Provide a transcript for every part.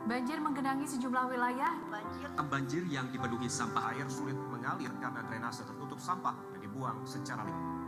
Banjir menggenangi sejumlah wilayah. Banjir yang dipenuhi sampah. Air sulit mengalir karena drainase tertutup sampah dan dibuang secara liar.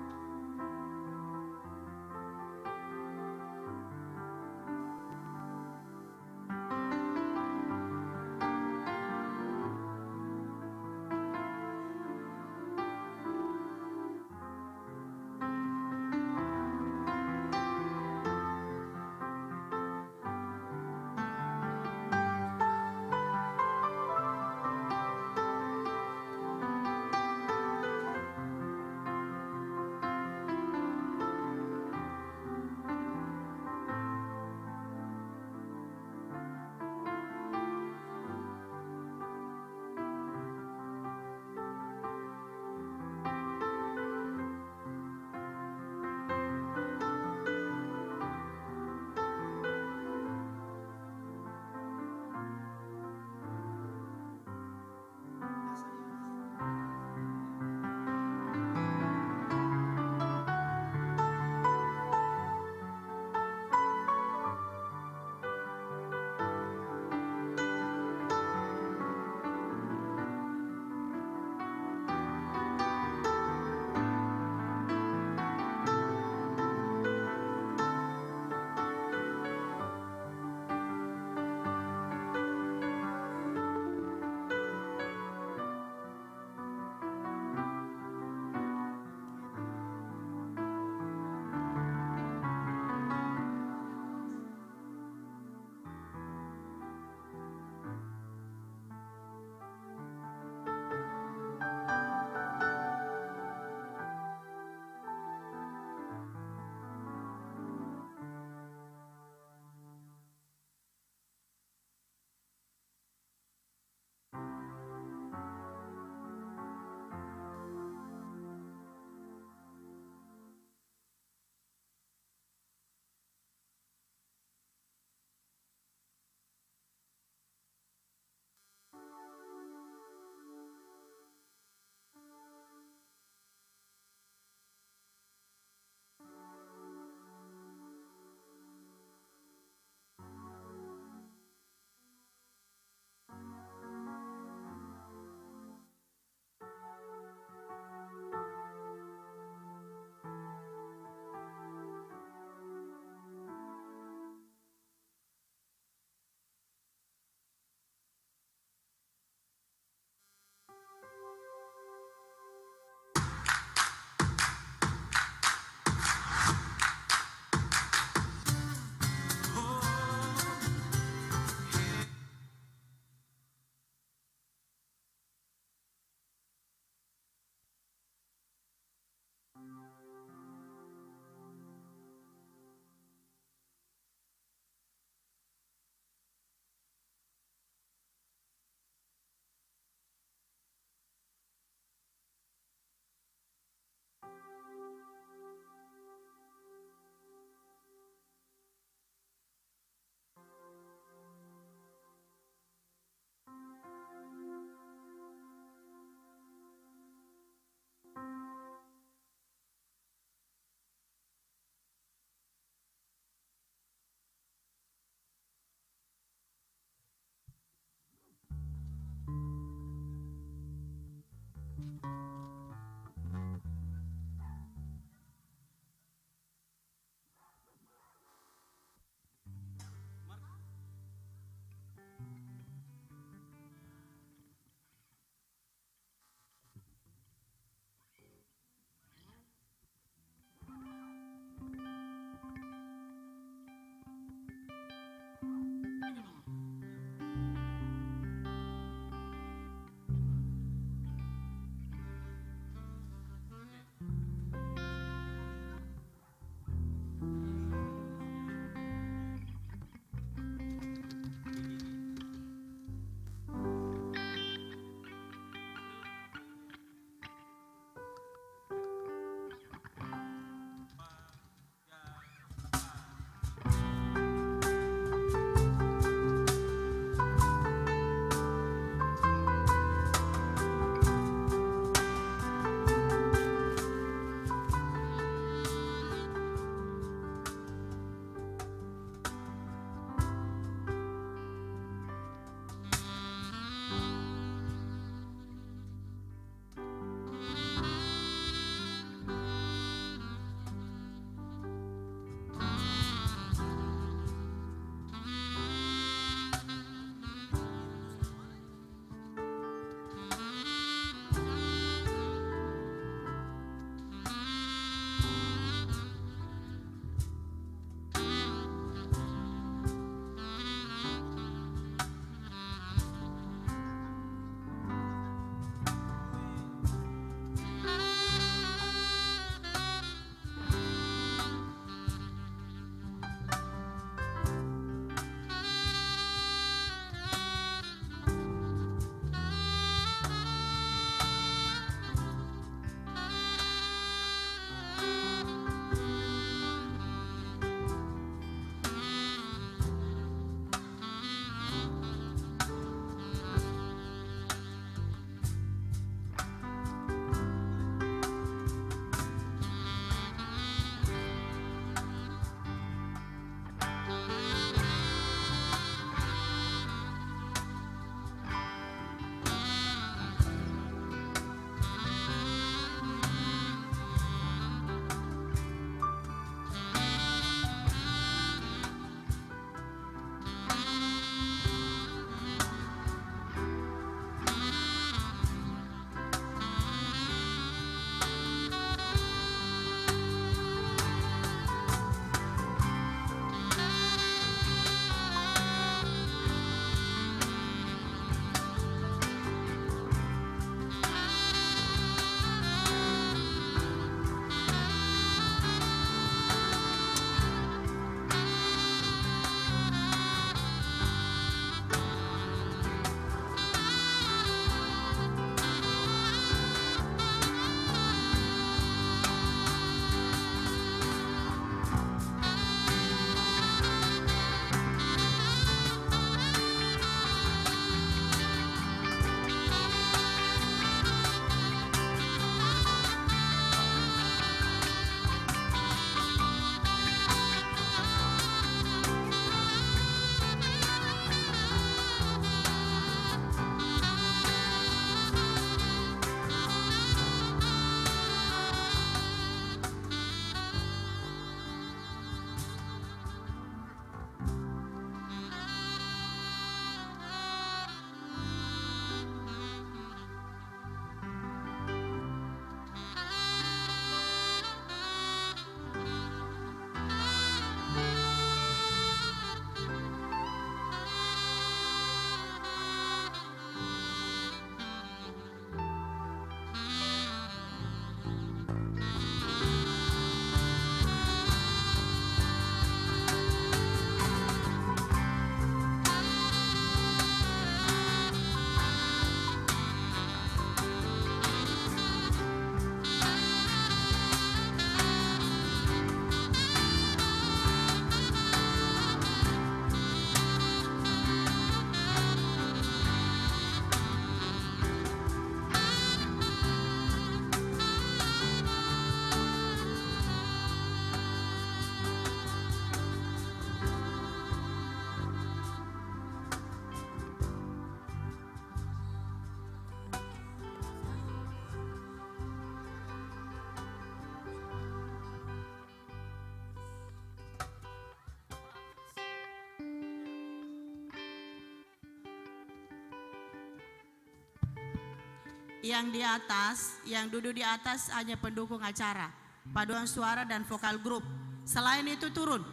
yang di atas, yang duduk di atas hanya pendukung acara, paduan suara dan vokal grup. Selain itu turun.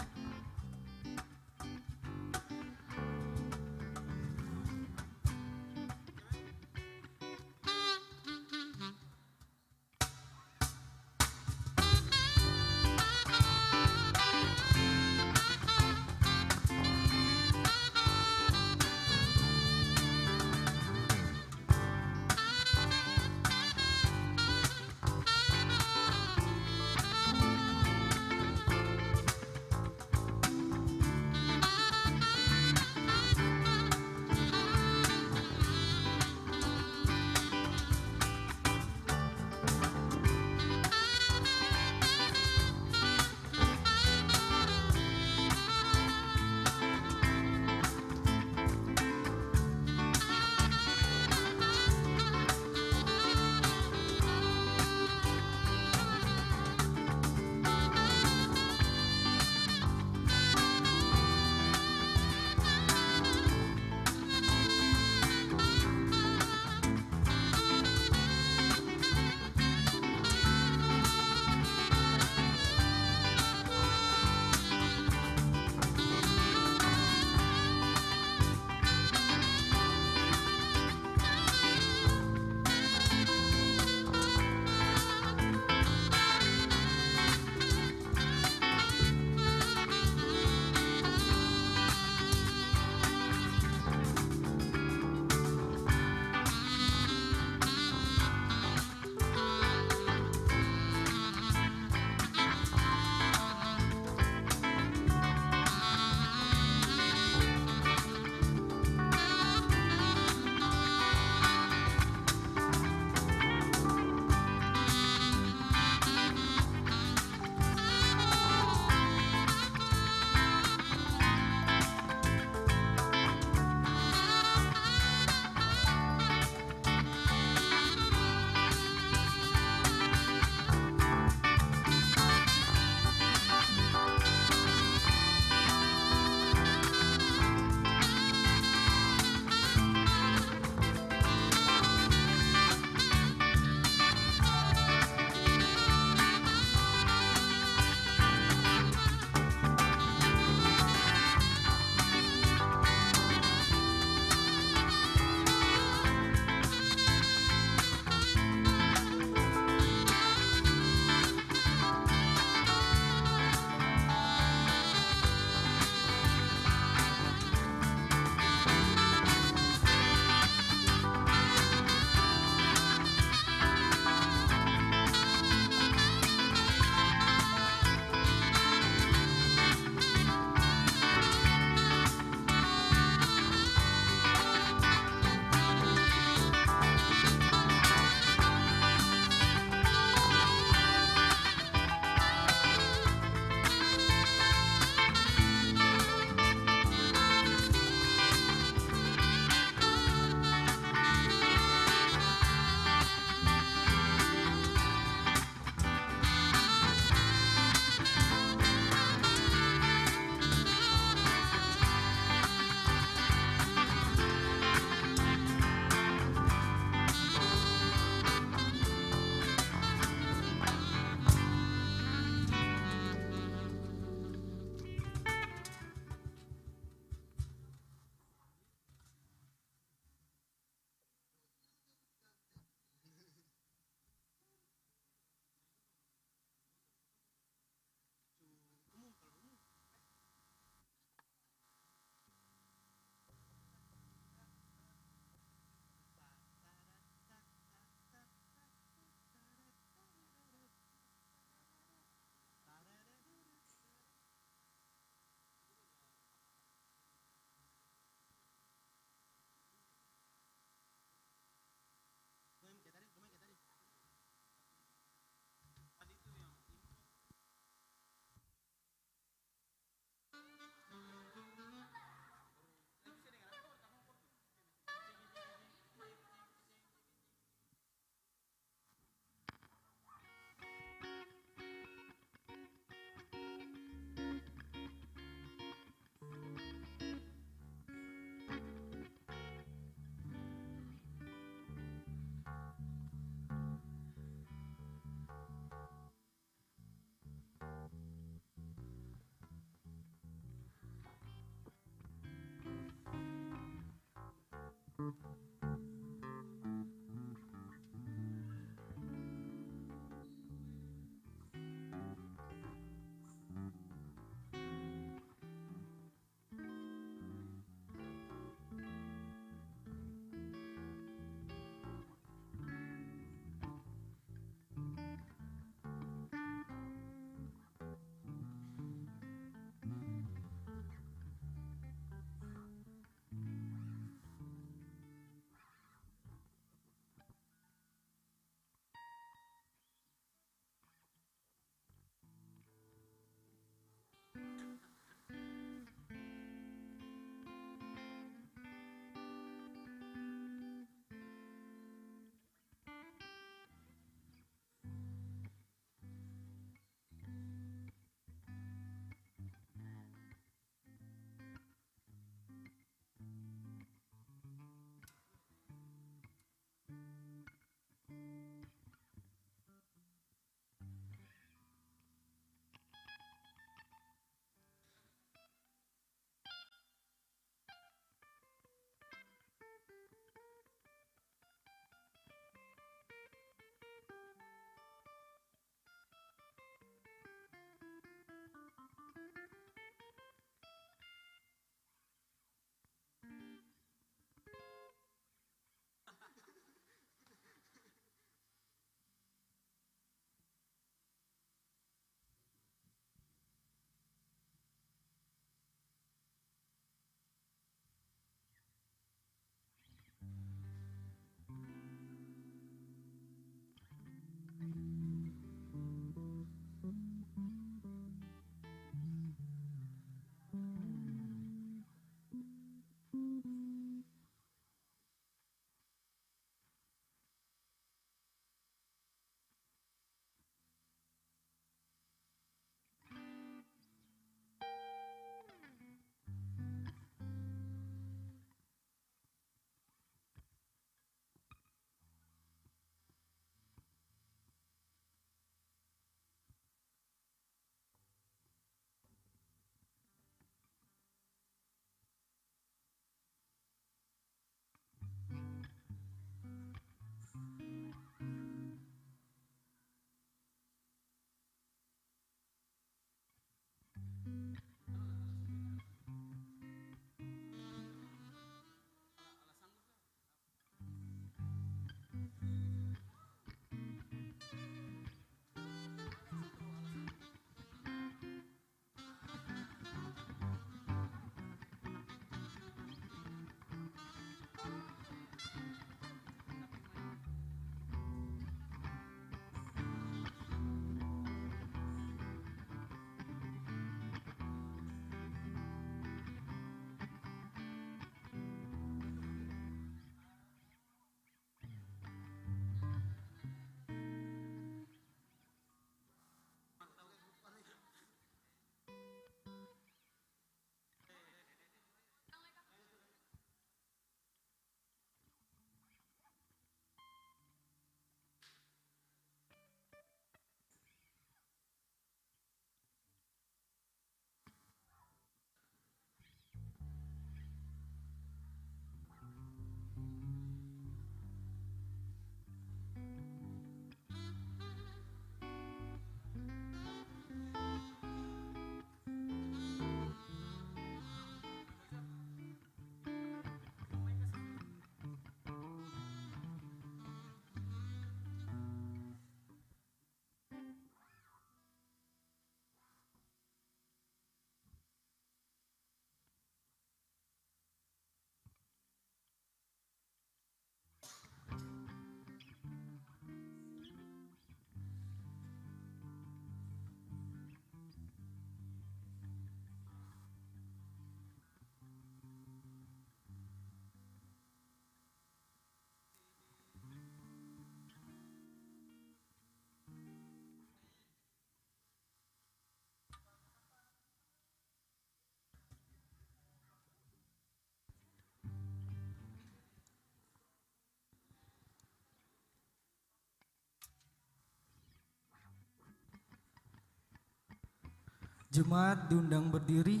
Jemaat diundang berdiri.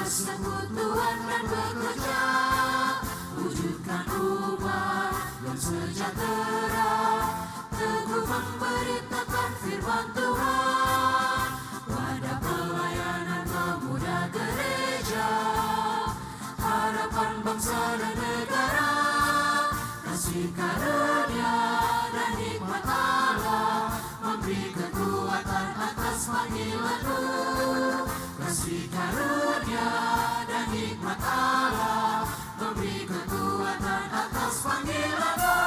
Persekutuan dan bekerja, wujudkan umat yang sejahtera, teguh memberitakan firman Tuhan, wadah pelayanan pemuda gereja, harapan bangsa dan negara, kasih karunia dan hikmat Allah, memberi kekuatan atas panggilanmu. Kasih karunia dan hikmat Allah, memberi kekuatan atas panggilanmu.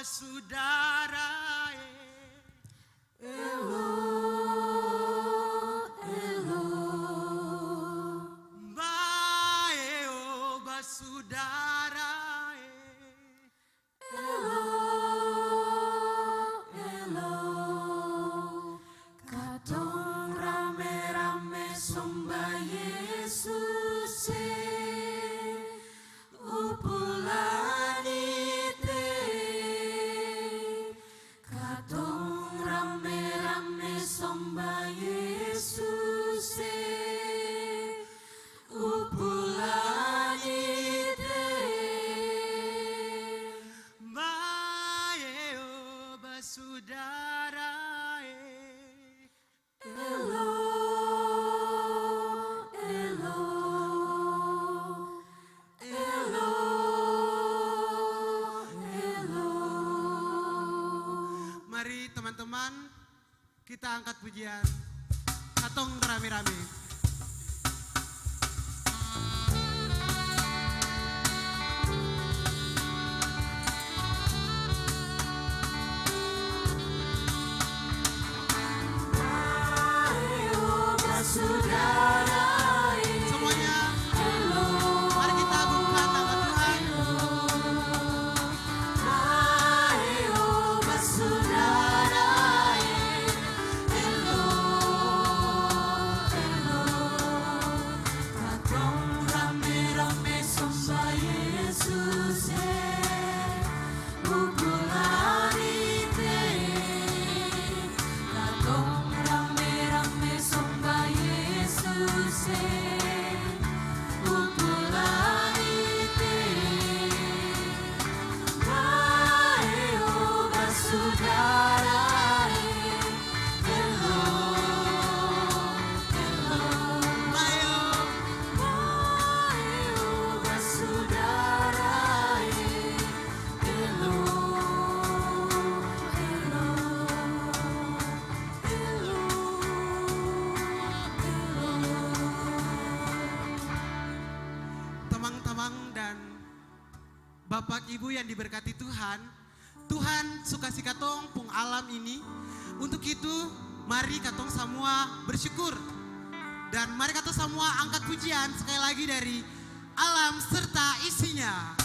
basudara bae o basudara Katong rame-rame sembah Yesus upulan ite. Katong rame-rame sembah Yesus upulan ite. bae o basudara Mari teman-teman kita angkat pujian Katong rame-rame. Semuanya, mari kita agungkan nama Tuhan. Teman-teman dan Bapak Ibu yang diberkati Tuhan, Tuhan suka si katong pung alam ini. Untuk itu mari katong semua bersyukur. Dan mari katong semua angkat pujian sekali lagi dari alam serta isinya.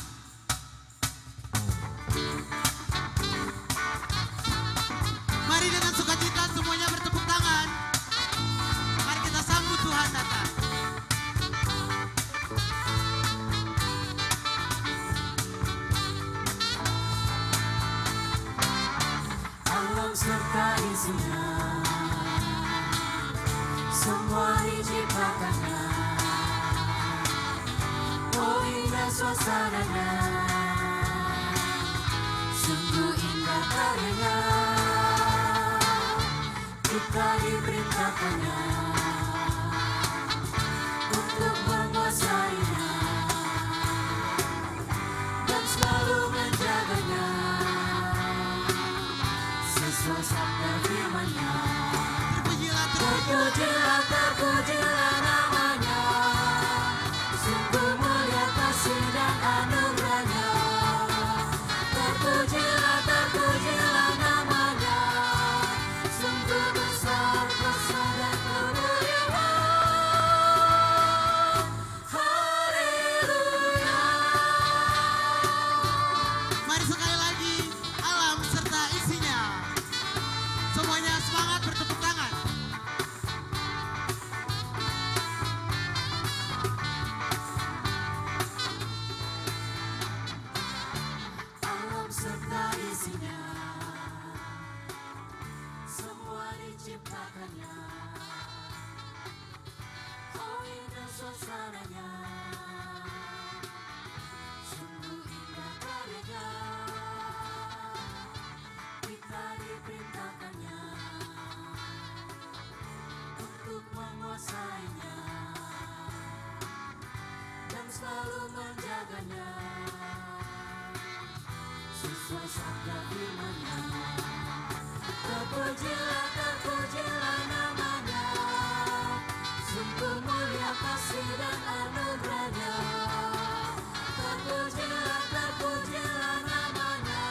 Mari dengan sukacita semuanya bertepuk tangan. Mari kita sambut Tuhan datang. Alam serta isinya, semua diciptakannya. Oh indah suasananya, sungguh indah karyanya. Kita diperintahkannya untuk menguasainya dan selalu menjaganya sesuai sabda firman-Nya. Terpujilah, terpujilah namanya, sungguh mulia kasih dan anugerah-Nya. Terpujilah, terpujilah namanya, sungguh besar kuasa dan kemuliaan. Haleluya. Mari sekali lagi alam serta isinya. Semuanya semangat bertepuk tangan. Alam serta isinya, semua diciptakannya. Oh indah suasananya, sungguh indah karyanya. Kita diperintahkannya untuk menguasainya dan selalu menjaganya sesuai sabda firman-Nya. Terpujilah, terpujilah namanya, sungguh mulia kasih dan anugerah-Nya. Terpujilah, terpujilah namanya,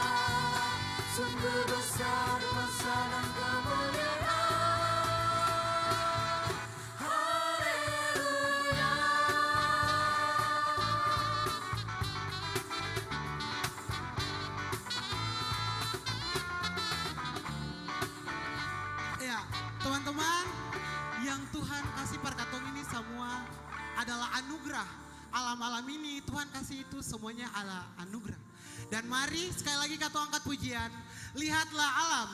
adalah anugerah. Alam-alam ini Tuhan kasih itu semuanya adalah anugerah. Dan mari sekali lagi kata angkat pujian, lihatlah alam.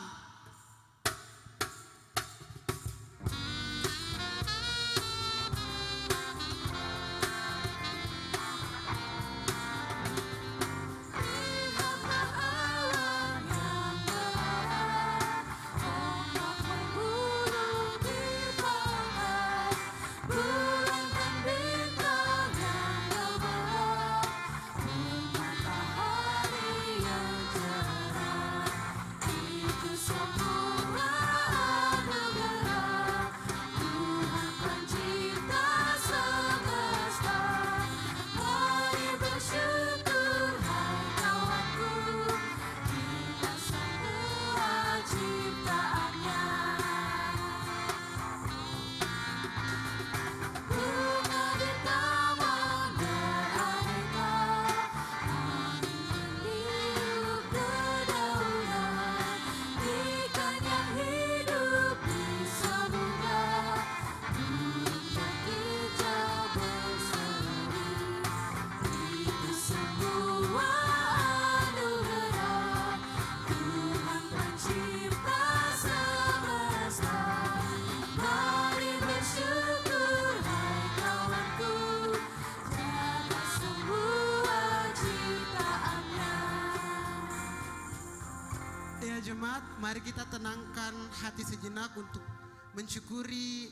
Ya jemaat, mari kita tenangkan hati sejenak untuk mensyukuri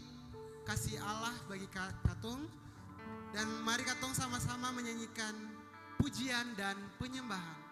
kasih Allah bagi katong. Dan mari katong sama-sama menyanyikan pujian dan penyembahan.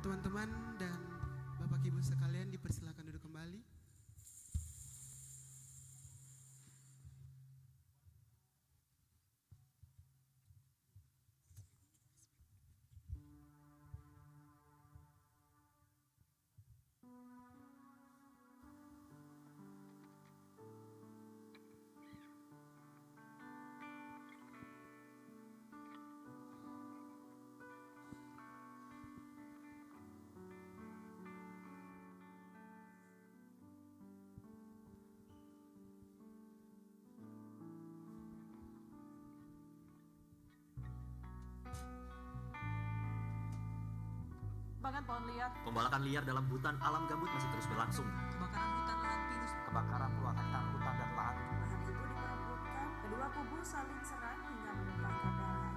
Teman-teman dan Bapak Ibu sekalian dipersilakan duduk kembali. Kebakaran pohon liar, Pembalakan liar dalam hutan alam gambut masih terus berlangsung. kebakaran hutan lahan pinus, Kebakaran puluhan hutan dan lahan. Lahan itu diperebutkan, kedua kubu saling serang hingga menumpahkan darah.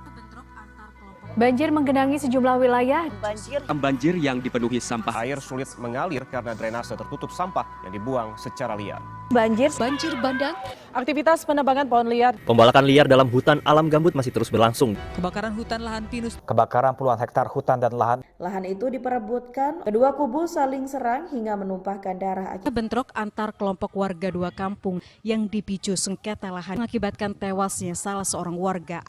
Banjir menggenangi sejumlah wilayah. Banjir yang dipenuhi sampah. Air sulit mengalir karena drainase tertutup sampah yang dibuang secara liar. Banjir bandang. Aktivitas penebangan pohon liar. Pembalakan liar dalam hutan alam gambut masih terus berlangsung. Kebakaran hutan lahan pinus. Kebakaran puluhan hektar hutan dan lahan. Lahan itu diperebutkan, kedua kubu saling serang hingga menumpahkan darah. Bentrok antar kelompok warga dua kampung yang dipicu sengketa lahan mengakibatkan tewasnya salah seorang warga.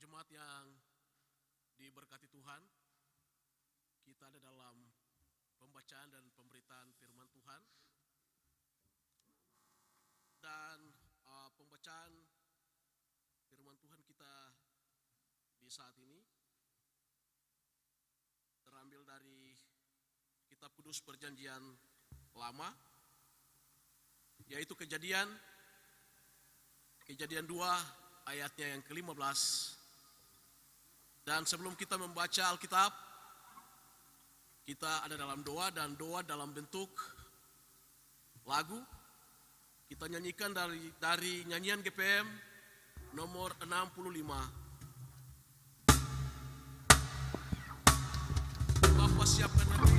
Jemaat yang diberkati Tuhan, kita ada dalam pembacaan dan pemberitaan firman Tuhan. Dan pembacaan firman Tuhan kita di saat ini terambil dari Kitab Kudus Perjanjian Lama, yaitu Kejadian 2 ayatnya yang ke-15. Dan sebelum kita membaca Alkitab, kita ada dalam doa, dan doa dalam bentuk lagu. Kita nyanyikan dari nyanyian GPM nomor 65. Bapak siapkan hati.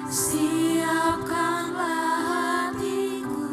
Siapkanlah hatiku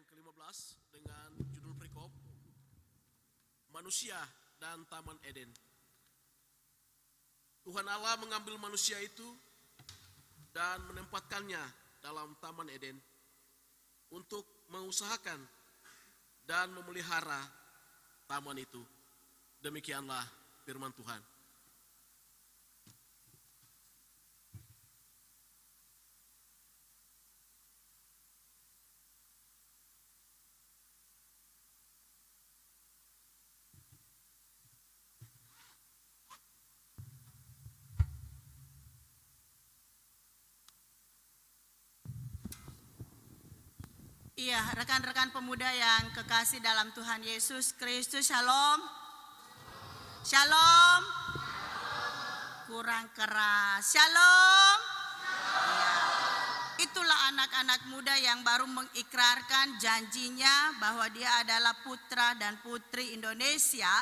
yang ke-15 dengan judul perikop Manusia dan Taman Eden. Tuhan Allah mengambil manusia itu dan menempatkannya dalam Taman Eden untuk mengusahakan dan memelihara taman itu. Demikianlah firman Tuhan. Iya, rekan-rekan pemuda yang kekasih dalam Tuhan Yesus Kristus, shalom. Shalom. Kurang keras. Shalom. Ya. Itulah anak-anak muda yang baru mengikrarkan janjinya bahwa dia adalah putra dan putri Indonesia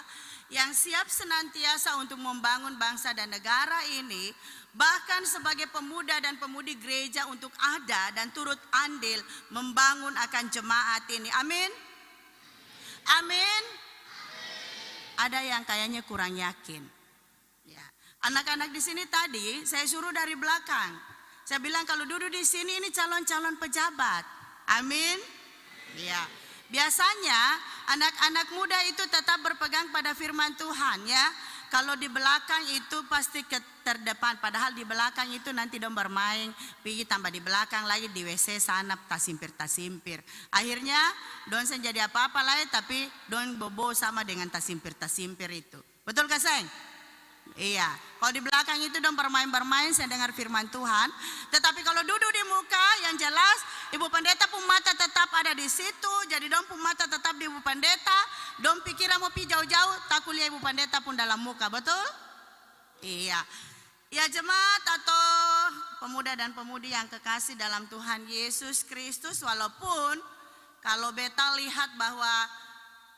yang siap senantiasa untuk membangun bangsa dan negara ini, bahkan sebagai pemuda dan pemudi gereja untuk ada dan turut andil membangun akan jemaat ini. Amin. Amin. Ada yang kayaknya kurang yakin. Ya. Anak-anak di sini tadi saya suruh dari belakang. Saya bilang kalau duduk di sini ini calon-calon pejabat. Amin. Ya. Biasanya anak-anak muda itu tetap berpegang pada firman Tuhan ya. Kalau di belakang itu pasti terdepan, padahal di belakang itu nanti dong bermain, pergi tambah di belakang lagi di WC sana tasimpir. Akhirnya don sen jadi apa-apa lagi tapi don bobo sama dengan tasimpir itu. Betul gak sayang? Iya, kalau di belakang itu dong bermain, saya dengar firman Tuhan. Tetapi kalau duduk di muka yang jelas, Ibu Pendeta pun mata tetap ada di situ. Jadi dong pun mata tetap di Ibu Pendeta. Dong pikiran mau pi jauh-jauh, tak kuliah Ibu Pendeta pun dalam muka, betul? Iya. Ya jemaat atau pemuda dan pemudi yang kekasih dalam Tuhan Yesus Kristus, walaupun kalau beta lihat bahwa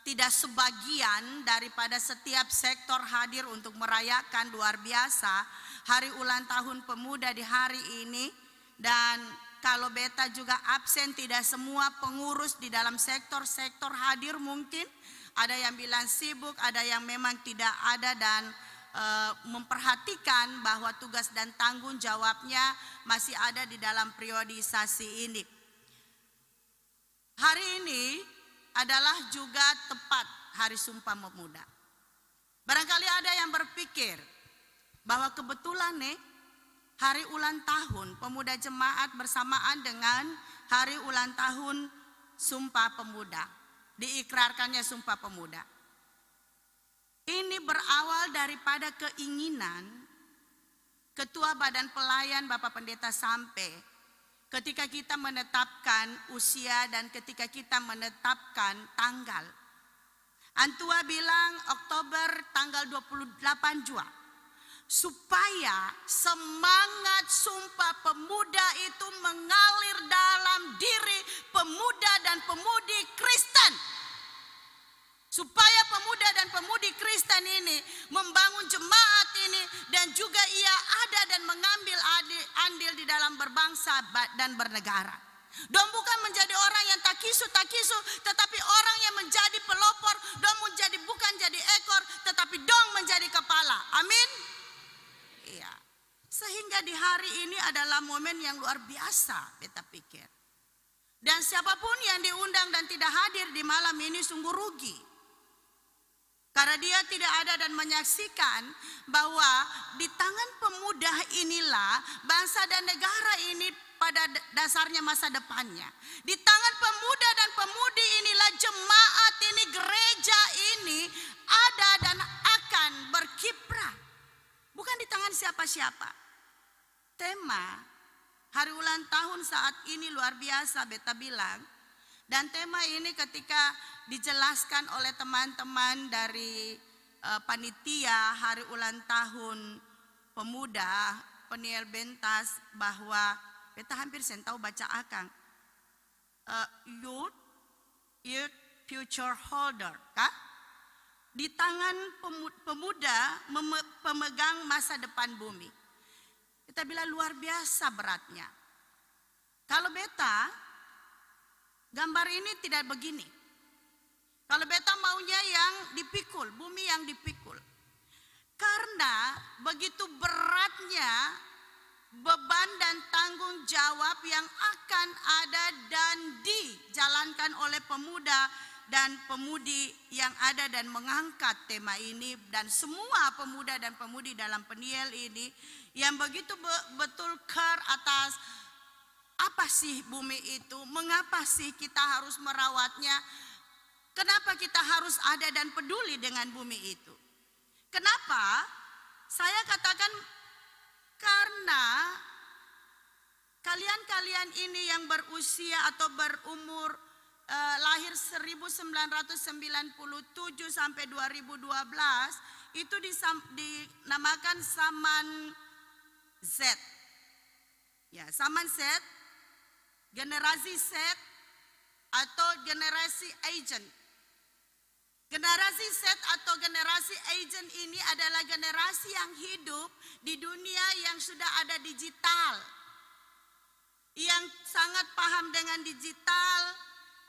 tidak sebagian daripada setiap sektor hadir untuk merayakan luar biasa hari ulang tahun pemuda di hari ini. Dan kalau beta juga absen, tidak semua pengurus di dalam sektor-sektor hadir mungkin. Ada yang bilang sibuk, ada yang memang tidak ada dan memperhatikan bahwa tugas dan tanggung jawabnya masih ada di dalam priorisasi ini. Hari ini adalah juga tepat Hari Sumpah Pemuda. Barangkali ada yang berpikir bahwa kebetulan nih hari ulang tahun pemuda jemaat bersamaan dengan hari ulang tahun Sumpah Pemuda. Diikrarkannya Sumpah Pemuda. Ini berawal daripada keinginan Ketua Badan Pelayan Bapak Pendeta Sampe ketika kita menetapkan usia dan ketika kita menetapkan tanggal. Antua bilang Oktober tanggal 28 Jua. Supaya semangat Sumpah Pemuda itu mengalir dalam diri pemuda dan pemudi Kristen. Supaya pemuda dan pemudi Kristen ini membangun jemaat ini dan juga ia ada dan mengambil andil di dalam berbangsa dan bernegara. Dong bukan menjadi orang yang takisu, tetapi orang yang menjadi pelopor. Dong menjadi bukan jadi ekor, tetapi dong menjadi kepala. Amin. Iya. Sehingga di hari ini adalah momen yang luar biasa, beta pikir. Dan siapapun yang diundang dan tidak hadir di malam ini sungguh rugi. Karena dia tidak ada dan menyaksikan bahwa di tangan pemuda inilah bangsa dan negara ini pada dasarnya masa depannya. Di tangan pemuda dan pemudi inilah jemaat ini, gereja ini ada dan akan berkiprah. Bukan di tangan siapa-siapa. Tema hari ulang tahun saat ini luar biasa beta bilang. Dan tema ini ketika dijelaskan oleh teman-teman dari panitia hari ulang tahun pemuda Peniel Bentas bahwa beta hampir saya tahu baca akang youth future holder kah? Di tangan pemuda pemegang masa depan bumi. Kita bilang luar biasa beratnya. Kalau beta Gambar ini tidak begini. Kalau beta maunya yang dipikul, bumi yang dipikul. Karena begitu beratnya beban dan tanggung jawab yang akan ada dan dijalankan oleh pemuda dan pemudi yang ada dan mengangkat tema ini, dan semua pemuda dan pemudi dalam Peniel ini yang begitu betul care atas apa sih bumi itu, mengapa sih kita harus merawatnya, kenapa kita harus ada dan peduli dengan bumi itu. Kenapa? Saya katakan karena kalian-kalian ini yang berusia atau berumur lahir 1997 sampai 2012 itu dinamakan Saman Z. Ya, Saman Z, generasi Z atau generasi agent. Generasi Z atau generasi agent ini adalah generasi yang hidup di dunia yang sudah ada digital, yang sangat paham dengan digital,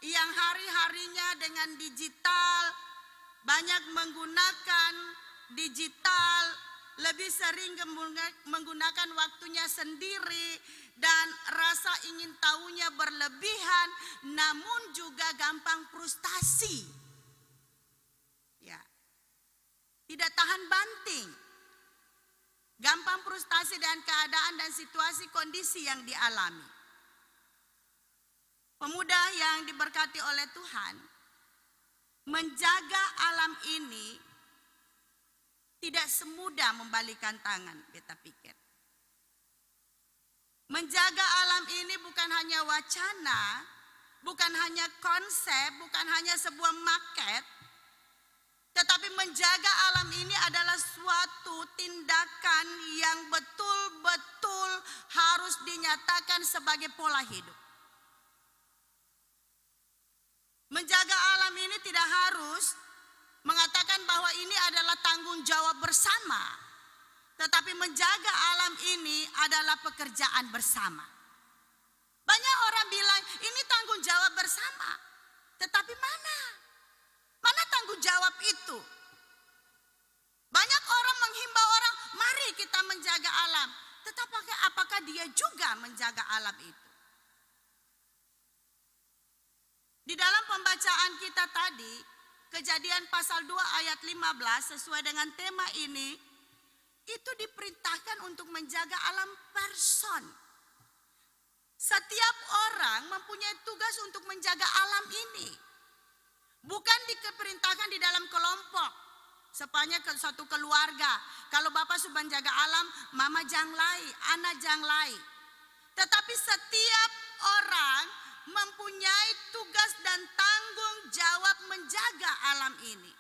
yang hari-harinya dengan digital, banyak menggunakan digital, lebih sering menggunakan waktunya sendiri, dan rasa ingin tahunya berlebihan, namun juga gampang frustasi. Ya, tidak tahan banting, gampang frustasi dengan keadaan dan situasi kondisi yang dialami. Pemuda yang diberkati oleh Tuhan, menjaga alam ini tidak semudah membalikan tangan, beta pikir. Menjaga alam ini bukan hanya wacana, bukan hanya konsep, bukan hanya sebuah market, tetapi menjaga alam ini adalah suatu tindakan yang betul-betul harus dinyatakan sebagai pola hidup. Menjaga alam ini tidak harus mengatakan bahwa ini adalah tanggung jawab bersama, tetapi menjaga alam ini adalah pekerjaan bersama. Banyak orang bilang ini tanggung jawab bersama, tetapi mana tanggung jawab itu? Banyak orang menghimbau orang, mari kita menjaga alam, tetapi apakah dia juga menjaga alam itu? Di dalam pembacaan kita tadi, Kejadian pasal 2 ayat 15 sesuai dengan tema ini, itu diperintahkan untuk menjaga alam person. Setiap orang mempunyai tugas untuk menjaga alam ini. Bukan diperintahkan di dalam kelompok, sepanjang suatu keluarga. Kalau bapak sudah menjaga alam, mama janglai, anak janglai. Tetapi setiap orang mempunyai tugas dan tanggung jawab menjaga alam ini.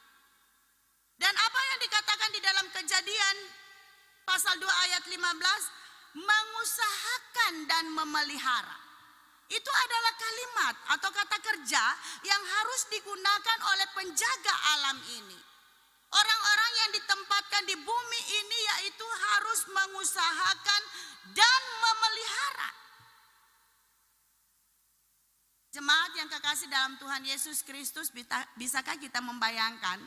Dan apa yang dikatakan di dalam Kejadian pasal 2 ayat 15, mengusahakan dan memelihara. Itu adalah kalimat atau kata kerja yang harus digunakan oleh penjaga alam ini. Orang-orang yang ditempatkan di bumi ini yaitu harus mengusahakan dan memelihara. Jemaat yang kekasih dalam Tuhan Yesus Kristus, bisakah kita membayangkan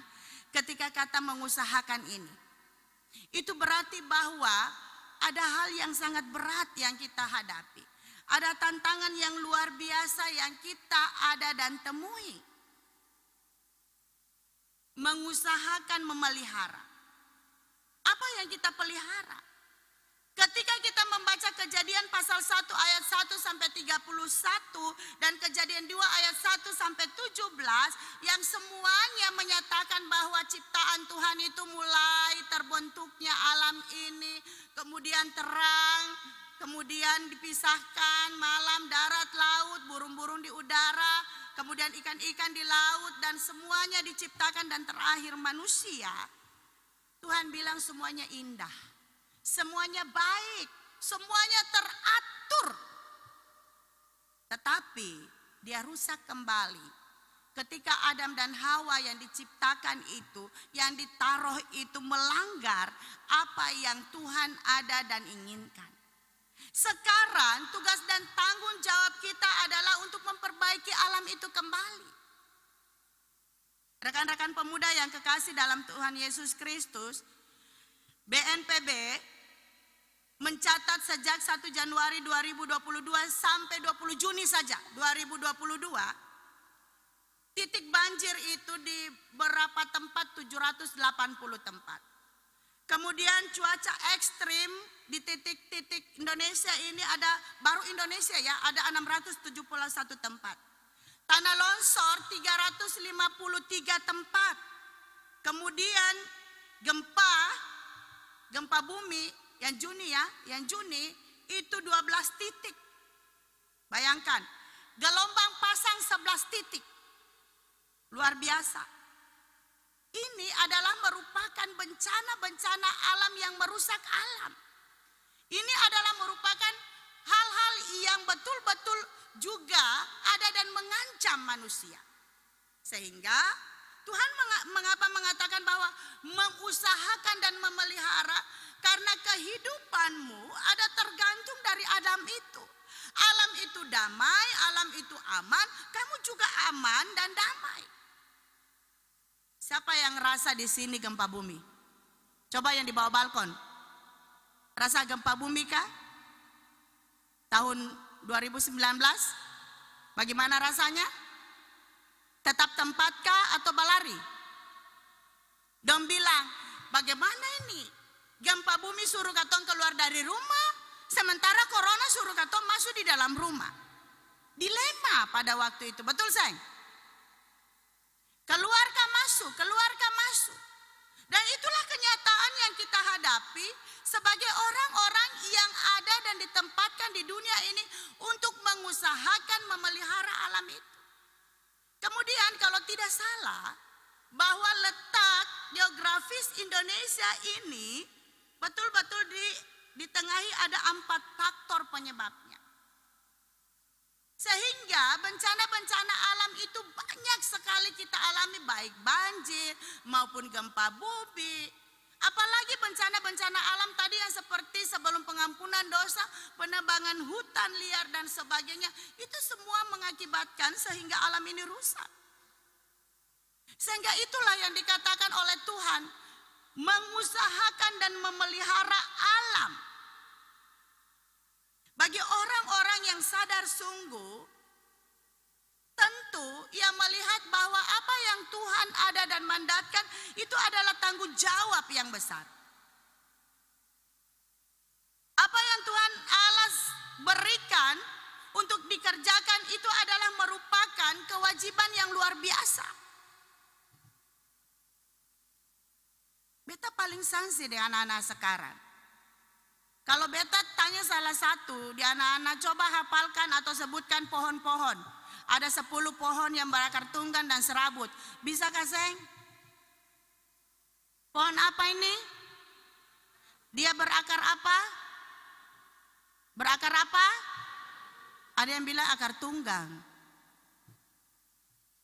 ketika kata mengusahakan ini? Itu berarti bahwa ada hal yang sangat berat yang kita hadapi. Ada tantangan yang luar biasa yang kita ada dan temui. Mengusahakan memelihara. Apa yang kita pelihara? Ketika kita membaca Kejadian pasal 1 ayat 1 sampai 31 dan Kejadian 2 ayat 1 sampai 17 yang semuanya menyatakan bahwa ciptaan Tuhan itu mulai terbentuknya alam ini, kemudian terang, kemudian dipisahkan malam, darat, laut, burung-burung di udara, kemudian ikan-ikan di laut, dan semuanya diciptakan dan terakhir manusia. Tuhan bilang semuanya indah. Semuanya baik, semuanya teratur. Tetapi dia rusak kembali ketika Adam dan Hawa yang diciptakan itu, yang ditaruh itu melanggar apa yang Tuhan ada dan inginkan. Sekarang tugas dan tanggung jawab kita adalah untuk memperbaiki alam itu kembali. Rekan-rekan pemuda yang kekasih dalam Tuhan Yesus Kristus, BNPB mencatat sejak 1 Januari 2022 sampai 20 Juni saja 2022, titik banjir itu di beberapa tempat 780 tempat. Kemudian cuaca ekstrim di titik-titik Indonesia ini ada, baru Indonesia ya, ada 671 tempat. Tanah longsor 353 tempat. Kemudian gempa bumi yang Juni itu 12 titik. Bayangkan, gelombang pasang 11 titik. Luar biasa. Ini adalah merupakan bencana-bencana alam yang merusak alam. Ini adalah merupakan hal-hal yang betul-betul juga ada dan mengancam manusia. Sehingga Tuhan mengapa mengatakan bahwa mengusahakan dan memelihara, karena kehidupanmu ada tergantung dari alam itu. Alam itu damai, alam itu aman, kamu juga aman dan damai. Siapa yang rasa di sini gempa bumi? Coba yang di bawah balkon. Rasa gempa bumi kah? Tahun 2019? Bagaimana rasanya? Tetap tempatkah atau berlari? Dong bilang, bagaimana ini? Gempa bumi suruh katong keluar dari rumah, sementara corona suruh katong masuk di dalam rumah. Dilema pada waktu itu, betul sayang? Keluarkah masuk. Dan itulah kenyataan yang kita hadapi sebagai orang-orang yang ada dan ditempatkan di dunia ini untuk mengusahakan memelihara alam itu. Kemudian kalau tidak salah, bahwa letak geografis Indonesia ini betul-betul ditengahi ada 4 faktor penyebabnya. Sehingga bencana-bencana alam itu banyak sekali kita alami, baik banjir maupun gempa bumi. Apalagi bencana-bencana alam tadi yang seperti sebelum pengampunan dosa, penebangan hutan liar dan sebagainya. Itu semua mengakibatkan sehingga alam ini rusak. Sehingga itulah yang dikatakan oleh Tuhan, mengusahakan dan memelihara alam. Bagi orang-orang yang sadar sungguh, tentu ia melihat bahwa apa yang Tuhan ada dan mandatkan itu adalah tanggung jawab yang besar. Apa yang Tuhan Allah berikan untuk dikerjakan itu adalah merupakan kewajiban yang luar biasa. Beta paling sanksi dengan anak-anak sekarang. Kalau beta tanya salah satu di anak-anak, coba hafalkan atau sebutkan pohon-pohon. Ada 10 pohon yang berakar tunggang dan serabut. Bisa Seng? Pohon apa ini? Dia berakar apa? Berakar apa? Ada yang bilang akar tunggang.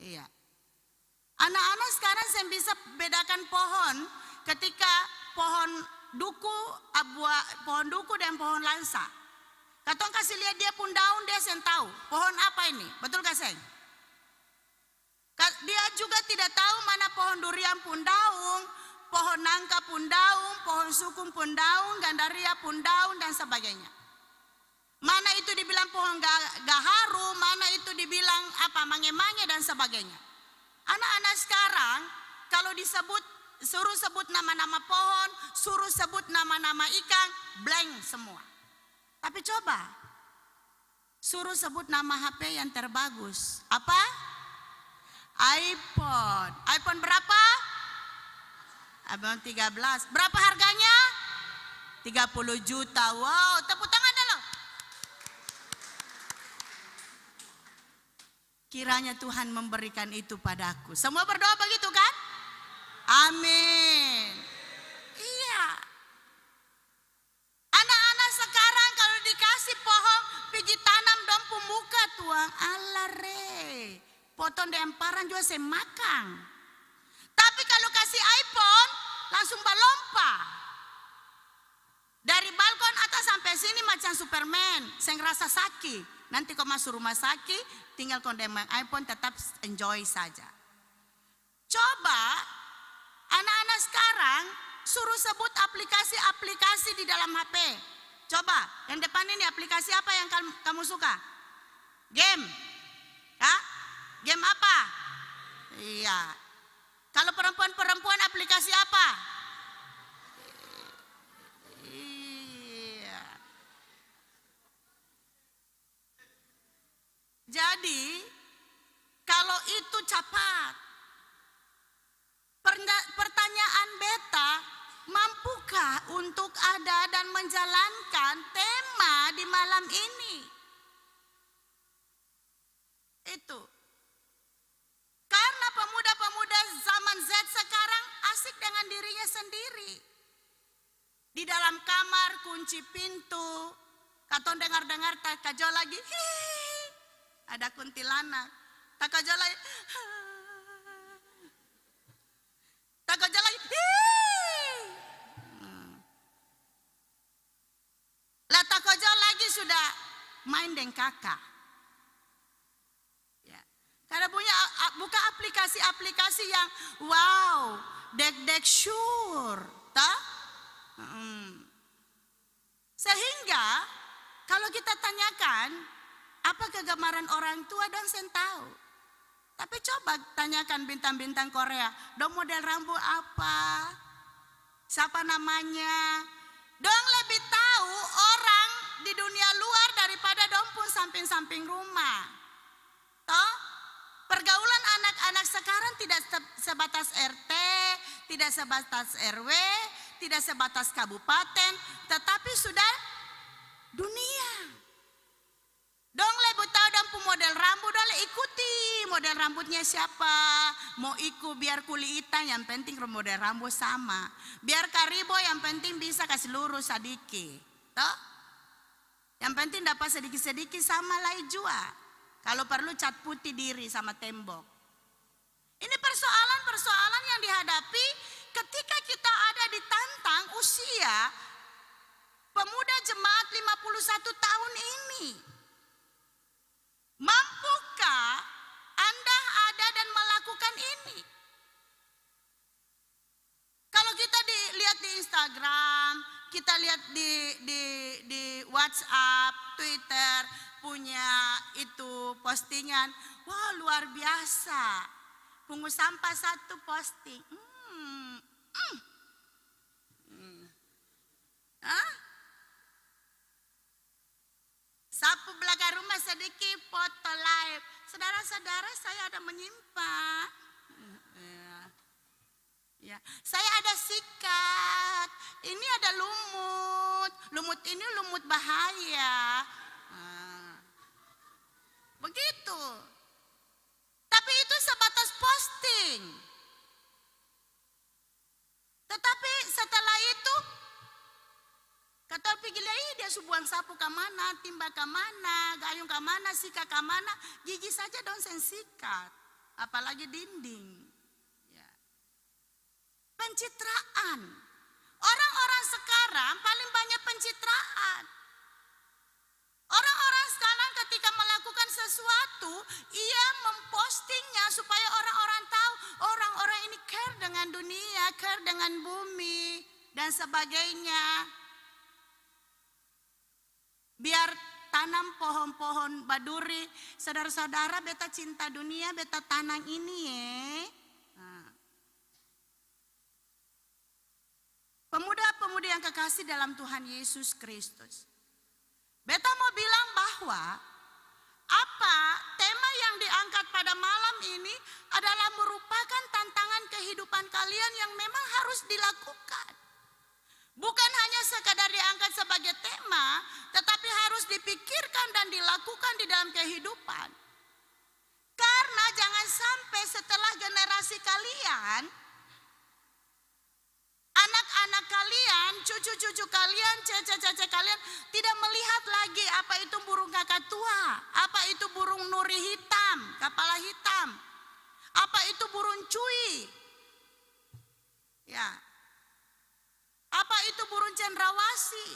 Iya. Anak-anak sekarang saya bisa bedakan pohon ketika pohon pohon duku dan pohon lansa. Katong kasih lihat dia pun daun, dia sen tahu pohon apa ini, betul gak Seng? Dia juga tidak tahu mana pohon durian pun daun, pohon nangka pun daun, pohon sukun pun daun, gandaria pun daun dan sebagainya. Mana itu dibilang pohon gaharu, mana itu dibilang apa mange-mange dan sebagainya. Anak-anak sekarang kalau suruh sebut nama-nama pohon, suruh sebut nama-nama ikan, blank semua. Tapi coba, suruh sebut nama HP yang terbagus. Apa? iPhone. iPhone berapa? iPhone 13. Berapa harganya? 30 juta. Wow, tepuk tangan dulu. Kiranya Tuhan memberikan itu padaku. Semua berdoa begitu kan? Amin. Iya. Anak-anak sekarang kalau dikasih pohon, pergi tanam dong pemuka tuang. Allah re. Potong demparan juga saya makan. Tapi kalau kasih iPhone, langsung balompa. Dari balkon atas sampai sini macam sang Superman, seng rasa sakit. Nanti kau masuk rumah sakit, tinggal kau demang iPhone tetap enjoy saja. Coba anak-anak sekarang suruh sebut aplikasi-aplikasi di dalam HP. Coba, yang depan ini aplikasi apa yang kamu suka? Game. Hah? Game apa? Iya. Kalau perempuan-perempuan aplikasi apa? Iya. Jadi, kalau itu cepat. Pertanyaan beta, mampukah untuk ada dan menjalankan tema di malam ini? Itu. Karena pemuda-pemuda zaman Z sekarang asik dengan dirinya sendiri. Di dalam kamar kunci pintu, katon dengar-dengar tak kajo lagi, hihihi, ada kuntilanak. Tak kajo lagi, tak kajo lagi, hihihi. Lah tak kajo lagi sudah main dengan kakak. Karena buka aplikasi-aplikasi yang wow, dek sure, tak? Sehingga kalau kita tanyakan apa kegemaran orang tua dong sen tahu. Tapi coba tanyakan bintang-bintang Korea, dong model rambut apa? Siapa namanya? Dong lebih tahu orang di dunia luar daripada dong pun samping-samping rumah. Toh? Pergaulan anak-anak sekarang tidak sebatas RT, tidak sebatas RW, tidak sebatas kabupaten, tetapi sudah dunia. Dong lebih tahu dan model rambut, dong ikuti model rambutnya siapa. Mau ikut biar kulit hitam, yang penting model rambut sama. Biar karibo, yang penting bisa kasih lurus sedikit. Toh? Yang penting dapat sedikit-sedikit sama lah jua. Kalau perlu cat putih diri sama tembok. Ini persoalan-persoalan yang dihadapi ketika kita ada di tantang usia pemuda jemaat 51 tahun ini. Mampukah Anda ada dan melakukan ini? Kalau kita lihat di Instagram, kita lihat di WhatsApp, Twitter, punya itu postingan, wah luar biasa. Pungut sampah satu posting. Sapu belakang rumah sedikit, foto live. Saudara-saudara, saya ada menyimpan. Ya, saya ada sikat. Ini ada lumut. Lumut ini lumut bahaya. Begitu. Tapi itu sebatas posting. Tetapi setelah itu kata pikir dia subuang sapu ke mana, timba ke mana, gayung ke mana, sikat ke mana, gigi saja dong sensikat, apalagi dinding. Ya. Pencitraan. Orang-orang sekarang paling banyak pencitraan. Orang-orang sekarang ketika melakukan sesuatu, ia mempostingnya supaya orang-orang tahu orang-orang ini care dengan dunia, care dengan bumi, dan sebagainya. Biar tanam pohon-pohon baduri, saudara-saudara beta cinta dunia, beta tanam ini ya. Pemuda-pemudi yang kekasih dalam Tuhan Yesus Kristus. Beta mau bilang bahwa apa tema yang diangkat pada malam ini adalah merupakan tantangan kehidupan kalian yang memang harus dilakukan. Bukan hanya sekadar diangkat sebagai tema, tetapi harus dipikirkan dan dilakukan di dalam kehidupan. Karena jangan sampai setelah generasi kalian, anak-anak kalian, cucu-cucu kalian, cece-cece kalian tidak melihat lagi apa itu burung kakak tua, apa itu burung nuri hitam, kepala hitam, apa itu burung cuy, ya, apa itu burung cendrawasih.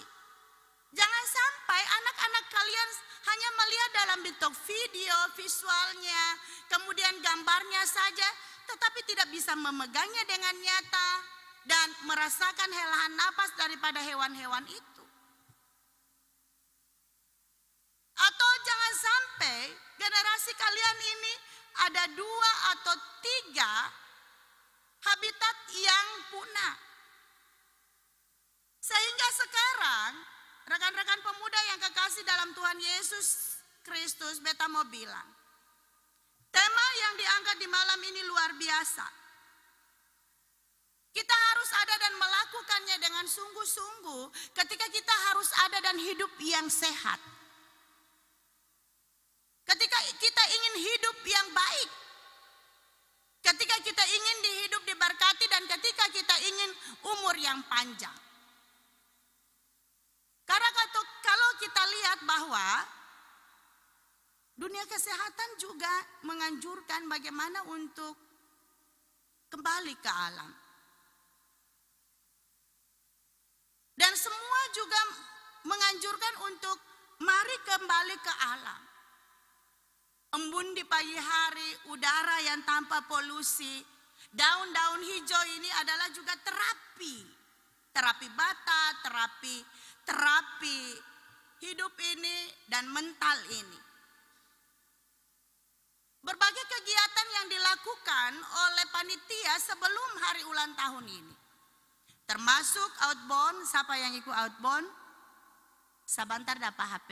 Jangan sampai anak-anak kalian hanya melihat dalam bentuk video, visualnya, kemudian gambarnya saja, tetapi tidak bisa memegangnya dengan nyata dan merasakan helahan napas daripada hewan-hewan itu. Atau jangan sampai generasi kalian ini ada 2 atau 3 habitat yang punah. Sehingga sekarang rekan-rekan pemuda yang kekasih dalam Tuhan Yesus Kristus, beta mau bilang, tema yang diangkat di malam ini luar biasa. Kita harus ada dan melakukannya dengan sungguh-sungguh ketika kita harus ada dan hidup yang sehat. Ketika kita ingin hidup yang baik. Ketika kita ingin hidup diberkati dan ketika kita ingin umur yang panjang. Karena kalau kita lihat bahwa dunia kesehatan juga menganjurkan bagaimana untuk kembali ke alam. Dan semua juga menganjurkan untuk mari kembali ke alam. Embun di pagi hari, udara yang tanpa polusi, daun-daun hijau ini adalah juga terapi. Terapi bata, terapi hidup ini dan mental ini. Berbagai kegiatan yang dilakukan oleh panitia sebelum hari ulang tahun ini. Termasuk outbound, siapa yang ikut outbound? Sebentar dapat HP.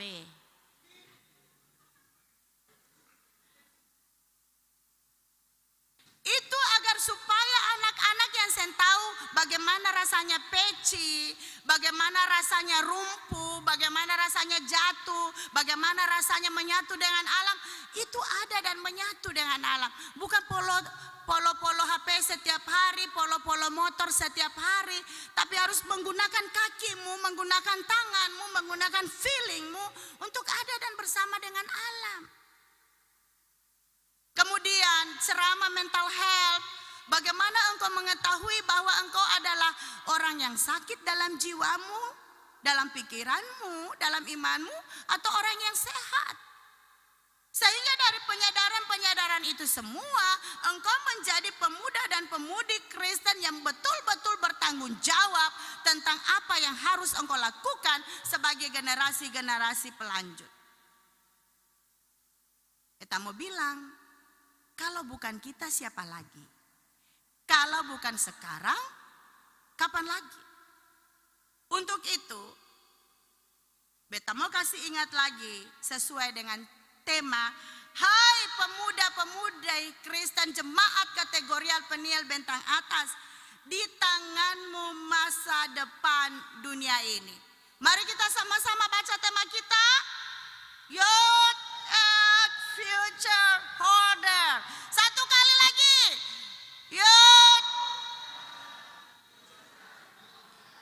Itu agar supaya anak-anak yang sen tahu bagaimana rasanya peci, bagaimana rasanya rumpuh, bagaimana rasanya jatuh, bagaimana rasanya menyatu dengan alam, itu ada dan menyatu dengan alam. Bukan polo HP setiap hari, polo motor setiap hari, tapi harus menggunakan kakimu, menggunakan tanganmu, menggunakan feelingmu untuk ada dan bersama dengan alam. Kemudian ceramah mental health, bagaimana engkau mengetahui bahwa engkau adalah orang yang sakit dalam jiwamu, dalam pikiranmu, dalam imanmu, atau orang yang sehat. Sehingga dari penyadaran itu semua, engkau menjadi pemuda dan pemudi Kristen yang betul-betul bertanggung jawab tentang apa yang harus engkau lakukan sebagai generasi-generasi pelanjut. Kita mau bilang, kalau bukan kita siapa lagi? Kalau bukan sekarang, kapan lagi? Untuk itu, beta mau kasih ingat lagi sesuai dengan tema, hai pemuda-pemudi Kristen jemaat kategorial Peniel Bentang Atas, di tanganmu masa depan dunia ini. Mari kita sama-sama baca tema kita. Youth and Future Holder. Satu kali lagi. Youth.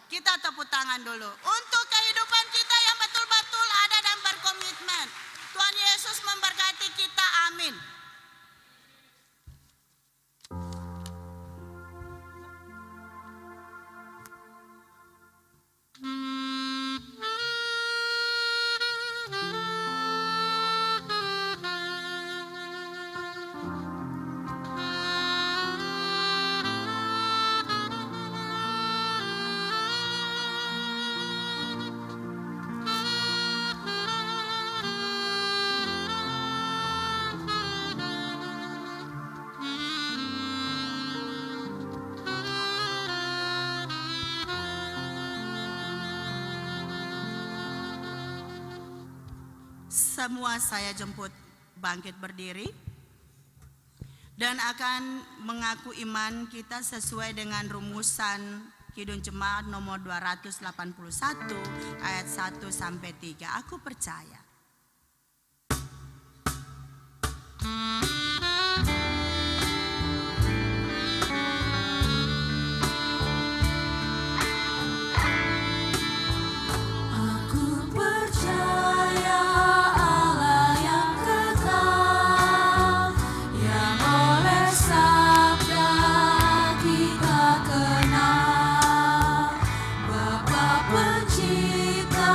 Kita tepuk tangan dulu. Untuk kehidupan kita yang betul-betul ada dan berkomitmen. Tuhan Yesus memberkati kita. Amin. Semua saya jemput bangkit berdiri dan akan mengaku iman kita sesuai dengan rumusan Kidung Jemaat nomor 281 ayat 1 sampai 3. Aku percaya. Bapa Pencipta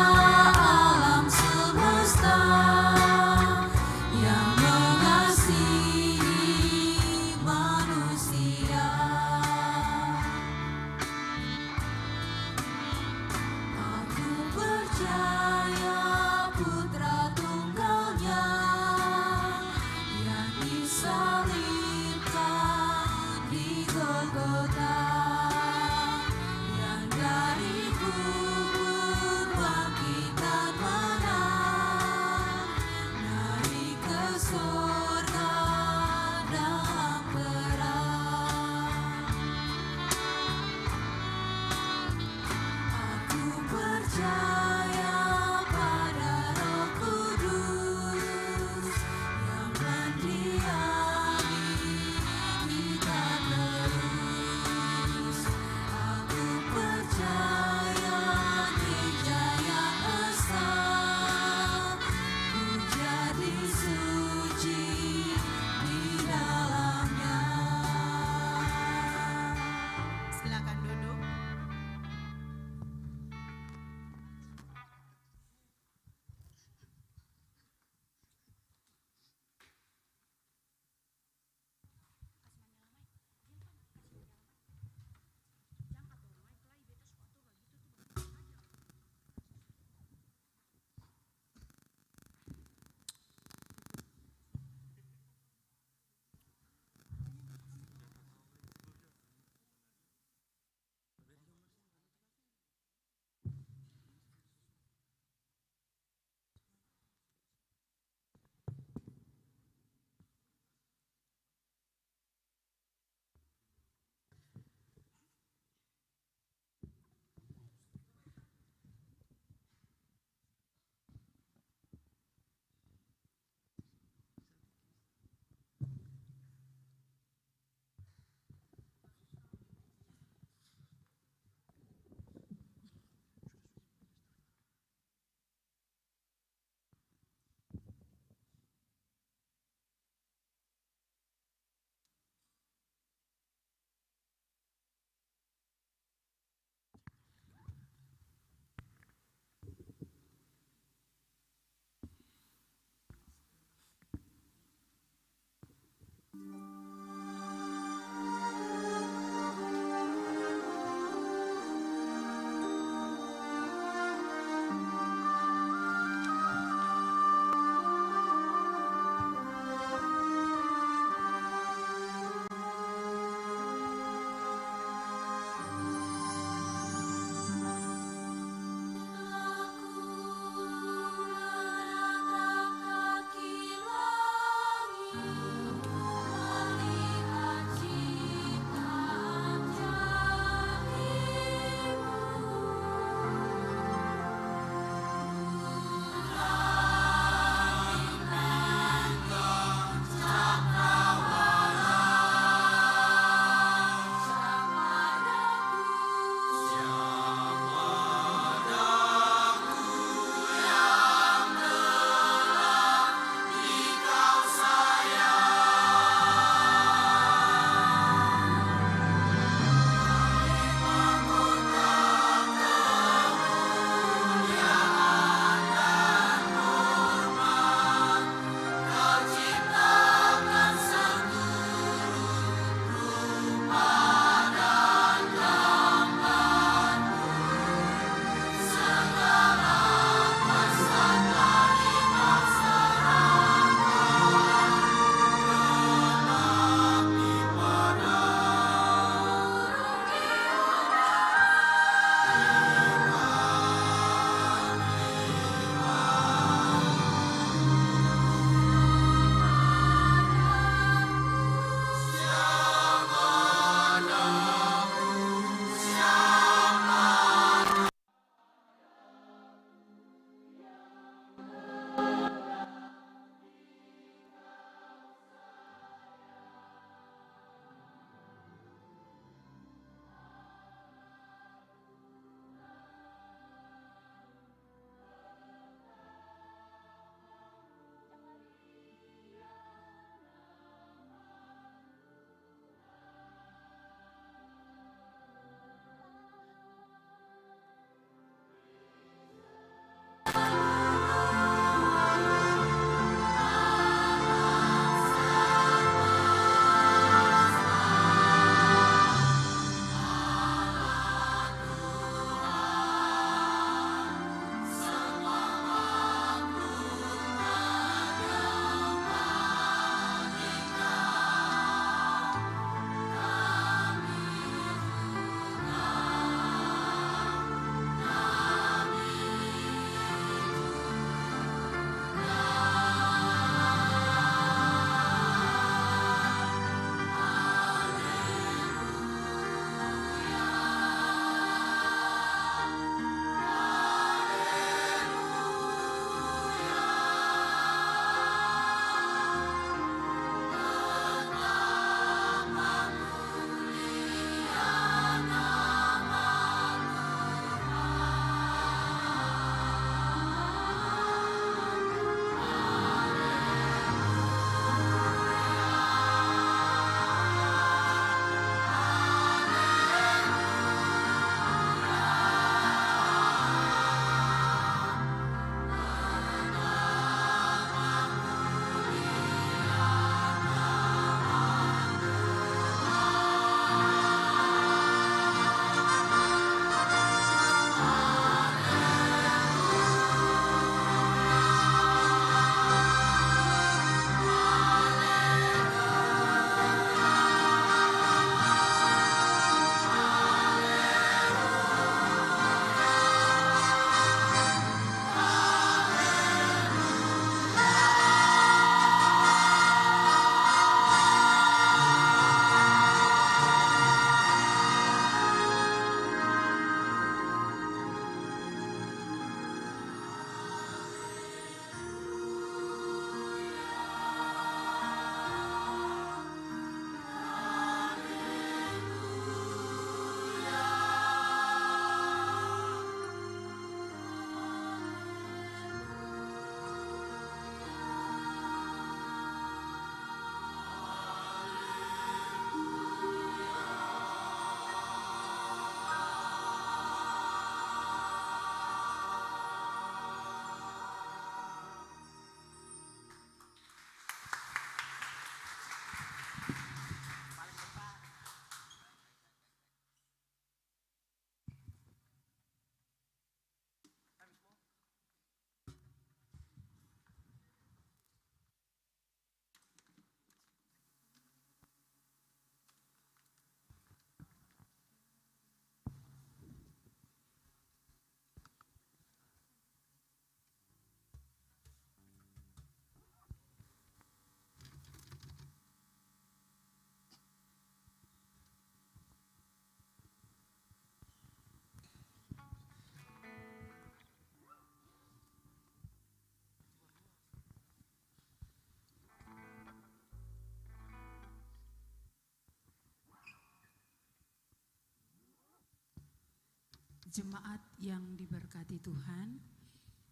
Jemaat yang diberkati Tuhan,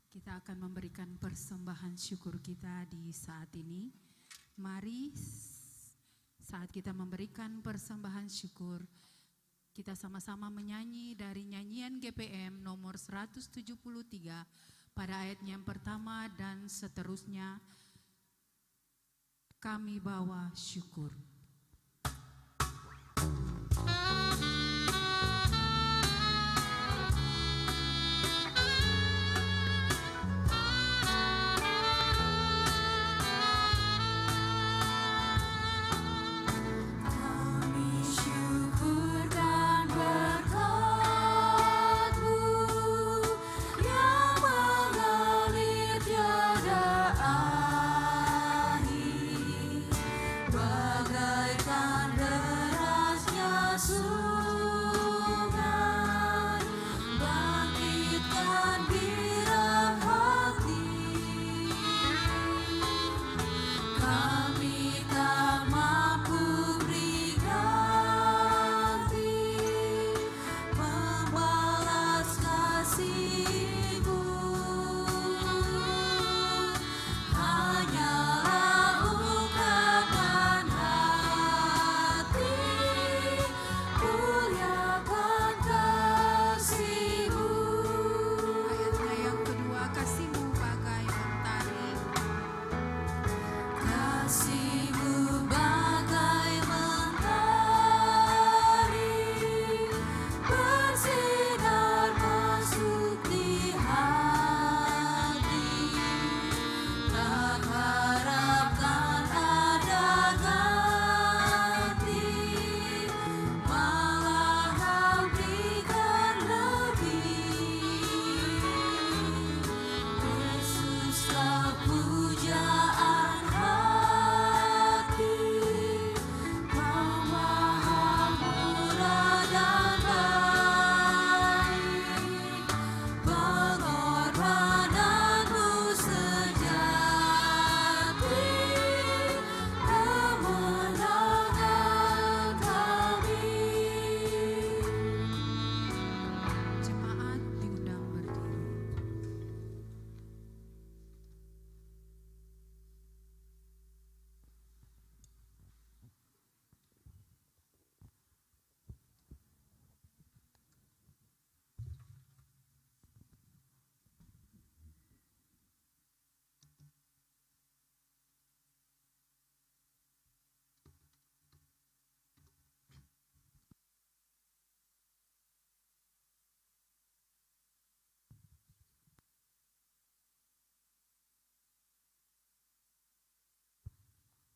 kita akan memberikan persembahan syukur kita di saat ini. Mari saat kita memberikan persembahan syukur, kita sama-sama menyanyi dari nyanyian GPM nomor 173 pada ayatnya yang pertama dan seterusnya. Kami bawa syukur.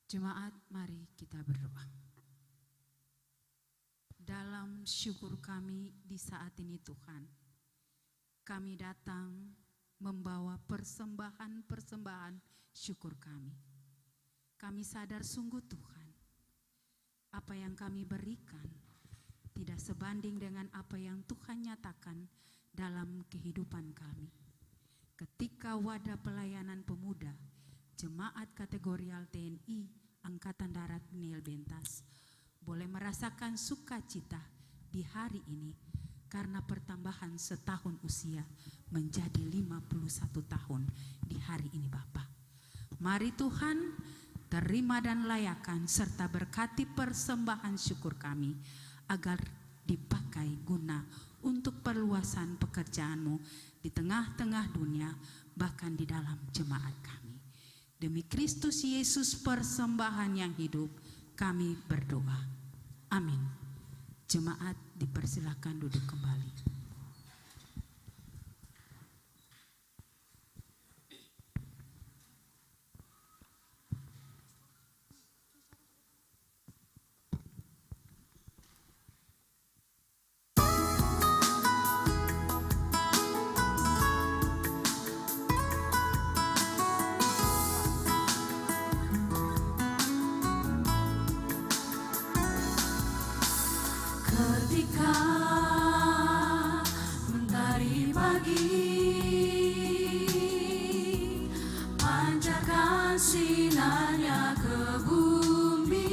Jemaat, mari kita berdoa. Dalam syukur kami di saat ini Tuhan, kami datang membawa persembahan-persembahan syukur kami. Kami sadar sungguh Tuhan, apa yang kami berikan tidak sebanding dengan apa yang Tuhan nyatakan dalam kehidupan kami. Ketika wadah pelayanan pemuda, Jemaat Kategorial TNI Angkatan Darat Niel Bentas boleh merasakan sukacita di hari ini karena pertambahan setahun usia menjadi 51 tahun di hari ini Bapak. Mari Tuhan terima dan layakan serta berkati persembahan syukur kami agar dipakai guna untuk perluasan pekerjaan-Mu di tengah-tengah dunia bahkan di dalam jemaat kami. Demi Kristus Yesus persembahan yang hidup, kami berdoa. Amin. Jemaat dipersilakan duduk kembali. Ketika mentari pagi pancarkan sinarnya ke bumi,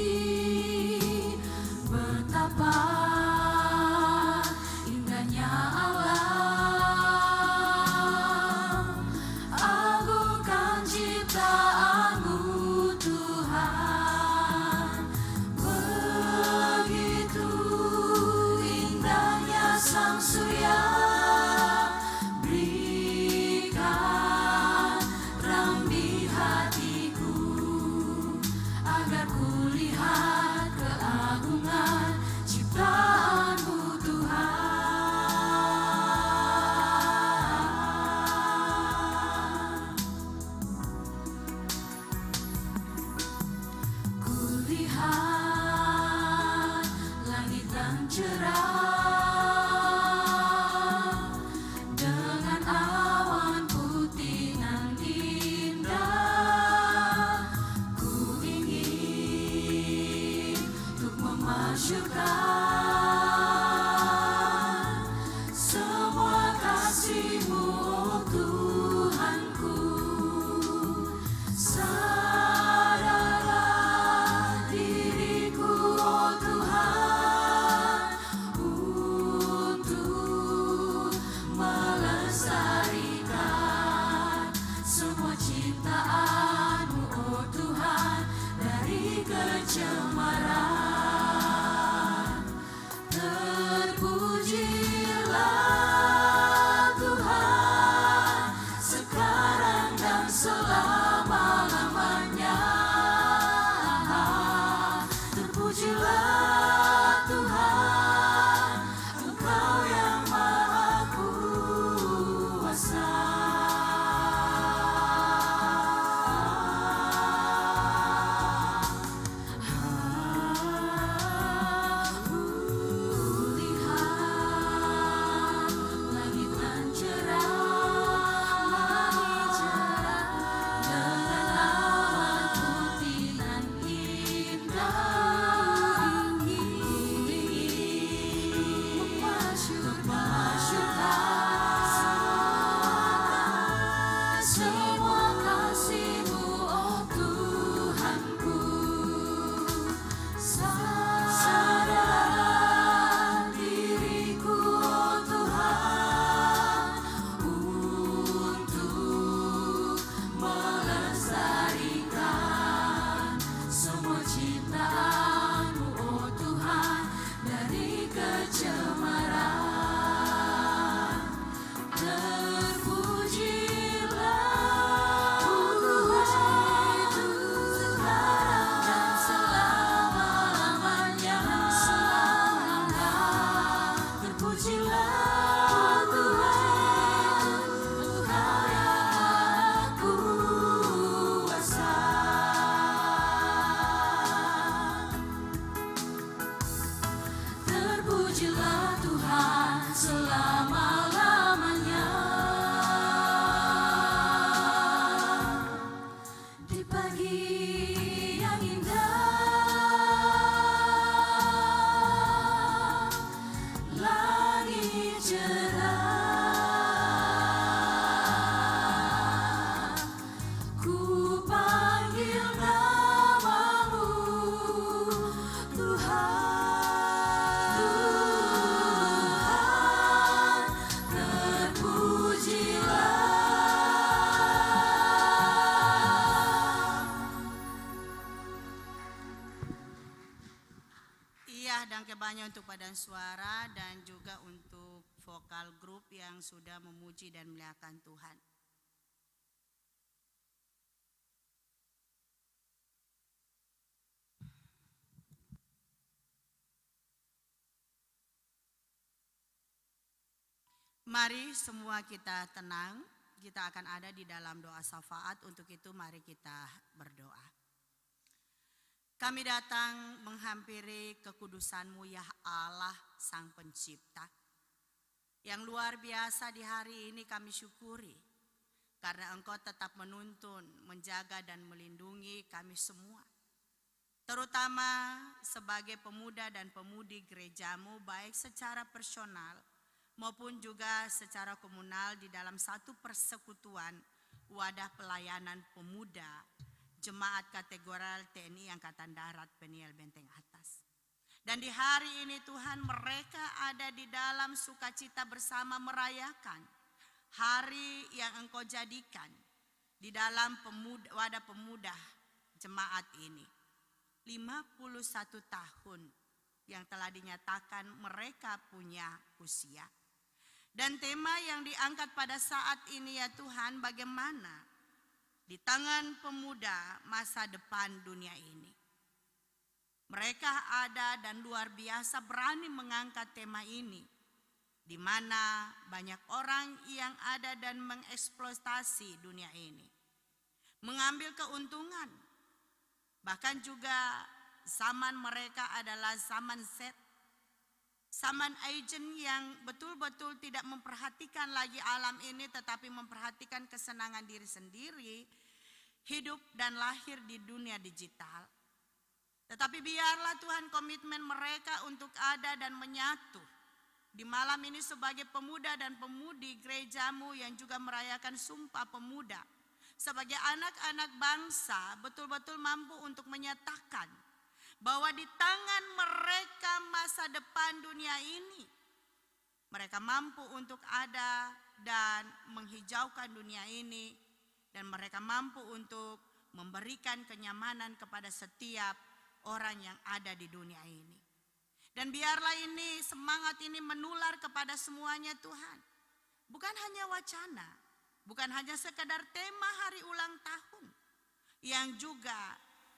betapa indahnya Allah semuanya untuk padan suara dan juga untuk vokal grup yang sudah memuji dan memuliakan Tuhan. Mari semua kita tenang, kita akan ada di dalam doa syafaat. Untuk itu mari kita berdoa. Kami datang menghampiri kekudusan-Mu ya Allah Sang Pencipta. Yang luar biasa di hari ini kami syukuri. Karena Engkau tetap menuntun, menjaga dan melindungi kami semua. Terutama sebagai pemuda dan pemudi gereja-Mu baik secara personal maupun juga secara komunal di dalam satu persekutuan wadah pelayanan pemuda Jemaat Kategoral TNI Angkatan Darat Peniel Benteng Atas. Dan di hari ini Tuhan, mereka ada di dalam sukacita bersama merayakan hari yang Engkau jadikan di dalam wadah pemuda jemaat ini. 51 tahun yang telah dinyatakan mereka punya usia. Dan tema yang diangkat pada saat ini ya Tuhan, bagaimana di tangan pemuda masa depan dunia ini. Mereka ada dan luar biasa berani mengangkat tema ini. Di mana banyak orang yang ada dan mengeksploitasi dunia ini. Mengambil keuntungan. Bahkan juga zaman mereka adalah zaman set. Zaman agent yang betul-betul tidak memperhatikan lagi alam ini, tetapi memperhatikan kesenangan diri sendiri, hidup dan lahir di dunia digital. Tetapi biarlah Tuhan komitmen mereka untuk ada dan menyatu di malam ini sebagai pemuda dan pemudi gereja-Mu yang juga merayakan Sumpah Pemuda. Sebagai anak-anak bangsa betul-betul mampu untuk menyatakan bahwa di tangan mereka masa depan dunia ini. Mereka mampu untuk ada dan menghijaukan dunia ini. Dan mereka mampu untuk memberikan kenyamanan kepada setiap orang yang ada di dunia ini. Dan biarlah ini, semangat ini menular kepada semuanya Tuhan. Bukan hanya wacana, bukan hanya sekedar tema hari ulang tahun. Yang juga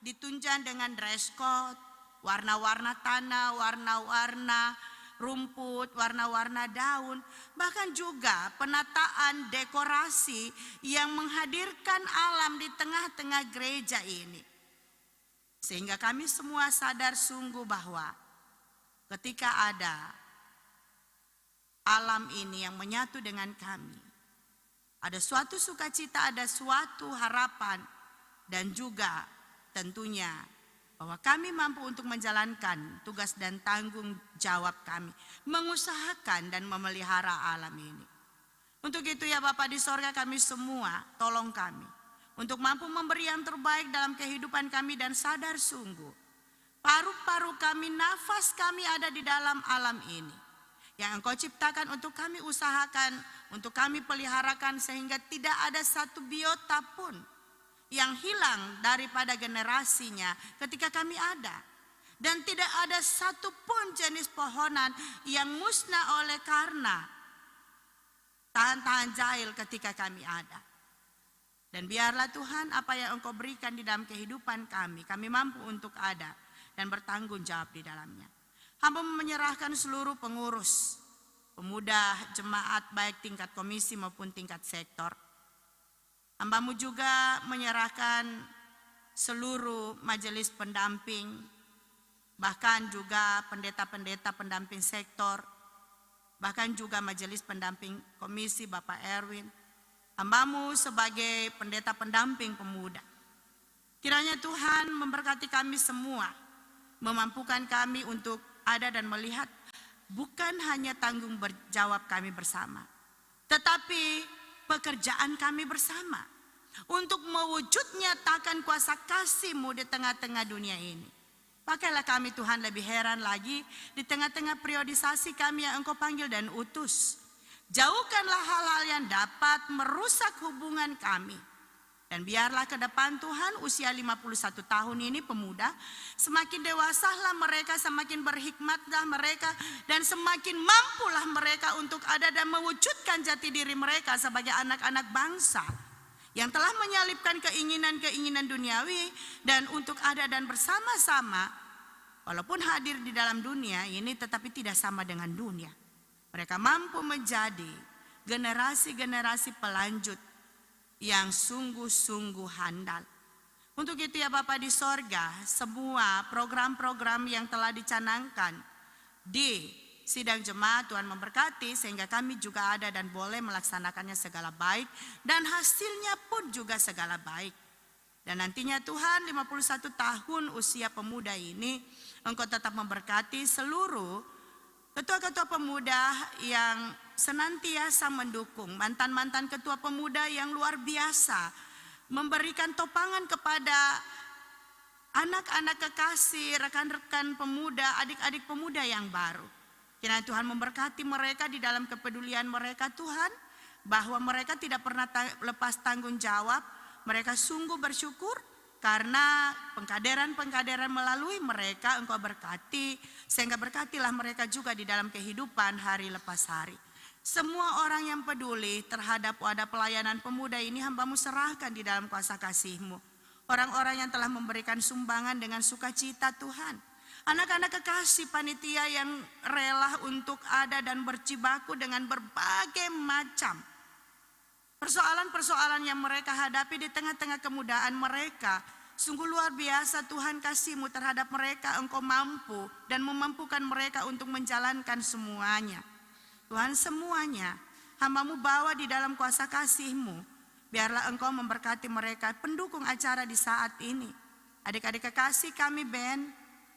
ditunjang dengan dress code, warna-warna tanah, warna-warna rumput, warna-warna daun, bahkan juga penataan dekorasi yang menghadirkan alam di tengah-tengah gereja ini. Sehingga kami semua sadar sungguh bahwa ketika ada alam ini yang menyatu dengan kami, ada suatu sukacita, ada suatu harapan, dan juga tentunya bahwa kami mampu untuk menjalankan tugas dan tanggung jawab kami, mengusahakan dan memelihara alam ini. Untuk itu ya Bapa di sorga, kami semua tolong kami untuk mampu memberi yang terbaik dalam kehidupan kami dan sadar sungguh paru-paru kami, nafas kami ada di dalam alam ini yang Engkau ciptakan untuk kami usahakan, untuk kami peliharakan sehingga tidak ada satu biota pun yang hilang daripada generasinya ketika kami ada. Dan tidak ada satupun jenis pohonan yang musnah oleh karena tahan-tahan jahil ketika kami ada. Dan biarlah Tuhan apa yang Engkau berikan di dalam kehidupan kami mampu untuk ada dan bertanggung jawab di dalamnya. Hamba menyerahkan seluruh pengurus, pemuda, jemaat baik tingkat komisi maupun tingkat sektor. Hamba-Mu juga menyerahkan seluruh majelis pendamping, bahkan juga pendeta-pendeta pendamping sektor, bahkan juga majelis pendamping komisi Bapak Erwin. Hamba-Mu sebagai pendeta pendamping pemuda. Kiranya Tuhan memberkati kami semua, memampukan kami untuk ada dan melihat bukan hanya tanggung jawab kami bersama, tetapi pekerjaan kami bersama untuk mewujud nyatakan kuasa kasih-Mu di tengah-tengah dunia ini. Pakailah kami Tuhan lebih heran lagi di tengah-tengah periodisasi kami yang Engkau panggil dan utus. Jauhkanlah hal-hal yang dapat merusak hubungan kami Dan biarlah ke depan Tuhan usia 51 tahun ini pemuda, semakin dewasalah mereka, semakin berhikmatlah mereka, dan semakin mampulah mereka untuk ada dan mewujudkan jati diri mereka sebagai anak-anak bangsa yang telah menyalipkan keinginan-keinginan duniawi dan untuk ada dan bersama-sama, walaupun hadir di dalam dunia ini tetapi tidak sama dengan dunia. Mereka mampu menjadi generasi-generasi pelanjut yang sungguh-sungguh handal. Untuk itu ya Bapa di sorga, semua program-program yang telah dicanangkan di sidang jemaat Tuhan memberkati sehingga kami juga ada dan boleh melaksanakannya segala baik dan hasilnya pun juga segala baik. Dan nantinya Tuhan 51 tahun usia pemuda ini Engkau tetap memberkati seluruh ketua-ketua pemuda yang senantiasa mendukung, mantan-mantan ketua pemuda yang luar biasa, memberikan topangan kepada anak-anak kekasih, rekan-rekan pemuda, adik-adik pemuda yang baru. Kiranya Tuhan memberkati mereka di dalam kepedulian mereka Tuhan, bahwa mereka tidak pernah lepas tanggung jawab, mereka sungguh bersyukur, karena pengkaderan-pengkaderan melalui mereka Engkau berkati, sehingga berkatilah mereka juga di dalam kehidupan hari lepas hari. Semua orang yang peduli terhadap wadah pelayanan pemuda ini hamba-Mu serahkan di dalam kuasa kasih-Mu. Orang-orang yang telah memberikan sumbangan dengan sukacita Tuhan. Anak-anak kekasih panitia yang rela untuk ada dan berjibaku dengan berbagai macam persoalan-persoalan yang mereka hadapi di tengah-tengah kemudahan mereka. Sungguh luar biasa Tuhan kasih-Mu terhadap mereka. Engkau mampu dan memampukan mereka untuk menjalankan semuanya. Tuhan semuanya hamba-Mu bawa di dalam kuasa kasih-Mu. Biarlah Engkau memberkati mereka pendukung acara di saat ini. Adik-adik kekasih kami band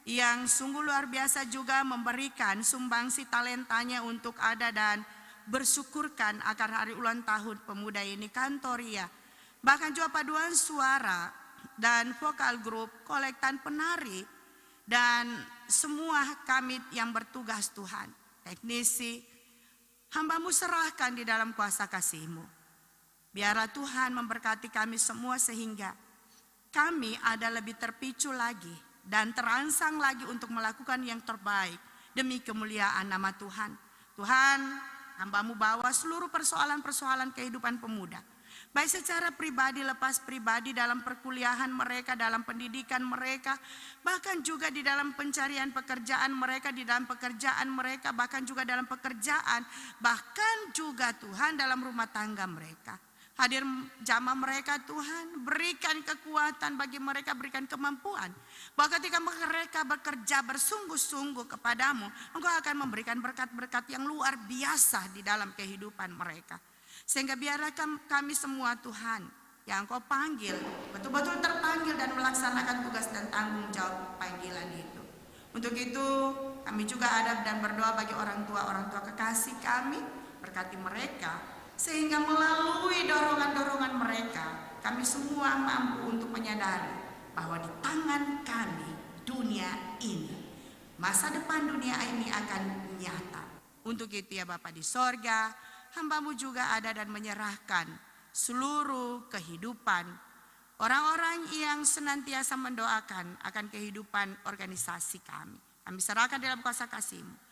yang sungguh luar biasa juga memberikan sumbangsi talentanya untuk ada dan bersyukurkan akan hari ulang tahun pemuda ini, Kantoria, bahkan juga paduan suara dan vokal grup, kolektan penari, dan semua kami yang bertugas Tuhan, teknisi, hamba-Mu serahkan di dalam kuasa kasih-Mu. Biarlah Tuhan memberkati kami semua sehingga kami ada lebih terpicu lagi dan terangsang lagi untuk melakukan yang terbaik demi kemuliaan nama Tuhan. Tuhan, hamba-Mu bawa seluruh persoalan-persoalan kehidupan pemuda. Baik secara pribadi, lepas pribadi, dalam perkuliahan mereka, dalam pendidikan mereka, bahkan juga di dalam pencarian pekerjaan mereka, di dalam pekerjaan mereka, bahkan juga dalam pekerjaan, bahkan juga Tuhan dalam rumah tangga mereka. Hadir jamaah mereka Tuhan, berikan kekuatan bagi mereka, berikan kemampuan. Bahwa ketika mereka bekerja bersungguh-sungguh kepadamu, Engkau akan memberikan berkat-berkat yang luar biasa di dalam kehidupan mereka. Sehingga biarlah kami semua Tuhan yang Engkau panggil, betul-betul terpanggil dan melaksanakan tugas dan tanggung jawab panggilan itu. Untuk itu kami juga ada dan berdoa bagi orang tua kekasih kami, berkati mereka. Sehingga melalui dorongan-dorongan mereka, kami semua mampu untuk menyadari bahwa di tangan kami dunia ini, masa depan dunia ini akan nyata. Untuk itu ya Bapa di sorga, hamba-Mu juga ada dan menyerahkan seluruh kehidupan orang-orang yang senantiasa mendoakan akan kehidupan organisasi kami. Kami serahkan dalam kuasa kasih-Mu.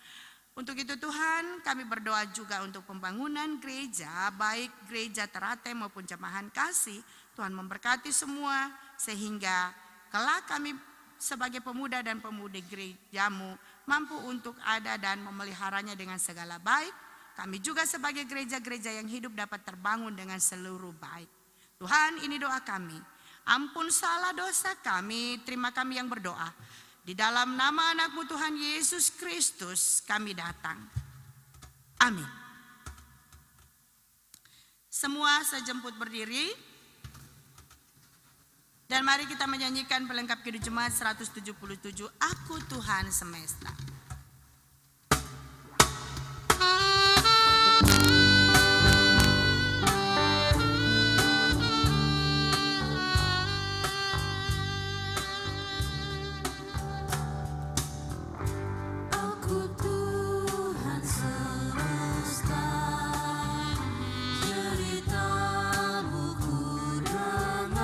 Untuk itu Tuhan, kami berdoa juga untuk pembangunan gereja, baik gereja Teratai maupun Jemahan Kasih. Tuhan memberkati semua sehingga kelak kami sebagai pemuda dan pemudi gereja-Mu mampu untuk ada dan memeliharanya dengan segala baik. Kami juga sebagai gereja-gereja yang hidup dapat terbangun dengan seluruh baik. Tuhan, ini doa kami. Ampun salah dosa kami, terima kami yang berdoa. Di dalam nama anak-Mu Tuhan Yesus Kristus kami datang. Amin. Semua sejemput berdiri. Dan mari kita menyanyikan pelengkap Kidung Jemaat 177, Aku Tuhan Semesta. Ceritamu ku dengar.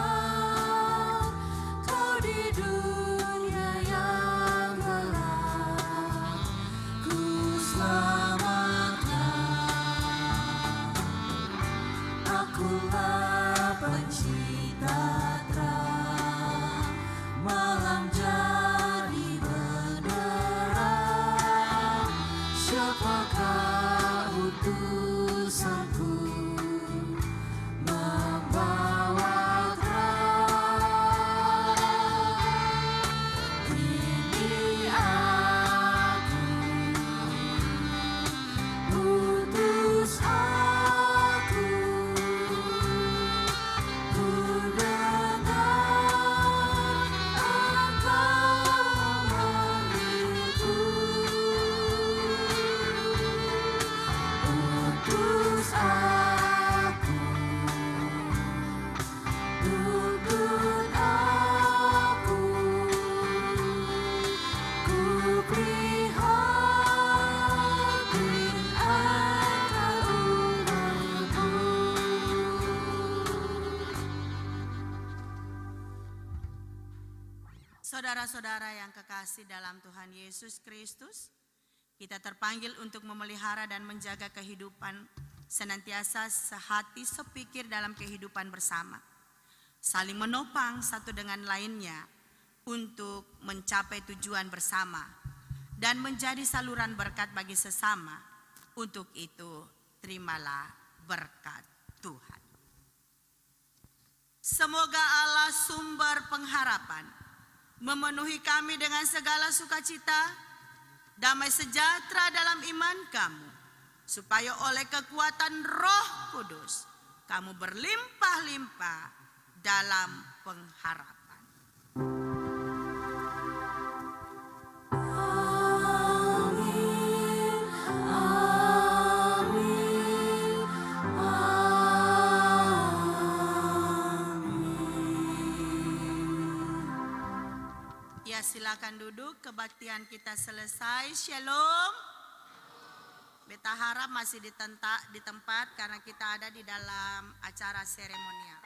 Akulah pencipta terang, malam jadi benderang. Siapakah utusanku membawa terang? Ini aku, utus aku, ku dengar Engkau memanggilku. Utus aku, tuntun aku, ku prihatin akan umatku. Saudara-saudara yang kekasih dalam Tuhan Yesus Kristus, kita terpanggil untuk memelihara dan menjaga kehidupan senantiasa sehati sepikir dalam kehidupan bersama. Saling menopang satu dengan lainnya untuk mencapai tujuan bersama dan menjadi saluran berkat bagi sesama. Untuk itu, terimalah berkat Tuhan. Semoga Allah sumber pengharapan memenuhi kami dengan segala sukacita, damai sejahtera dalam iman kamu, supaya oleh kekuatan Roh Kudus kamu berlimpah-limpah dalam pengharapan. Amin, amin, Ya, silakan duduk, kebaktian kita selesai. Shalom. Beta harap masih di tempat karena kita ada di dalam acara seremonial.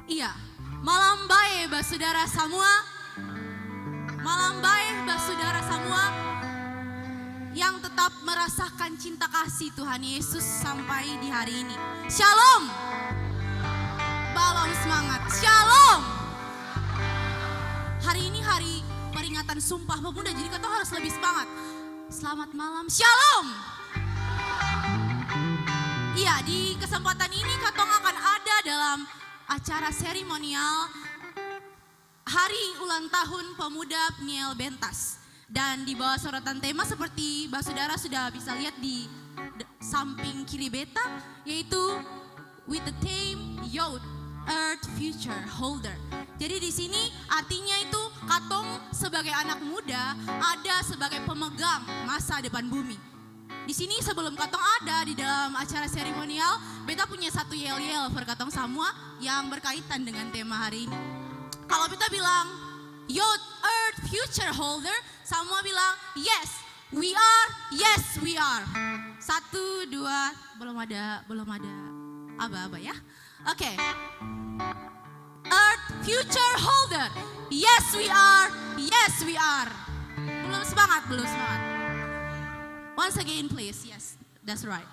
Iya, malam baik saudara semua. Malam baik saudara semua yang tetap merasakan cinta kasih Tuhan Yesus sampai di hari ini. Shalom. Balon semangat. Shalom. Hari ini hari peringatan Sumpah Pemuda, jadi kita harus lebih semangat. Selamat malam. Shalom. Iya, di kesempatan ini Katong akan ada dalam acara seremonial Hari Ulang Tahun Pemuda Pniel Bentas. Dan di bawah sorotan tema seperti saudara sudah bisa lihat di samping kiri beta, yaitu with the theme Youth Earth Future Holder. Jadi di sini artinya itu Katong sebagai anak muda ada sebagai pemegang masa depan bumi. Di sini sebelum Katong ada di dalam acara seremonial, beta punya satu yel-yel per Katong semua yang berkaitan dengan tema hari ini. Kalau beta bilang Youth Earth Future Holder, semua bilang yes we are, yes we are. 1, 2, belum ada aba-aba ya. Oke. Earth Future Holder. Yes we are, yes we are. Belum semangat. Once again please, yes, that's right.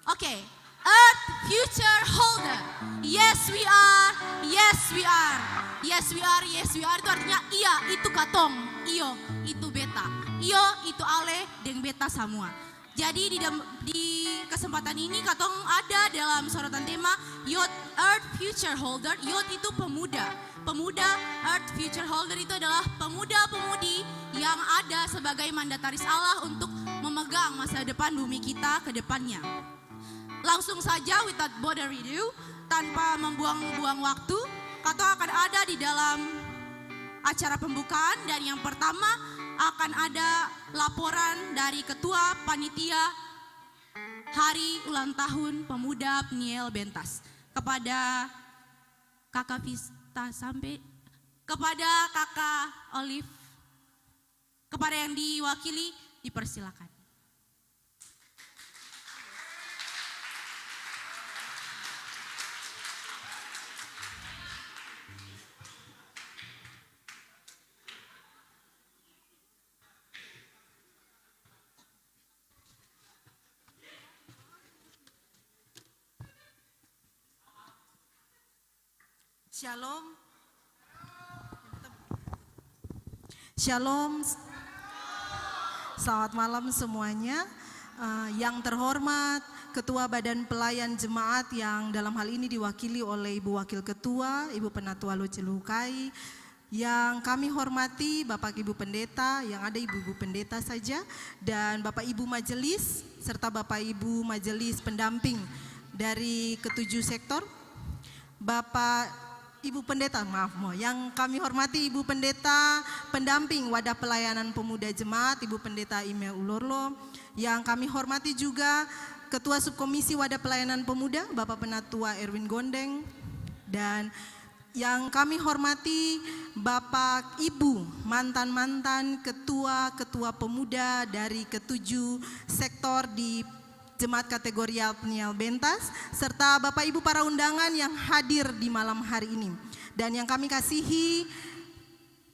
Okay, Earth Future Holder. Yes we are, yes we are. Yes we are, yes we are itu artinya iya itu katong, iyo itu beta, iyo itu ale deng beta semua. Jadi di kesempatan ini katong ada dalam sorotan tema Youth Earth Future Holder. Youth itu pemuda. Pemuda Earth Future Holder itu adalah pemuda-pemudi yang ada sebagai mandataris Allah untuk memegang masa depan bumi kita ke depannya. Langsung saja without further ado, tanpa membuang-buang waktu, katong akan ada di dalam acara pembukaan dan yang pertama akan ada laporan dari Ketua Panitia Hari Ulang Tahun Pemuda Pniel Bentas kepada Kakak Vista sampai kepada Kakak Olive, kepada yang diwakili dipersilakan. Shalom. Shalom. Selamat malam semuanya. Yang terhormat Ketua Badan Pelayan Jemaat yang dalam hal ini diwakili oleh Ibu Wakil Ketua, Ibu Penatua Lucilukai. Yang kami hormati Bapak Ibu Pendeta, yang ada Ibu-Ibu Pendeta saja, dan Bapak Ibu Majelis, serta Bapak Ibu Majelis Pendamping dari ketujuh sektor. Bapak Ibu Pendeta, yang kami hormati Ibu Pendeta Pendamping Wadah Pelayanan Pemuda Jemaat, Ibu Pendeta Ime Ulorlo. Yang kami hormati juga Ketua Subkomisi Wadah Pelayanan Pemuda, Bapak Penatua Erwin Gondeng. Dan yang kami hormati Bapak Ibu mantan-mantan ketua-ketua pemuda dari ketujuh sektor di Jemaat Kategorial Pniel Bentas, serta Bapak Ibu para undangan yang hadir di malam hari ini. Dan yang kami kasihi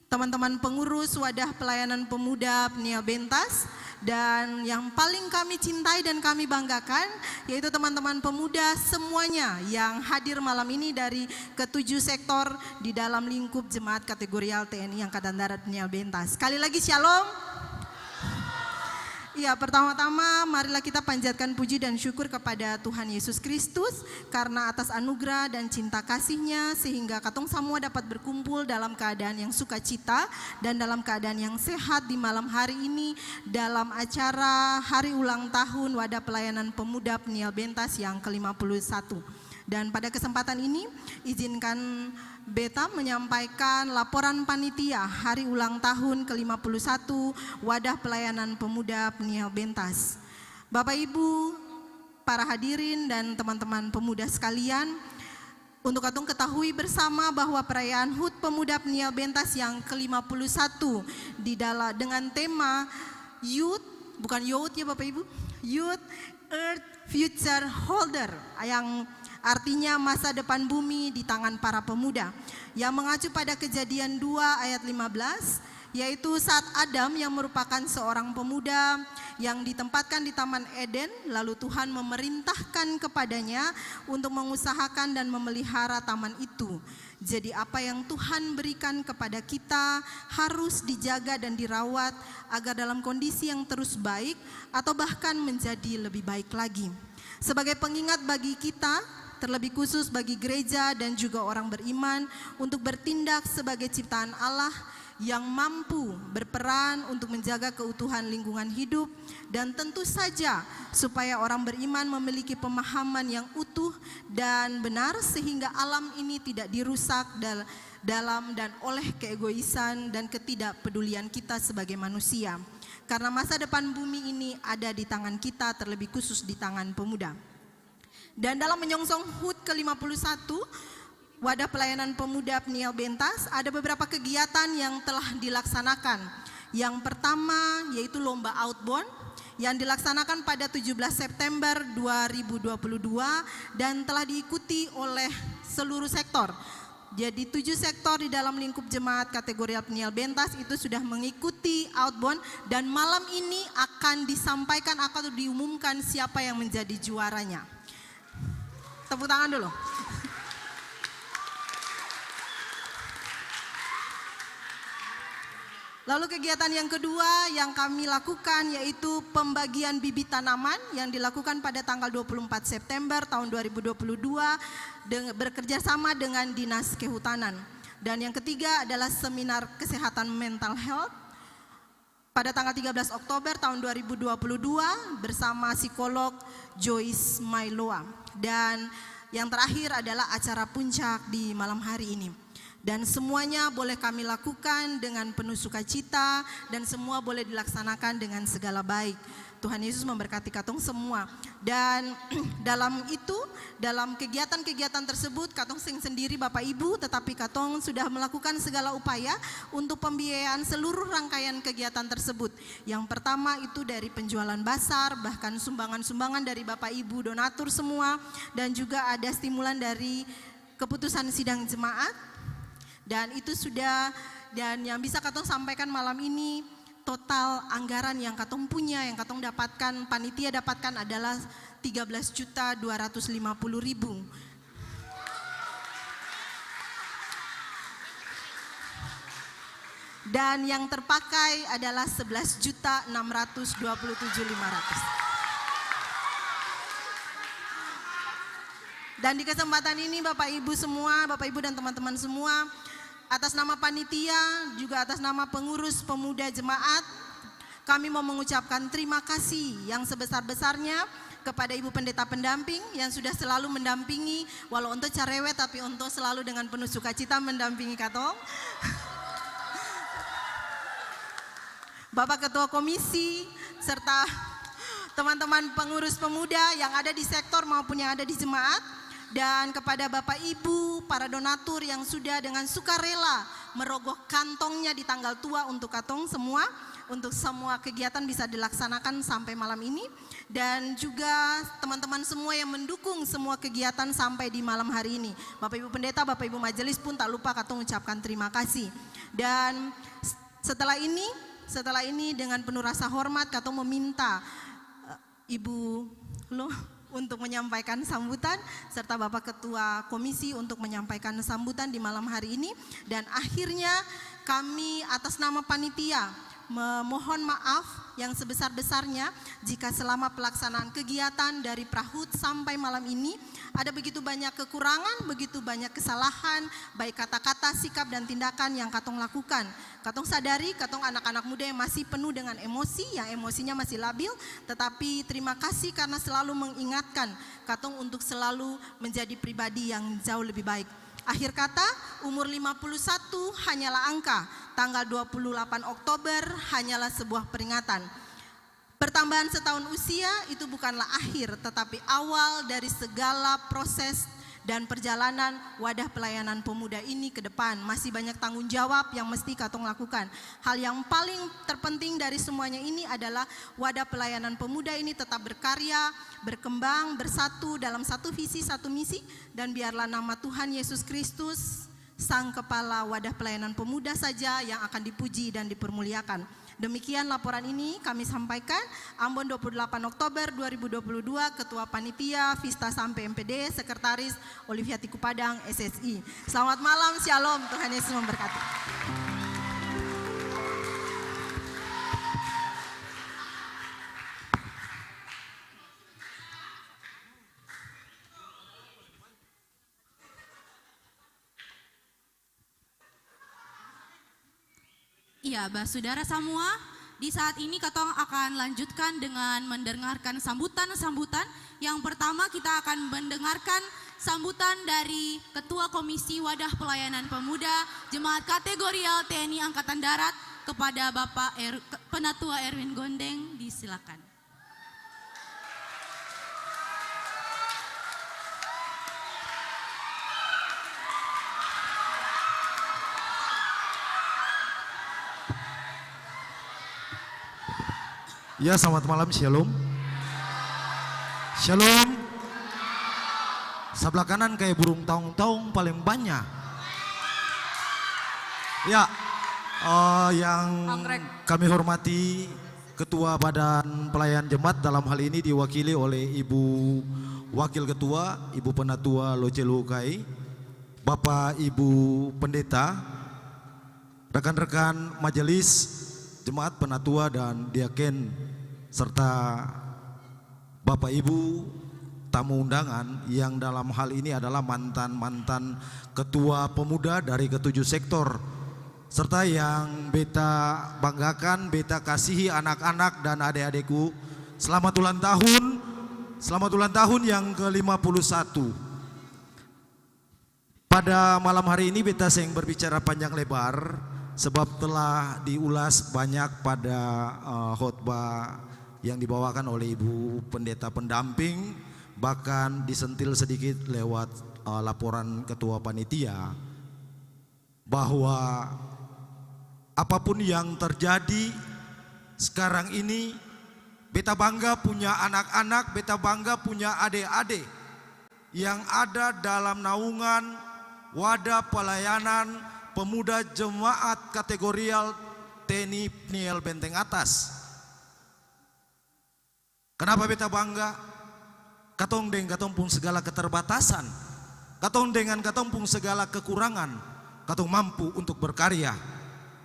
teman-teman pengurus Wadah Pelayanan Pemuda Pniel Bentas, dan yang paling kami cintai dan kami banggakan yaitu teman-teman pemuda semuanya yang hadir malam ini dari ketujuh sektor di dalam lingkup Jemaat Kategorial TNI Angkatan Darat Pniel Bentas. Sekali lagi shalom. Ya, pertama-tama marilah kita panjatkan puji dan syukur kepada Tuhan Yesus Kristus karena atas anugerah dan cinta kasih-Nya sehingga katong semua dapat berkumpul dalam keadaan yang sukacita dan dalam keadaan yang sehat di malam hari ini dalam acara Hari Ulang Tahun Wadah Pelayanan Pemuda Pniel Bentas yang ke-51. Dan pada kesempatan ini izinkan Beta menyampaikan laporan panitia Hari Ulang Tahun ke-51 Wadah Pelayanan Pemuda Pniel Bentas. Bapak Ibu, para hadirin dan teman-teman pemuda sekalian, untuk katong ketahui bersama bahwa perayaan HUT Pemuda Pniel Bentas yang ke-51 dengan tema Youth, bukan Youth ya Bapak Ibu, Youth Earth Future Holder, yang artinya masa depan bumi di tangan para pemuda, yang mengacu pada Kejadian 2 ayat 15, yaitu saat Adam yang merupakan seorang pemuda yang ditempatkan di Taman Eden, lalu Tuhan memerintahkan kepadanya untuk mengusahakan dan memelihara taman itu. Jadi apa yang Tuhan berikan kepada kita harus dijaga dan dirawat agar dalam kondisi yang terus baik atau bahkan menjadi lebih baik lagi. Sebagai pengingat bagi kita, terlebih khusus bagi gereja dan juga orang beriman untuk bertindak sebagai ciptaan Allah yang mampu berperan untuk menjaga keutuhan lingkungan hidup dan tentu saja supaya orang beriman memiliki pemahaman yang utuh dan benar sehingga alam ini tidak dirusak dalam dan oleh keegoisan dan ketidakpedulian kita sebagai manusia. Karena masa depan bumi ini ada di tangan kita, terlebih khusus di tangan pemuda. Dan dalam menyongsong HUT ke-51 Wadah Pelayanan Pemuda Pniel Bentas, ada beberapa kegiatan yang telah dilaksanakan. Yang pertama yaitu Lomba Outbound yang dilaksanakan pada 17 September 2022 dan telah diikuti oleh seluruh sektor. Jadi 7 sektor di dalam lingkup jemaat kategori Peniel Bentas itu sudah mengikuti outbound dan malam ini akan disampaikan atau diumumkan siapa yang menjadi juaranya. Tepuk tangan dulu. Lalu kegiatan yang kedua yang kami lakukan yaitu pembagian bibit tanaman yang dilakukan pada tanggal 24 September tahun 2022 bekerja sama dengan Dinas Kehutanan. Dan yang ketiga adalah seminar kesehatan mental health pada tanggal 13 Oktober tahun 2022 bersama psikolog Joyce Mailoa. Dan yang terakhir adalah acara puncak di malam hari ini. Dan semuanya boleh kami lakukan dengan penuh sukacita dan semua boleh dilaksanakan dengan segala baik. Tuhan Yesus memberkati katong semua. Dan dalam kegiatan-kegiatan tersebut katong sendiri Bapak Ibu, tetapi katong sudah melakukan segala upaya untuk pembiayaan seluruh rangkaian kegiatan tersebut. Yang pertama itu dari penjualan basar, bahkan sumbangan-sumbangan dari Bapak Ibu donatur semua, dan juga ada stimulan dari keputusan sidang jemaat. Dan itu sudah, dan yang bisa katong sampaikan malam ini, total anggaran yang katong punya, yang katong dapatkan, panitia dapatkan adalah 13.250.000. Dan yang terpakai adalah 11.627.500. Dan di kesempatan ini Bapak Ibu semua, Bapak Ibu dan teman-teman semua, atas nama panitia, juga atas nama pengurus pemuda jemaat, kami mau mengucapkan terima kasih yang sebesar-besarnya kepada Ibu Pendeta Pendamping yang sudah selalu mendampingi, walau untuk carewe tapi untuk selalu dengan penuh sukacita mendampingi katong. Bapak Ketua Komisi, serta teman-teman pengurus pemuda yang ada di sektor maupun yang ada di jemaat. Dan kepada Bapak Ibu, para donatur yang sudah dengan sukarela merogoh kantongnya di tanggal tua untuk katong semua, untuk semua kegiatan bisa dilaksanakan sampai malam ini. Dan juga teman-teman semua yang mendukung semua kegiatan sampai di malam hari ini. Bapak Ibu Pendeta, Bapak Ibu Majelis pun tak lupa katong ucapkan terima kasih. Dan setelah ini dengan penuh rasa hormat katong meminta Ibu untuk menyampaikan sambutan, serta Bapak Ketua Komisi untuk menyampaikan sambutan di malam hari ini. Dan akhirnya kami atas nama panitia memohon maaf yang sebesar-besarnya jika selama pelaksanaan kegiatan dari Prahut sampai malam ini ada begitu banyak kekurangan, begitu banyak kesalahan, baik kata-kata, sikap dan tindakan yang katong lakukan. Katong sadari, katong anak-anak muda yang masih penuh dengan emosi, yang emosinya masih labil, tetapi terima kasih karena selalu mengingatkan katong untuk selalu menjadi pribadi yang jauh lebih baik. Akhir kata, umur 51 hanyalah angka, tanggal 28 Oktober hanyalah sebuah peringatan. Pertambahan setahun usia itu bukanlah akhir, tetapi awal dari segala proses dan perjalanan wadah pelayanan pemuda ini ke depan. Masih banyak tanggung jawab yang mesti katong lakukan. Hal yang paling terpenting dari semuanya ini adalah wadah pelayanan pemuda ini tetap berkarya, berkembang, bersatu dalam satu visi, satu misi, dan biarlah nama Tuhan Yesus Kristus, Sang Kepala Wadah Pelayanan Pemuda saja yang akan dipuji dan dipermuliakan. Demikian laporan ini kami sampaikan. Ambon 28 Oktober 2022, Ketua Panitia Vista Sampai MPD, Sekretaris Olivia Tiku Padang SSI. Selamat malam, Shalom, Tuhan Yesus memberkati. Iya, saudara semua, di saat ini katong akan lanjutkan dengan mendengarkan sambutan-sambutan. Yang pertama kita akan mendengarkan sambutan dari Ketua Komisi Wadah Pelayanan Pemuda Jemaat Kategorial TNI Angkatan Darat kepada Bapak Penatua Erwin Gondeng, disilakan. Ya, selamat malam, Shalom. Shalom. Sebelah kanan kayak burung taung-taung paling banyak. Ya, yang kami hormati Ketua Badan Pelayan Jemaat dalam hal ini diwakili oleh Ibu Wakil Ketua, Ibu Penatua Loce Luhukai, Bapak Ibu Pendeta, rekan-rekan majelis Jemaat Penatua dan Diaken, serta Bapak Ibu tamu undangan yang dalam hal ini adalah mantan-mantan ketua pemuda dari ketujuh sektor, serta yang beta banggakan, beta kasihi anak-anak dan adik-adikku. Selamat ulang tahun yang ke-51. Pada malam hari ini beta seng berbicara panjang lebar sebab telah diulas banyak pada khotbah yang dibawakan oleh Ibu Pendeta pendamping, bahkan disentil sedikit lewat laporan Ketua Panitia, bahwa apapun yang terjadi sekarang ini, beta bangga punya anak-anak, beta bangga punya adik-adik yang ada dalam naungan wadah pelayanan pemuda jemaat kategorial TNI Pniel Benteng Atas. Kenapa beta bangga? Katong dengan katong pun segala keterbatasan, katong dengan katong pun segala kekurangan, katong mampu untuk berkarya,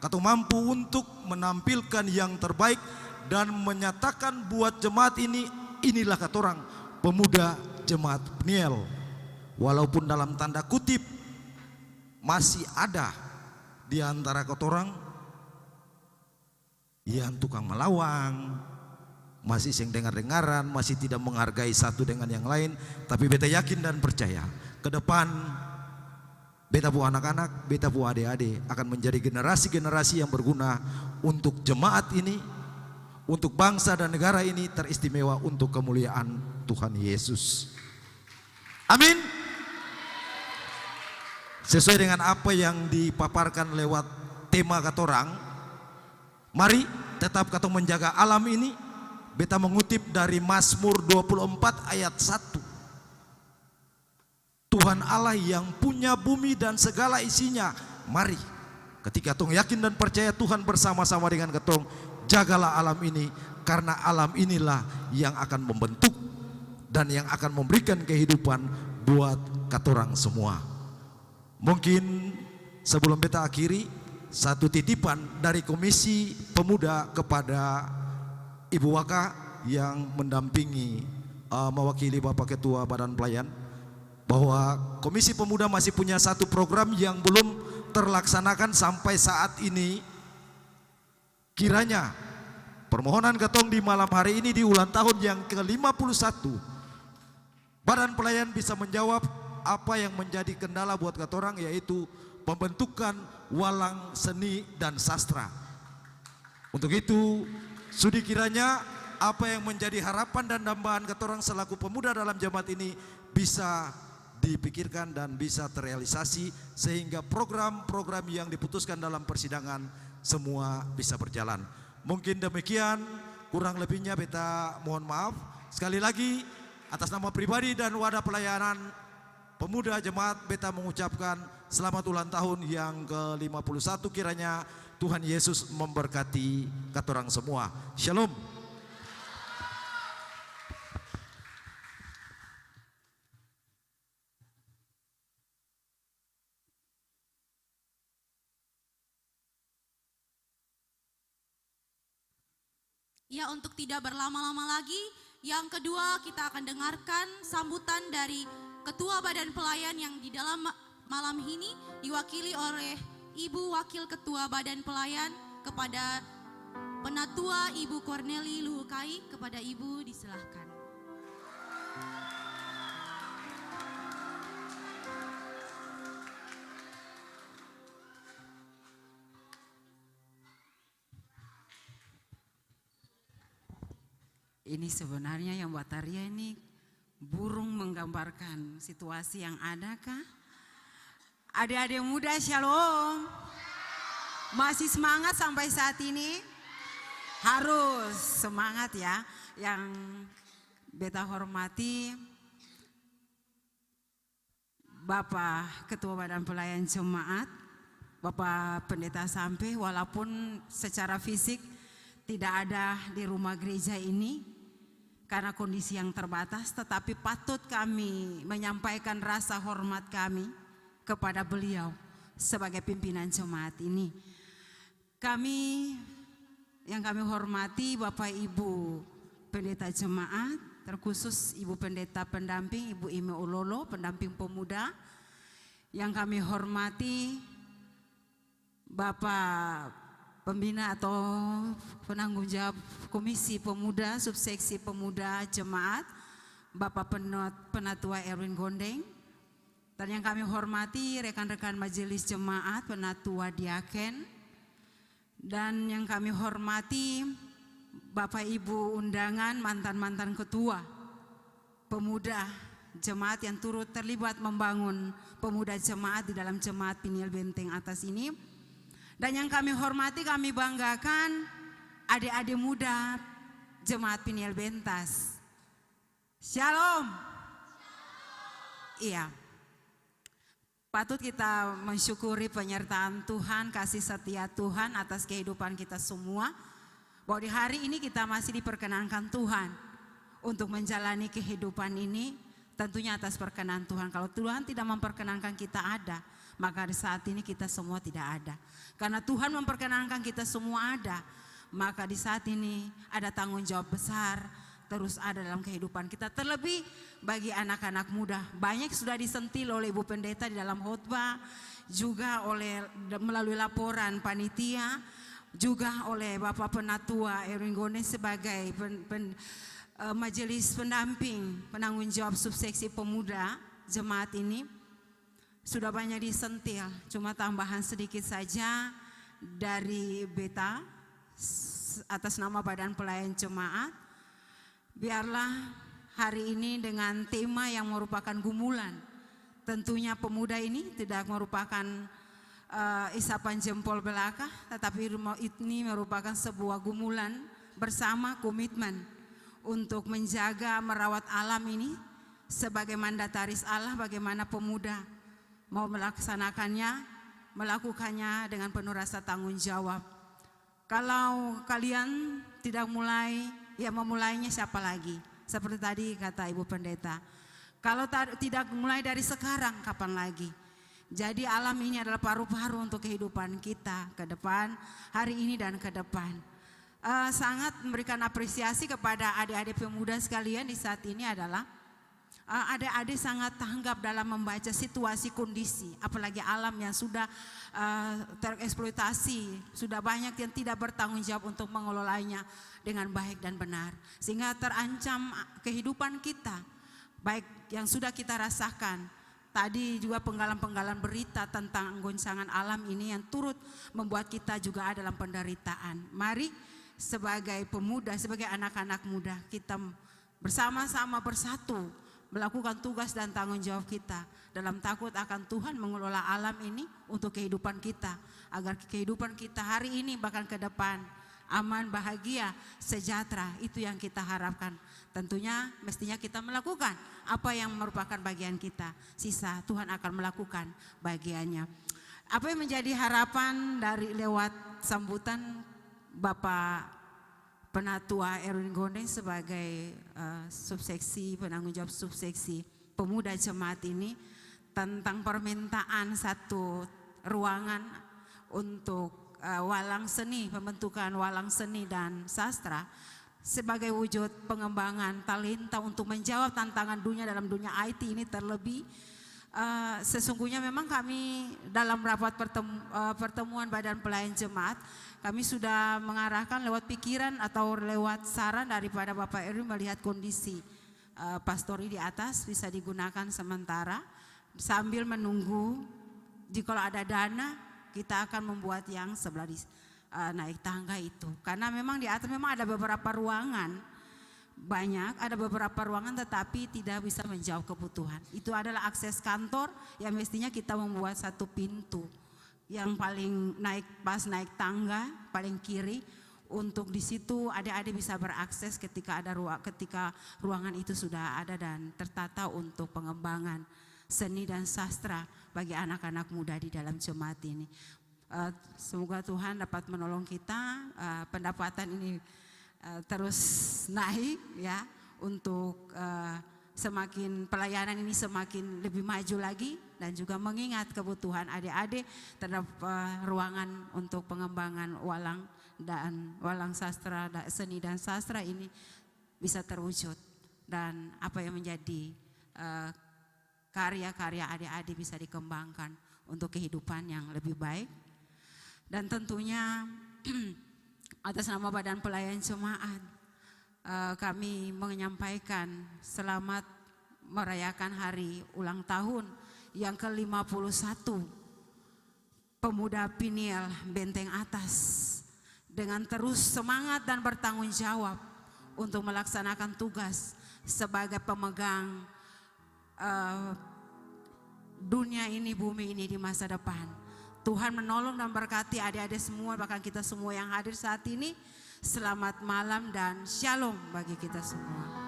katong mampu untuk menampilkan yang terbaik dan menyatakan buat jemaat ini, inilah katorang pemuda jemaat Pniel. Walaupun dalam tanda kutip masih ada di antara katorang yang tukang melawang, masih sing dengar-dengaran, masih tidak menghargai satu dengan yang lain. Tapi beta yakin dan percaya ke depan beta bu anak-anak, beta bu adik-adik akan menjadi generasi-generasi yang berguna untuk jemaat ini, untuk bangsa dan negara ini, teristimewa untuk kemuliaan Tuhan Yesus. Amin. Sesuai dengan apa yang dipaparkan lewat tema katorang, mari tetap katong menjaga alam ini. Beta mengutip dari Mazmur 24 ayat 1. Tuhan Allah yang punya bumi dan segala isinya, mari ketika katong yakin dan percaya Tuhan bersama-sama dengan katong, jagalah alam ini, karena alam inilah yang akan membentuk dan yang akan memberikan kehidupan buat katorang semua. Mungkin sebelum beta akhiri, satu titipan dari Komisi Pemuda kepada Ibu Waka yang mendampingi mewakili Bapak Ketua Badan Pelayan, bahwa Komisi Pemuda masih punya satu program yang belum terlaksanakan sampai saat ini. Kiranya permohonan katong di malam hari ini di ulang tahun yang ke-51, Badan Pelayan bisa menjawab apa yang menjadi kendala buat katorang, yaitu pembentukan walang seni dan sastra. Untuk itu sudi kiranya apa yang menjadi harapan dan dambaan katorang selaku pemuda dalam jemaat ini bisa dipikirkan dan bisa terrealisasi, sehingga program-program yang diputuskan dalam persidangan semua bisa berjalan. Mungkin demikian, kurang lebihnya beta mohon maaf. Sekali lagi atas nama pribadi dan wadah pelayanan pemuda jemaat, beta mengucapkan selamat ulang tahun yang ke-51. Kiranya Tuhan Yesus memberkati katorang semua. Shalom. Ya, untuk tidak berlama-lama lagi, yang kedua kita akan dengarkan sambutan dari Ketua Badan Pelayan yang di dalam malam ini diwakili oleh Ibu Wakil Ketua Badan Pelayan kepada Penatua Ibu Corneli Luhukai. Kepada Ibu disilahkan. Ini sebenarnya yang buat Arya ini burung menggambarkan situasi yang ada kah? Adik-adik muda shalom. Masih semangat sampai saat ini? Harus semangat ya. Yang beta hormati Bapak Ketua Badan Pelayan Jemaat, Bapak Pendeta sampai walaupun secara fisik tidak ada di rumah gereja ini karena kondisi yang terbatas, tetapi patut kami menyampaikan rasa hormat kami kepada beliau sebagai pimpinan jemaat ini. Yang kami hormati Bapak Ibu Pendeta Jemaat, terkhusus Ibu Pendeta Pendamping Ibu Ime Ulolo, pendamping pemuda. Yang kami hormati Bapak Pembina atau penanggung jawab Komisi Pemuda, Subseksi Pemuda Jemaat, Bapak Penatua Erwin Gondeng. Dan yang kami hormati rekan-rekan Majelis Jemaat, Penatua Diaken. Dan yang kami hormati Bapak Ibu undangan, mantan-mantan ketua pemuda jemaat yang turut terlibat membangun pemuda jemaat di dalam jemaat Peniel Benteng Atas ini. Dan yang kami hormati, kami banggakan adik-adik muda jemaat Peniel Bentas. Shalom. Iya. Patut kita mensyukuri penyertaan Tuhan, kasih setia Tuhan atas kehidupan kita semua. Bahwa di hari ini kita masih diperkenankan Tuhan untuk menjalani kehidupan ini, tentunya atas perkenan Tuhan. Kalau Tuhan tidak memperkenankan kita ada, maka di saat ini kita semua tidak ada. Karena Tuhan memperkenankan kita semua ada, maka di saat ini ada tanggung jawab besar terus ada dalam kehidupan kita. Terlebih bagi anak-anak muda, banyak sudah disentil oleh Ibu Pendeta di dalam khotbah, juga melalui laporan panitia, juga oleh Bapak Penatua Erwin Gondeng sebagai majelis pendamping penanggung jawab subseksi pemuda jemaat ini. Sudah banyak disentil, cuma tambahan sedikit saja dari Beta atas nama Badan Pelayan Jemaat. Biarlah hari ini dengan tema yang merupakan gumulan. Tentunya pemuda ini tidak merupakan isapan jempol belaka, tetapi ini merupakan sebuah gumulan bersama komitmen untuk menjaga merawat alam ini sebagai mandataris Allah. Bagaimana pemuda mau melakukannya dengan penuh rasa tanggung jawab. Kalau kalian tidak mulai, ya memulainya siapa lagi? Seperti tadi kata Ibu Pendeta, kalau tidak mulai dari sekarang, kapan lagi? Jadi alam ini adalah paru-paru untuk kehidupan kita ke depan, hari ini dan ke depan. Sangat memberikan apresiasi kepada adik-adik pemuda sekalian di saat ini adalah adik-adik sangat tanggap dalam membaca situasi kondisi, apalagi alam yang sudah tereksploitasi, sudah banyak yang tidak bertanggung jawab untuk mengelolanya dengan baik dan benar, sehingga terancam kehidupan kita, baik yang sudah kita rasakan. Tadi juga penggalan-penggalan berita tentang goncangan alam ini yang turut membuat kita juga ada dalam penderitaan. Mari sebagai pemuda, sebagai anak-anak muda, kita bersama-sama bersatu melakukan tugas dan tanggung jawab kita dalam takut akan Tuhan, mengelola alam ini untuk kehidupan kita, agar kehidupan kita hari ini bahkan ke depan aman, bahagia, sejahtera. Itu yang kita harapkan. Tentunya mestinya kita melakukan apa yang merupakan bagian kita, sisa Tuhan akan melakukan bagiannya. Apa yang menjadi harapan dari lewat sambutan Bapak Penatua Erwin Gondeng sebagai subseksi penanggung jawab subseksi pemuda jemaat ini, tentang permintaan satu ruangan untuk walang seni, pembentukan walang seni dan sastra sebagai wujud pengembangan talenta untuk menjawab tantangan dunia dalam dunia IT ini. Terlebih sesungguhnya memang kami dalam rapat pertemuan Badan Pelayan Jemaat, kami sudah mengarahkan lewat pikiran atau lewat saran daripada Bapak Erwin melihat kondisi pastori di atas bisa digunakan sementara sambil menunggu jika ada dana kita akan membuat yang sebelah naik tangga itu. Karena memang di atas memang ada beberapa ruangan, banyak ada beberapa ruangan tetapi tidak bisa menjawab kebutuhan. Itu adalah akses kantor yang mestinya kita membuat satu pintu yang paling pas naik tangga paling kiri, untuk di situ adik-adik bisa berakses ketika ruangan itu sudah ada dan tertata untuk pengembangan seni dan sastra bagi anak-anak muda di dalam jemaat ini. Semoga Tuhan dapat menolong kita, pendapatan ini terus naik ya, untuk semakin pelayanan ini semakin lebih maju lagi, dan juga mengingat kebutuhan adik-adik terhadap ruangan untuk pengembangan walang sastra, seni dan sastra ini bisa terwujud, dan apa yang menjadi karya-karya adik-adik bisa dikembangkan untuk kehidupan yang lebih baik. Dan tentunya atas nama Badan Pelayan Jemaat, kami menyampaikan selamat merayakan hari ulang tahun yang ke-51 Pemuda Piniel Benteng Atas, dengan terus semangat dan bertanggung jawab untuk melaksanakan tugas sebagai pemegang dunia ini, bumi ini di masa depan. Tuhan menolong dan berkati adik-adik semua, bahkan kita semua yang hadir saat ini. Selamat malam dan shalom bagi kita semua.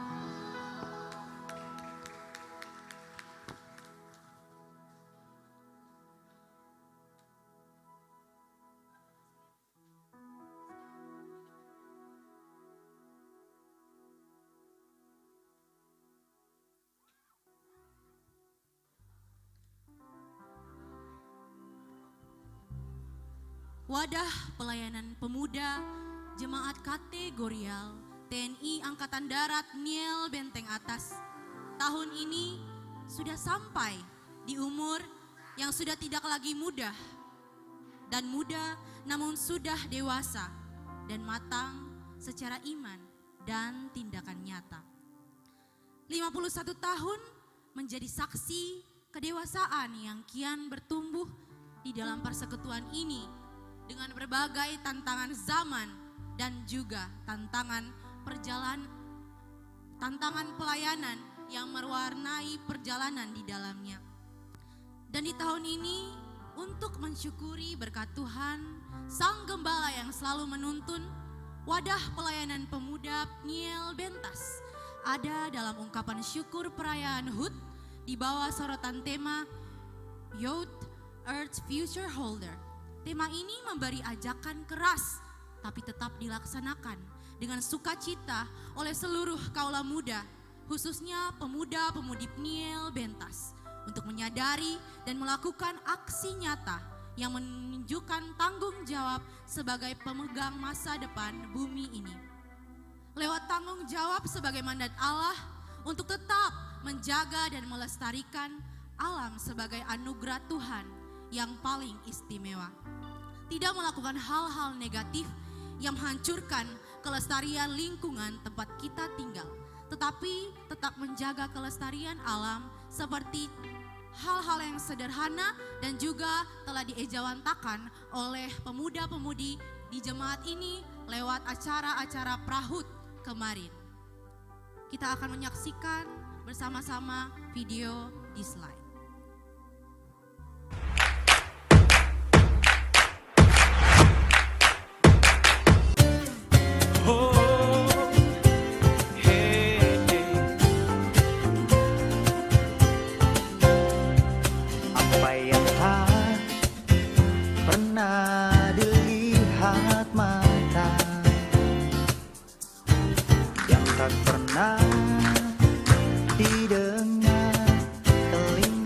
Wadah Pelayanan Pemuda Jemaat Kategorial TNI Angkatan Darat Niel Benteng Atas tahun ini sudah sampai di umur yang sudah tidak lagi muda dan muda, namun sudah dewasa dan matang secara iman dan tindakan nyata. 51 tahun menjadi saksi kedewasaan yang kian bertumbuh di dalam persekutuan ini, dengan berbagai tantangan zaman dan juga tantangan pelayanan yang mewarnai perjalanan di dalamnya. Dan di tahun ini untuk mensyukuri berkat Tuhan, Sang Gembala yang selalu menuntun, Wadah Pelayanan Pemuda Niel Bentas ada dalam ungkapan syukur perayaan HUT di bawah sorotan tema Youth Earth Future Holder. Tema ini memberi ajakan keras tapi tetap dilaksanakan dengan sukacita oleh seluruh kaula muda, khususnya pemuda-pemudi Niel Bentas, untuk menyadari dan melakukan aksi nyata yang menunjukkan tanggung jawab sebagai pemegang masa depan bumi ini. Lewat tanggung jawab sebagai mandat Allah untuk tetap menjaga dan melestarikan alam sebagai anugerah Tuhan yang paling istimewa. Tidak melakukan hal-hal negatif yang menghancurkan kelestarian lingkungan tempat kita tinggal, tetapi tetap menjaga kelestarian alam seperti hal-hal yang sederhana dan juga telah diejawantakan oleh pemuda-pemudi di jemaat ini lewat acara-acara Prahut kemarin. Kita akan menyaksikan bersama-sama video di slide. Apa yang tak pernah dilihat mata, yang tak pernah didengar telinga,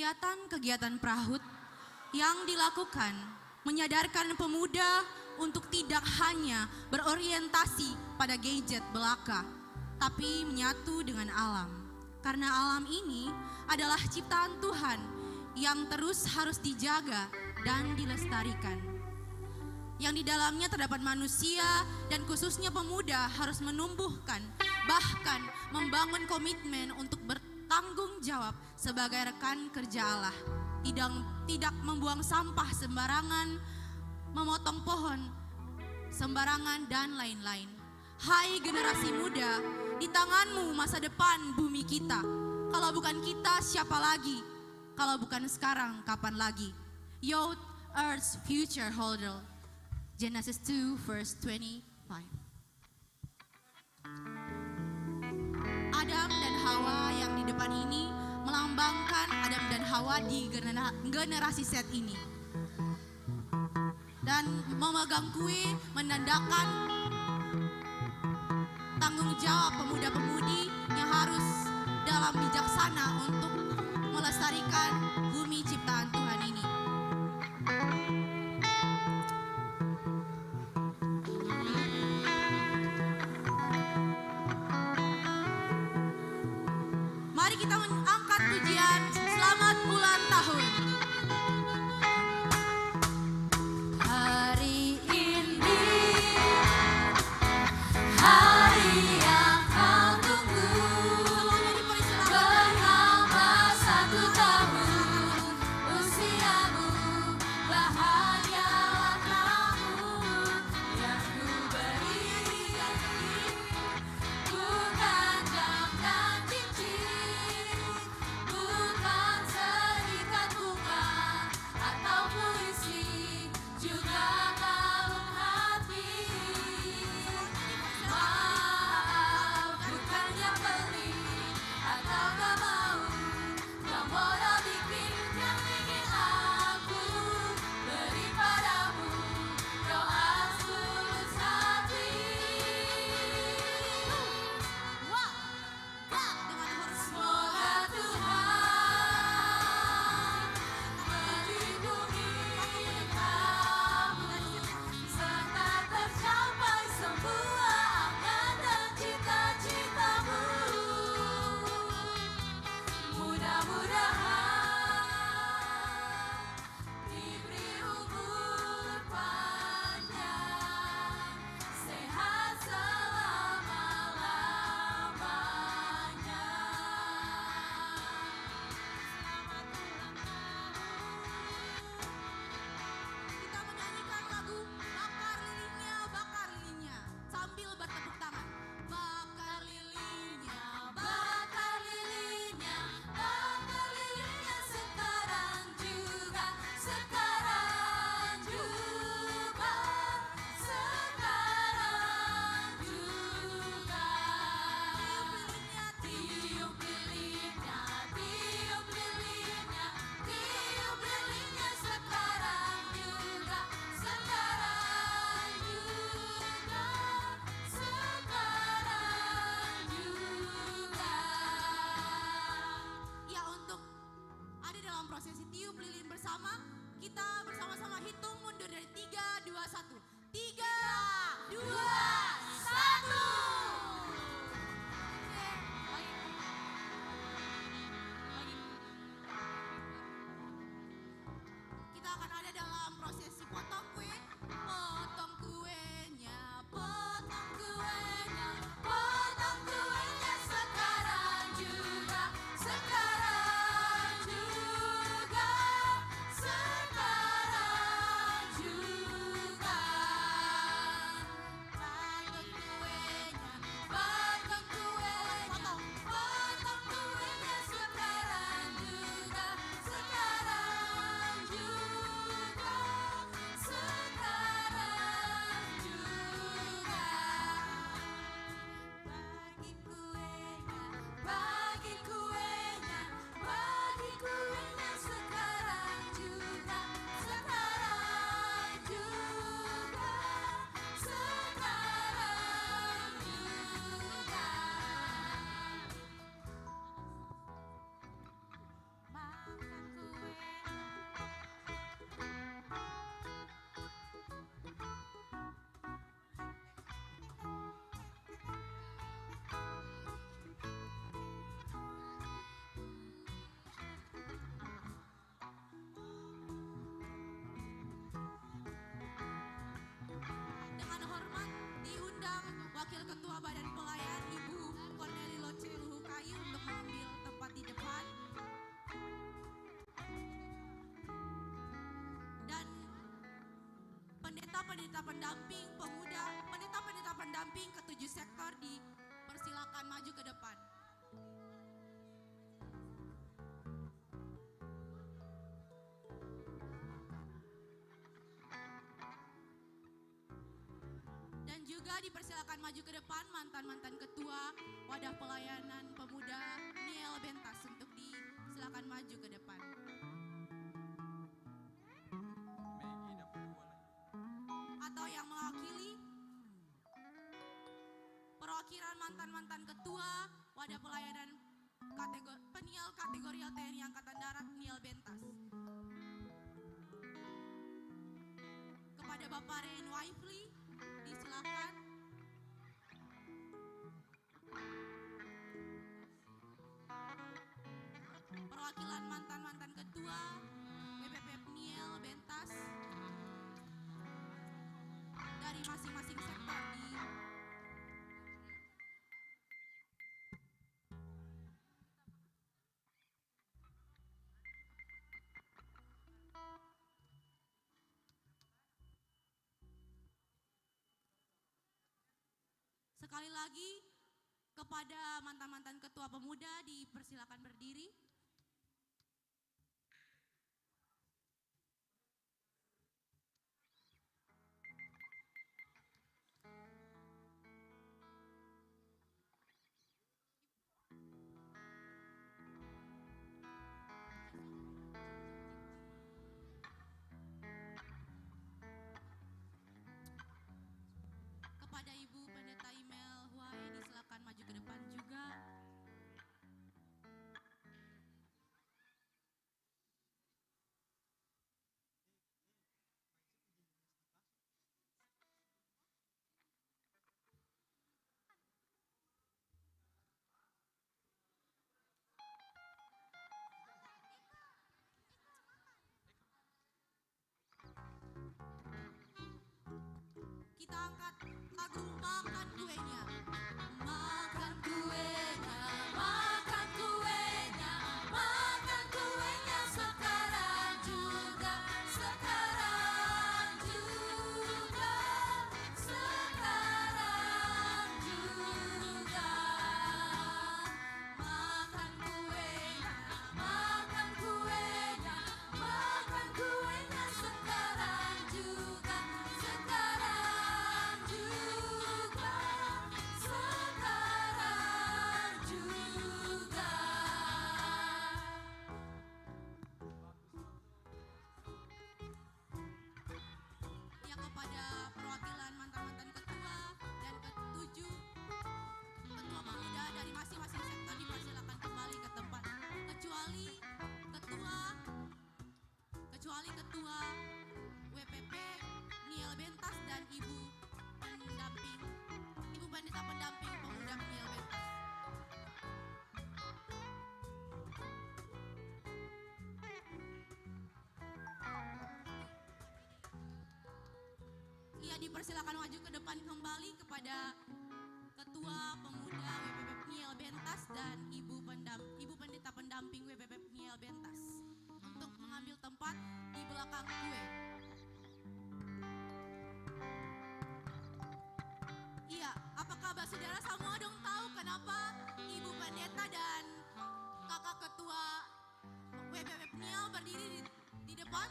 Kegiatan-kegiatan Prahut yang dilakukan menyadarkan pemuda untuk tidak hanya berorientasi pada gadget belaka, tapi menyatu dengan alam. Karena alam ini adalah ciptaan Tuhan yang terus harus dijaga dan dilestarikan. Yang di dalamnya terdapat manusia dan khususnya pemuda harus menumbuhkan, bahkan membangun komitmen untuk bertanggung jawab sebagai rekan kerja Allah. Tidak membuang sampah sembarangan, memotong pohon sembarangan dan lain-lain. Hai generasi muda, di tanganmu masa depan bumi kita. Kalau bukan kita, siapa lagi? Kalau bukan sekarang, kapan lagi? Youth, Earth's future holder. Genesis 2 verse 25. Adam dan Hawa yang di depan ini melambangkan Adam dan Hawa di generasi Z ini. Dan memegang kue menandakan tanggung jawab pemuda-pemudi yang harus dalam bijaksana untuk melestarikan bumi ciptaan Tuhan ini. Mari kita mengangkat pujian Selamat Ulang Tahun. Hari ini, hari yang kau tunggu, bersama 1 tahun Ketua Badan Pelayan Ibu Corneli Loce Luhukai untuk mengambil tempat di depan. Dan pendeta-pendeta pendamping pemuda, pendeta-pendeta pendamping ketujuh sektor dipersilakan maju ke depan. Dan juga dipersilakan maju ke depan mantan-mantan ketua Wadah Pelayanan Pemuda Niel Bentas untuk disilakan maju ke depan. Atau yang mewakili perwakilan mantan-mantan ketua Wadah Pelayanan Peniel Kategorial TNI Angkatan Darat Niel Bentas. Kepada Bapak Ren Waifli disilakan. Perwakilan mantan-mantan ketua WPP Niel Bentas dari masing-masing sektor di sekali lagi kepada mantan-mantan ketua pemuda dipersilakan berdiri. Kepada Ibu Pendeta Email Huae disilakan maju ke depan juga. Kita angkat lagu Makan Kuenya. Makan kuenya, makan kuenya, makan kuenya sekarang juga, sekarang juga, sekarang juga. Makan kuenya, makan kuenya, makan kuenya sekarang juga, sekarang juga, sekarang juga. Ya, kepada perwakilan mantan-mantan ketua dan ketujuh ketua pemuda dari masing-masing sektor dipersilakan kembali ke tempat, kecuali ketua WPP Niel Bentas dan Ibu Pendeta Pendamping Pemuda Niel Bentas. Ia dipersilakan maju ke depan kembali kepada Ketua Pemuda WPP Niel Bentas dan Ibu Pendeta Pendamping WPP Niel Bentas untuk mengambil tempat di belakang kue. Iya, apa kabar saudara semua dong tahu kenapa Ibu Pendeta dan Kakak Ketua WPP Niel berdiri di depan?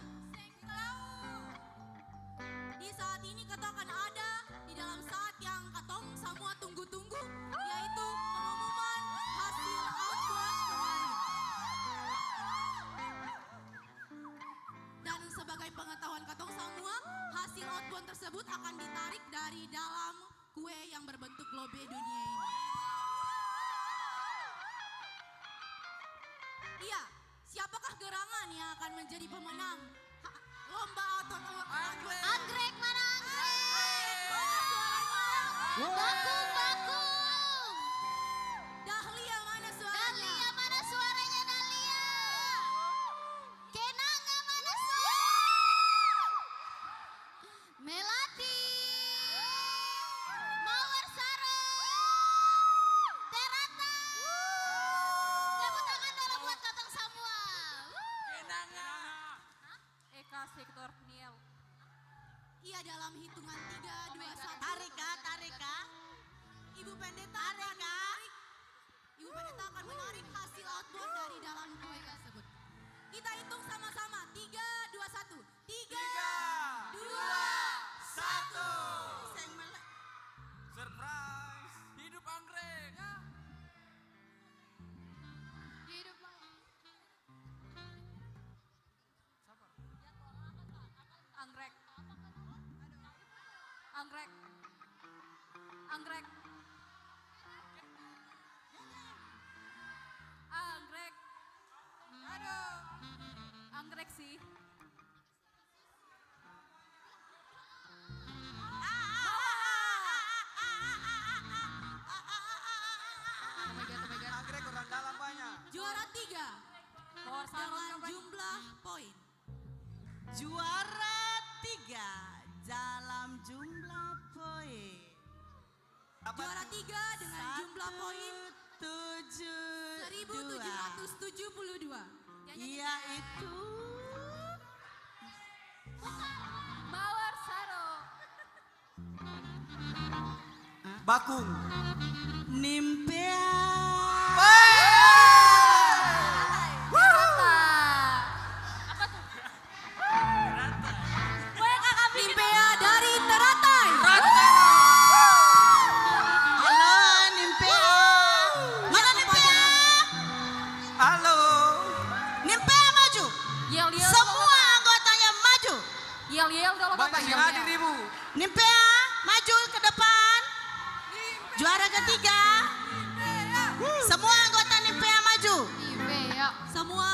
Di saat ini kita akan ada di dalam saat yang katong semua tunggu-tunggu, yaitu pengumuman hasil outbound kemarin. Dan sebagai pengetahuan katong semua, hasil outbound tersebut akan ditarik dari dalam kue yang berbentuk lobe dunia ini. Iya, siapakah gerangan yang akan menjadi pemenang lomba outbound? Anggrek mana anggrek? Bakung, bakung. Dahlia mana suaranya? Dahlia mana suaranya Dahlia? Kenanga mana suaranya? Melati. Mawar Sarah. dalam hitungan 3, 2, 1. Tarika. Ibu Pendeta akan menarik. Ibu Pendeta akan menarik hasil outbound dari dalam kue tersebut. Kita hitung sama-sama. 3, 2, 1. 3, 2, 1. Surprise. Hidup anggrek. Hidup Anggrek. Anggrek. Anggrek. Anggrek. Aduh. Anggrek sih. Anggrek kurang dalam banyak. Juara 3. Dengan jumlah poin. Juara 3 dalam jumlah poin. Juara 3 dengan jumlah poin 1772. Yaitu Mawar Saro. Bakung. Nimpea. Nimpea dari Teratai. Halo Nimpea. Mana Nimpea? Halo. Nimpea maju. Yel-yel. Semua anggotanya maju. Yel-yel kalau Banyak yang hadir ibu. Nimpea maju ke depan. Juara ketiga. Semua anggota Nimpea maju. Semua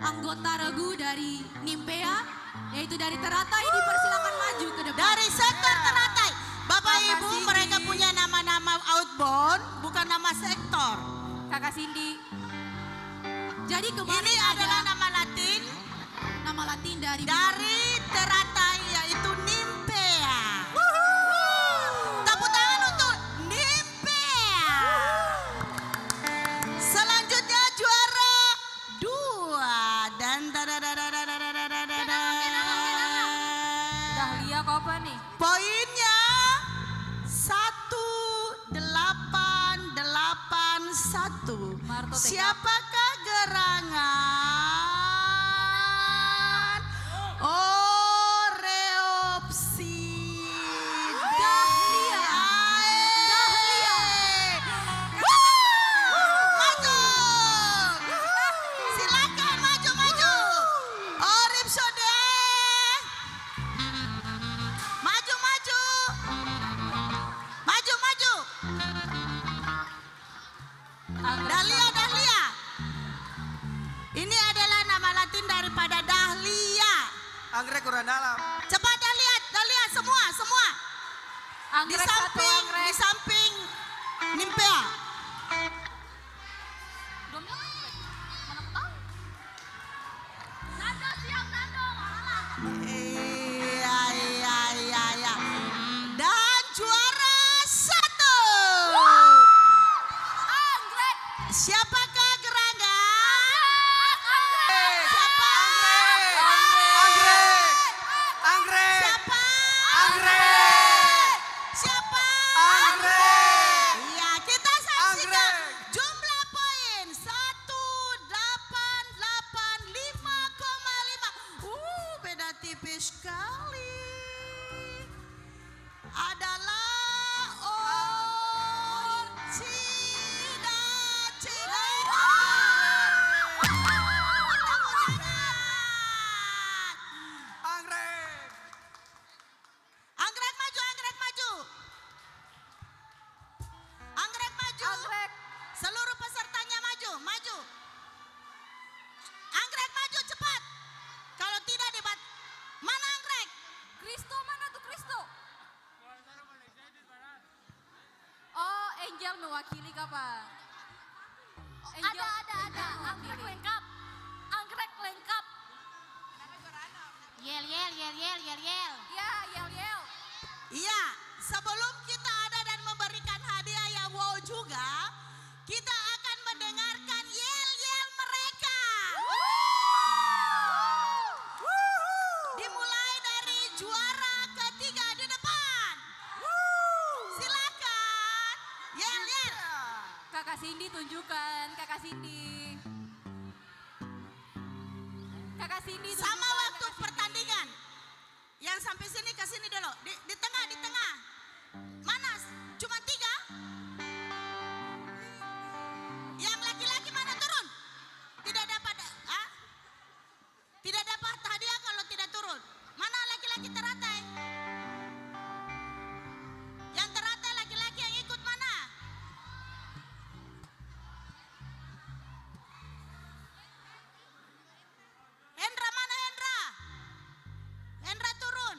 anggota regu dari Nimpea, yaitu dari Teratai, dipersilakan maju ke depan. Dari sektor Teratai. Bapak Ibu, mereka punya nama-nama outbound, bukan nama sektor. Kakak Cindy. Jadi kemarin Ini adalah nama Latin. Nama Latin dari Teratai, yaitu Nimpea. Tepuk tangan untuk Nimpea. Selanjutnya juara 2 dan Dahlia kok apa nih? poinnya 1881. Siapakah gerangan Oreopsi? Dahlia. Maju. Silakan maju. Oripsode. Maju. Dahlia. Ini adalah nama Latin daripada Dahlia. Anggrek kurang dalam. Cepat Dahlia semua. Di Anggrek satu, anggrek. samping Nimpea. Nando siap Nando. Iya. Dan juara 1. Anggrek. Siapakah gerangan? Siapa? Anggrek. Siapa? Anggrek. Siapa? Anggrek. Iya, kita saksikan Anggrek. jumlah poin 188,5,5. Beda tipis sekali. Adalah Cina. Anggrek. Anggrek maju. Anggrek. Seluruh pesertanya maju. Anggrek maju cepat. Kalau tidak debat. Mana Anggrek? Kristo mana tuh Kristo? Oh, Angel mewakili kapan? Ada. Anggrek lengkap. Yel. Ya, yel. Iya, sebelum kita ada dan memberikan hadiah yang wow juga, kita akan mendengarkan yel-yel mereka. Dimulai dari juara ketiga Cindy tunjukkan, Kakak Cindy. Kakak Cindy tunjukkan. Sama waktu pertandingan. Yang sampai sini ke sini dulu. Di tengah, di tengah. Mana? Cuma 3? Yang laki-laki mana turun? Tidak dapat, tidak dapat hadiah kalau tidak turun. Mana laki-laki teratai? Yang teratai laki-laki yang ikut mana? Hendra mana Hendra? Hendra turun.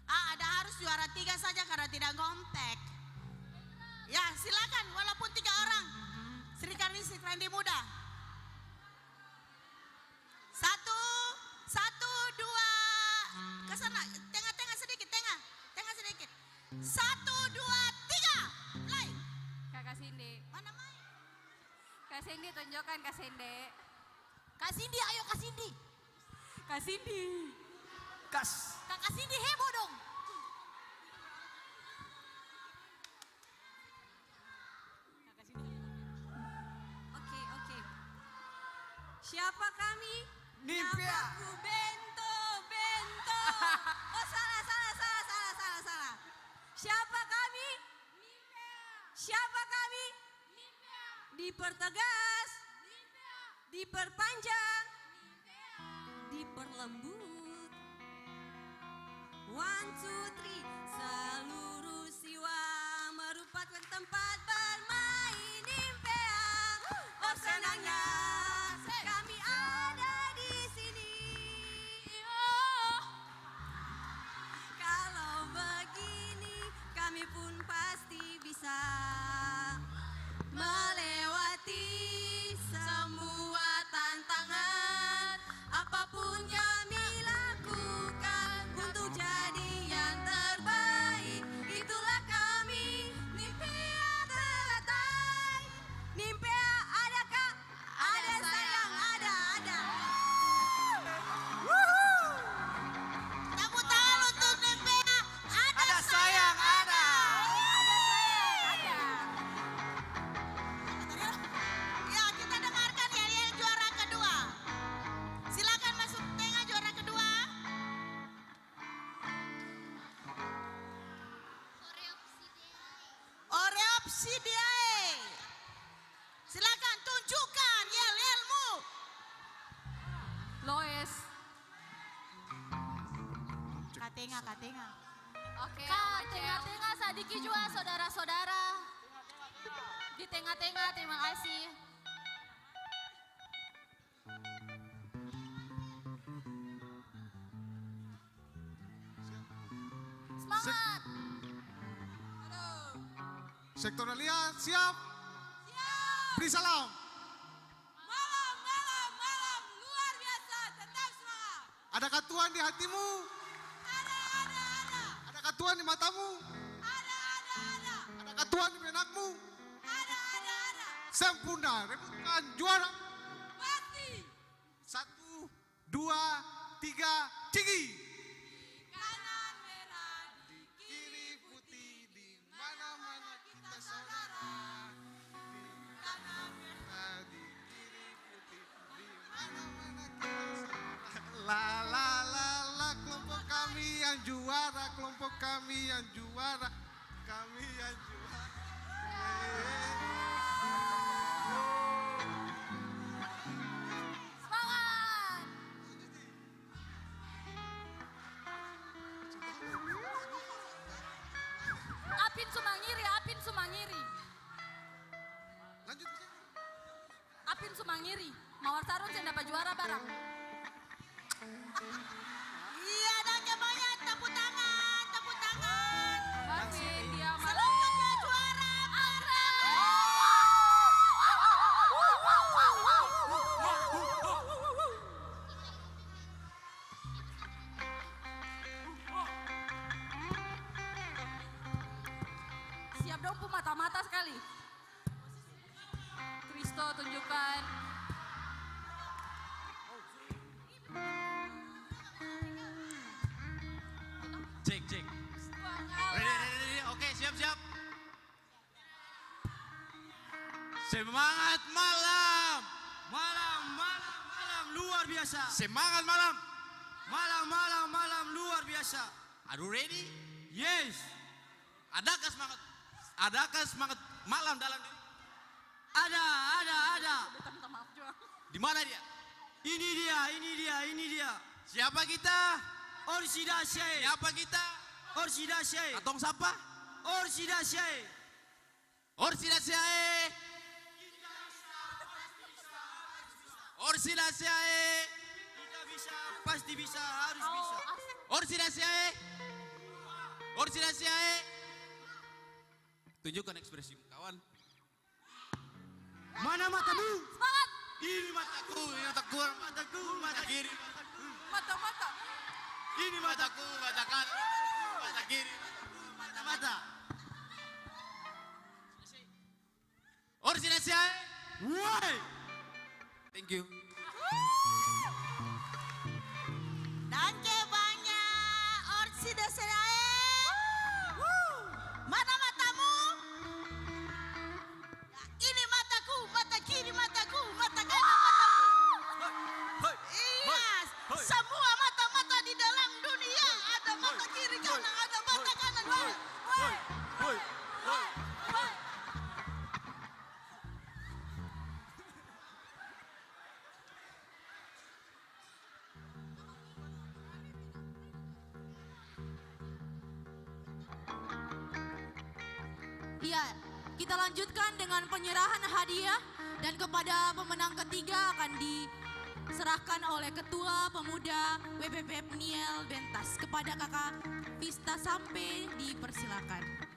Ada harus juara 3 saja karena tidak ngontek. Ya silakan walaupun 3 orang. Sri Kandi muda. 1, 2, ke sana, tengah sedikit, tengah sedikit. 1, 2, 3, mulai. Kakak Cindy. Mana main? Kak Cindy tunjukkan Kak Cindy. Kak Cindy, ayo Kak Cindy. Kak Cindy. Kas. Kakak Cindy heboh dong. Oke. Siapa kami? Nivea. Namaku Bento. Oh salah. Siapa kami? Siapa kami? Dipertegas. Diperpanjang. Diperlembut. 1, 2, 3. Seluruh siwa merupakan tempat bermain Nivea. Oh senangnya kami ada di sini. Oh. Kalau begini kami pun pasti bisa melewati semua tantangan. Apapun kami lakukan untuk jadi yang terbaik. Itulah kami, Nivea teratai. Nivea adakah? Ada sayang, ada. Tepuk tangan untuk Nivea. Ada sayang, ada. Ya kita dengarkan yel-yel juara kedua. Silakan masuk tengah juara kedua. Oreopsidiae. Silakan tunjukkan yel-yelmu. Lois. Katenga. Oke. Kak, tengah-tengah sadiki juga saudara-saudara. Di tengah-tengah, terima kasih. Semangat. Sektor Alia siap? Beri salam. Malam, luar biasa, tetap semangat. Adakah Tuhan di hatimu? Ada. Adakah Tuhan di matamu? Ada. Adakah Tuhan di benakmu? Ada. Sempurna, rebutkan juara. Pasti. 1, 2, 3, cigi. Kanan merah, Di kiri putih, di mana-mana kita saudara. Di kanan merah, di kiri putih, di mana-mana kita saudara. La, kelompok kami yang juara, kelompok kami yang juara, kami yang juara. Semangat. Apin Sumangiri. Lanjut. Apin Sumangiri. Mawar Sarun yang dapat juara barang. Iya, dan banyak tepuk tangan. Apin dia Selanjutnya juara siap dong mata-mata sekali. Kristo tunjukkan. Cek. Ready. Oke, siap. Semangat malam. Malam luar biasa. Semangat malam. Malam luar biasa. Are you ready? Yes. Adakah semangat malam dalam diri? Ada. Di mana dia? Ini dia. Siapa kita? Orsidase. Siapa kita? Orsidase. Katong siapa? Orsidase. Kita bisa, pasti bisa, harus bisa. Orsidasiae. Tunjukkan ekspresimu, kawan. Mana matamu? Semangat. Ini mataku. Mata kiri. Mata. Ini mataku, mata kanan, mata kiri, mata. Orsidasiae. Why? Thank you. Danke banyak, Orsidase. Mana matamu? Ini mataku, mata kiri mataku, mata kanan mataku. Iya, semua mata-mata di dalam dunia ada mata kiri kanan, ada mata kanan. Iya, kita lanjutkan dengan penyerahan hadiah dan kepada pemenang ketiga akan diserahkan oleh Ketua Pemuda WPP Niel Bentas. Kepada Kakak Vista Sampe dipersilakan.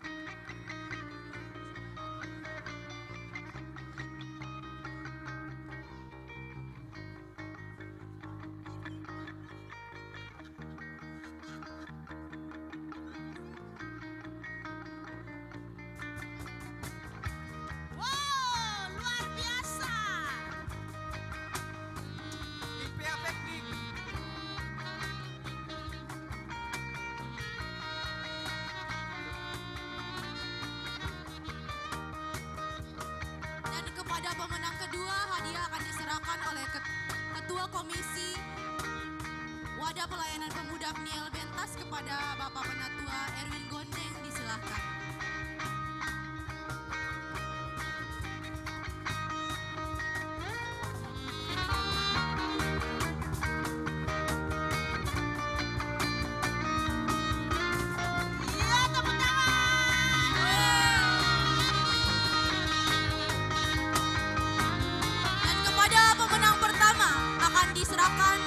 Wow, luar biasa. IPA Teknik. Dan kepada pemenang kedua hadiah akan diserahkan oleh Ketua Komisi Wadah Pelayanan Pemuda Niel Bentas kepada Bapak Penatua Erwin Gondeng, disilahkan. Iya, tepuk tangan. Dan kepada pemenang pertama akan diserahkan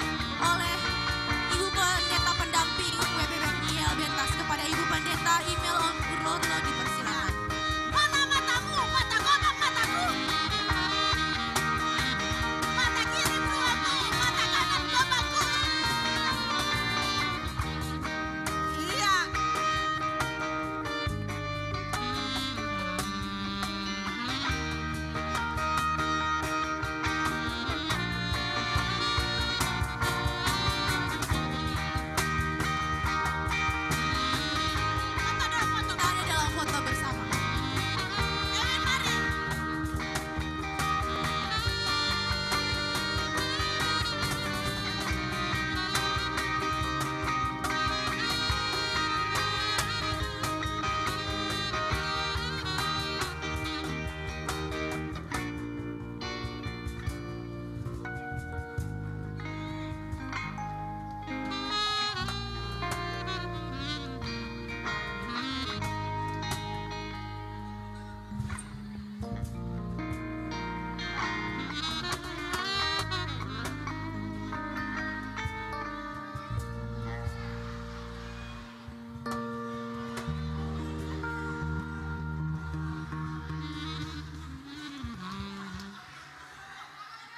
oleh Ibu Pendeta Pendamping WPP Niel Bentas kepada Ibu Pendeta Email Urlotlo, dipersilakan. Mana matamu, mata kanan mataku. Mata kiri buahku, mata kanan bapakku. Iya. Kita ada dalam foto bersama. Mari.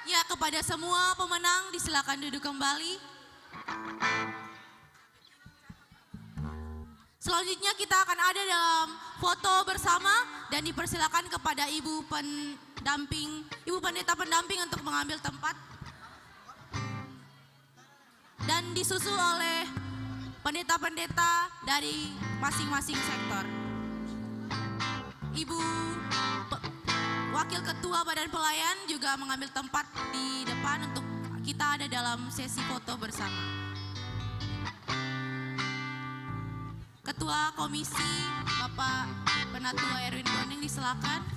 Ya, kepada semua pemenang disilakan duduk kembali. Selanjutnya kita akan ada dalam foto bersama dan dipersilakan kepada Ibu Pendeta Pendamping untuk mengambil tempat. Dan disusul oleh pendeta-pendeta dari masing-masing sektor. Wakil Wakil Ketua Badan Pelayan juga mengambil tempat di depan untuk kita ada dalam sesi foto bersama. Ketua Komisi Bapak Penatua Erwin Boning disilakan.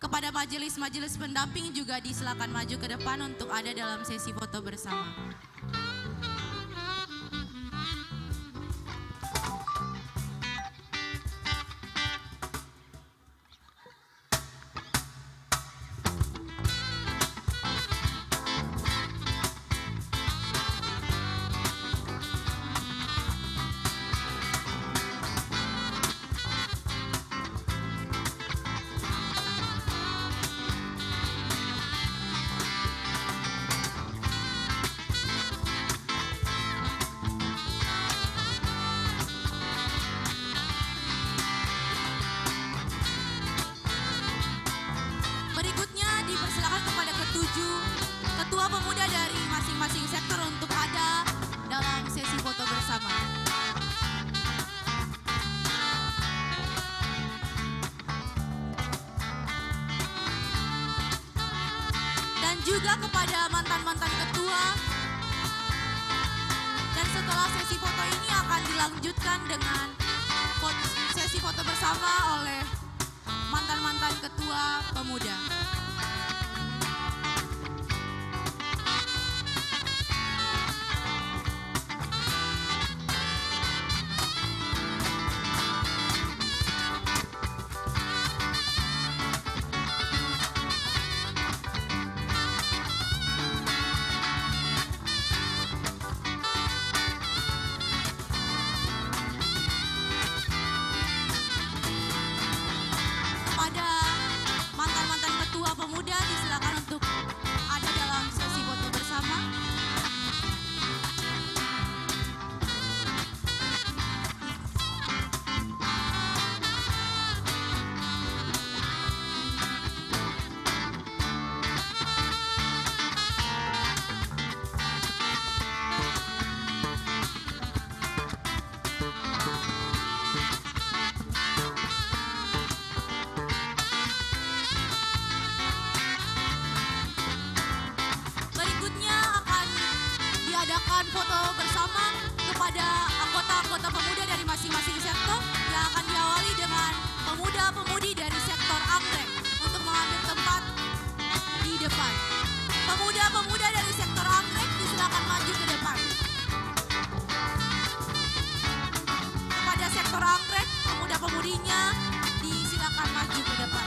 Kepada majelis-majelis pendamping juga disilakan maju ke depan untuk ada dalam sesi foto bersama. Ketua Pemuda dari masing-masing sektor untuk ada dalam sesi foto bersama. Dan juga kepada mantan-mantan ketua. Dan setelah sesi foto ini akan dilanjutkan dengan sesi foto bersama oleh mantan-mantan ketua pemuda. Pemuda disilakan untuk ada dalam sesi foto bersama. Foto bersama kepada anggota-anggota pemuda dari masing-masing sektor yang akan diawali dengan pemuda-pemudi dari sektor anggrek untuk mengambil tempat di depan. Pemuda-pemuda dari sektor anggrek disilakan maju ke depan. Kepada sektor anggrek, pemuda-pemudinya disilakan maju ke depan.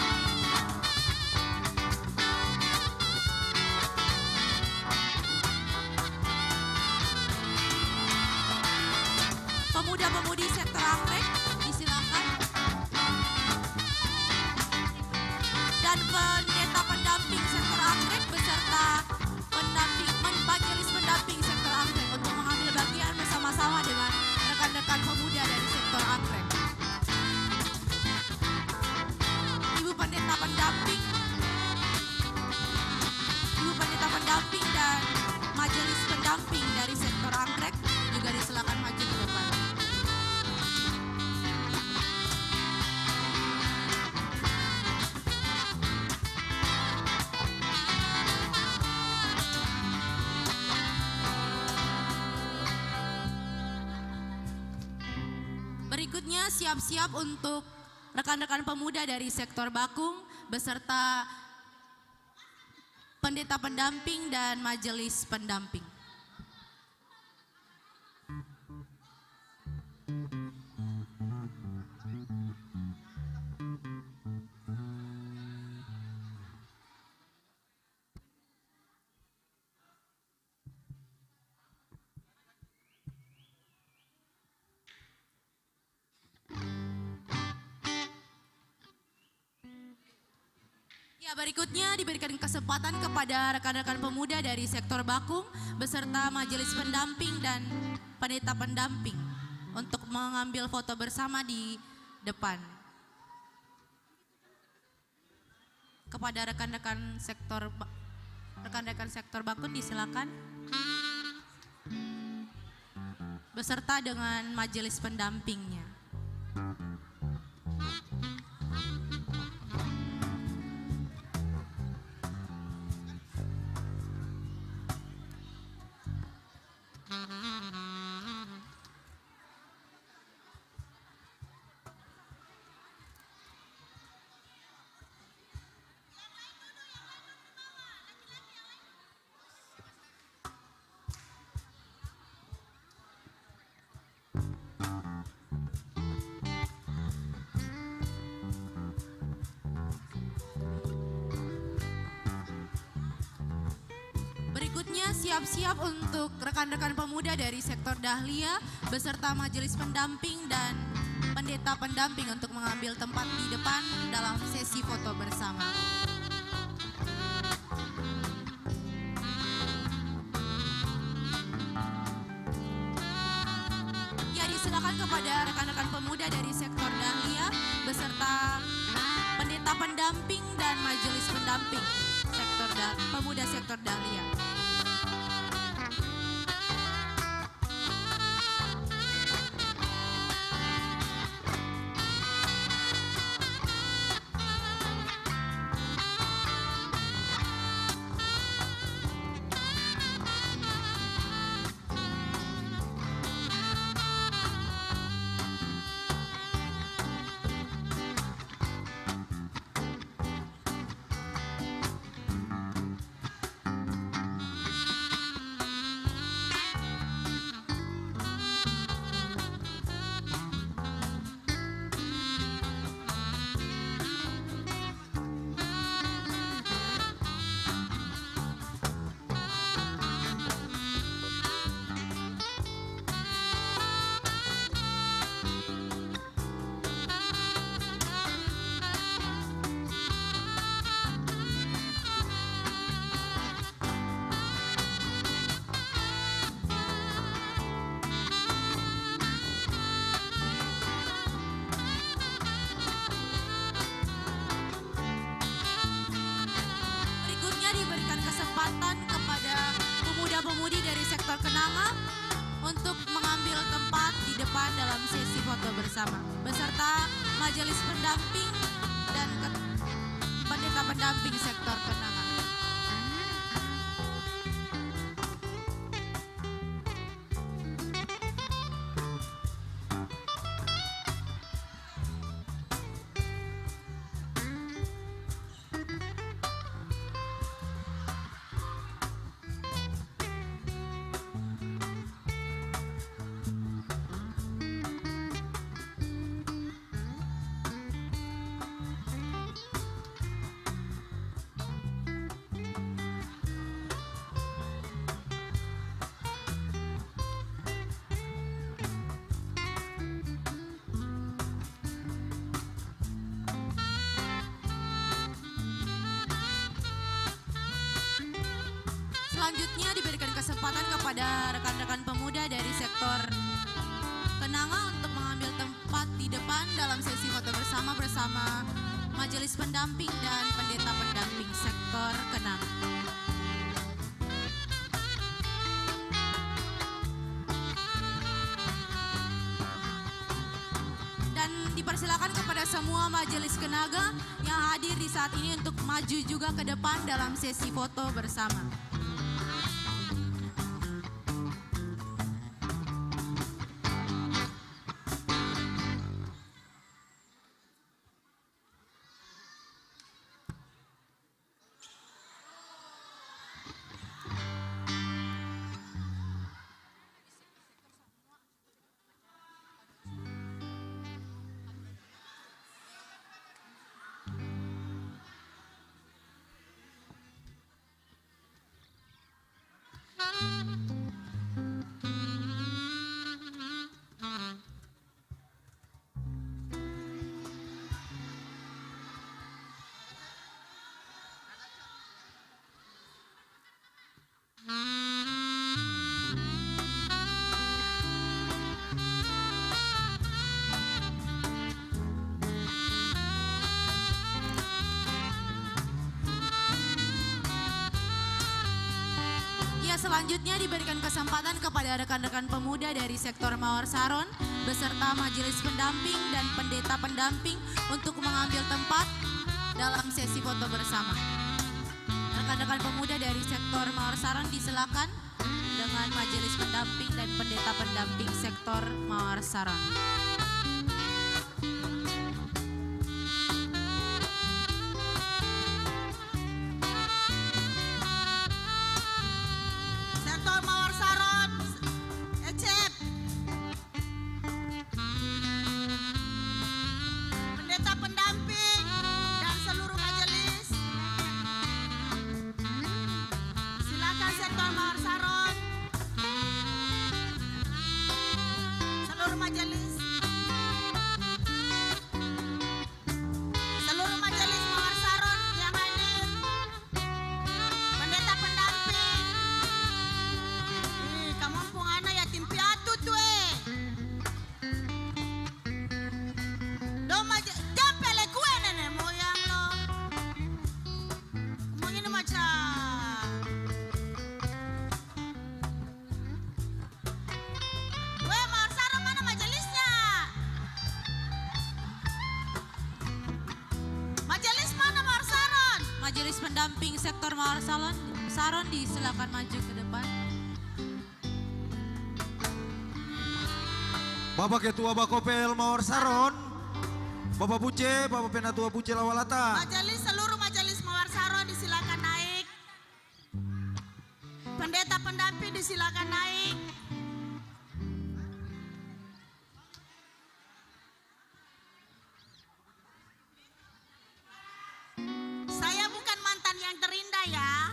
Pemuda-pemudi sektor anggrek disilakan. Dan pendeta pendamping sektor anggrek beserta majelis pendamping sektor anggrek untuk mengambil bagian bersama-sama dengan rekan-rekan pemuda dari sektor anggrek. Ibu pendeta pendamping dan majelis pendamping dari sektor anggrek juga disilakan maju ke depan. Berikutnya siap-siap untuk rekan-rekan pemuda dari sektor Bakung beserta pendeta pendamping dan majelis pendamping. Ya, berikutnya diberikan kesempatan kepada rekan-rekan pemuda dari sektor Bakung beserta majelis pendamping dan pendeta pendamping untuk mengambil foto bersama di depan. kepada rekan-rekan sektor Bakun disilakan beserta dengan majelis pendampingnya. Berikutnya siap-siap untuk rekan-rekan pemuda dari sektor Dahlia beserta majelis pendamping dan pendeta pendamping untuk mengambil tempat di depan dalam sesi foto bersama. Ya, disilakan kepada rekan-rekan pemuda dari sektor Dahlia beserta pendeta pendamping dan majelis pendamping pemuda sektor Dahlia. Pemuda-pemudi dari sektor Kenanga untuk mengambil tempat di depan dalam sesi foto bersama beserta majelis pendamping dan pendeta pendamping sektor Kenanga. Selanjutnya diberikan kesempatan kepada rekan-rekan pemuda dari sektor Kenanga untuk mengambil tempat di depan dalam sesi foto bersama majelis pendamping dan pendeta pendamping sektor Kenanga. Dan dipersilakan kepada semua majelis Kenaga yang hadir di saat ini untuk maju juga ke depan dalam sesi foto bersama. selanjutnya diberikan kesempatan kepada rekan-rekan pemuda dari sektor Mawar Saron beserta majelis pendamping dan pendeta pendamping untuk mengambil tempat dalam sesi foto bersama. Rekan-rekan pemuda dari sektor Mawar Saron disilakan dengan majelis pendamping dan pendeta pendamping sektor Mawar Saron. Sektor Mawar Saron, Ecep. Pendeta pendamping dan seluruh majelis. Silakan sektor Mawar Saron. Seluruh majelis. Seluruh majelis Mawar Saron yang hadir. Pendeta pendamping. Kampung anak yatim piatu tuh Doma jampele kue nenek moyang lo. Ngomong ini macam. Weh, Mawar Saron mana majelisnya? Majelis mana Mawar Saron? Majelis pendamping sektor Mawar Saron disilakan maju ke depan. Bapak Ketua Bakopel Mawar Saron, Bapak Buce, Bapak Penatua Buce Lawalata. Majelis seluruh majelis Mawar Saron disilakan naik. Pendeta pendamping disilakan naik. Saya bukan mantan yang terindah ya.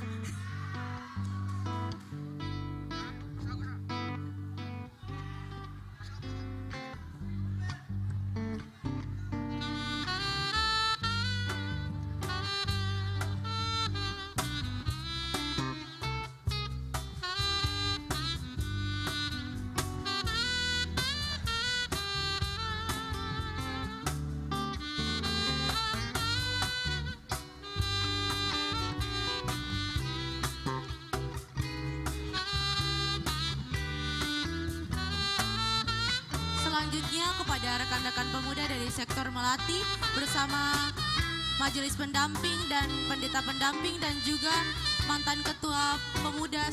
Selanjutnya kepada rekan-rekan pemuda dari sektor Melati bersama majelis pendamping dan pendeta pendamping dan juga mantan ketua pemuda.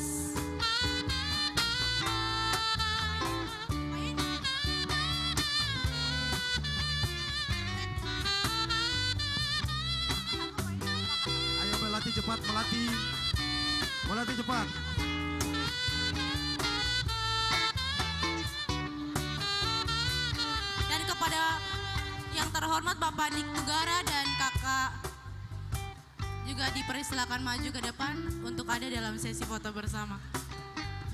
Ayo Melati cepat, Melati. Melati cepat. Dan kepada yang terhormat Bapak Dik Tugara dan Kakak juga dipersilakan maju ke depan untuk ada dalam sesi foto bersama.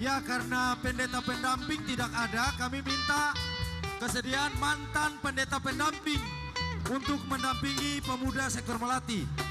Ya, karena pendeta pendamping tidak ada, kami minta kesediaan mantan pendeta pendamping untuk mendampingi pemuda sektor Melati.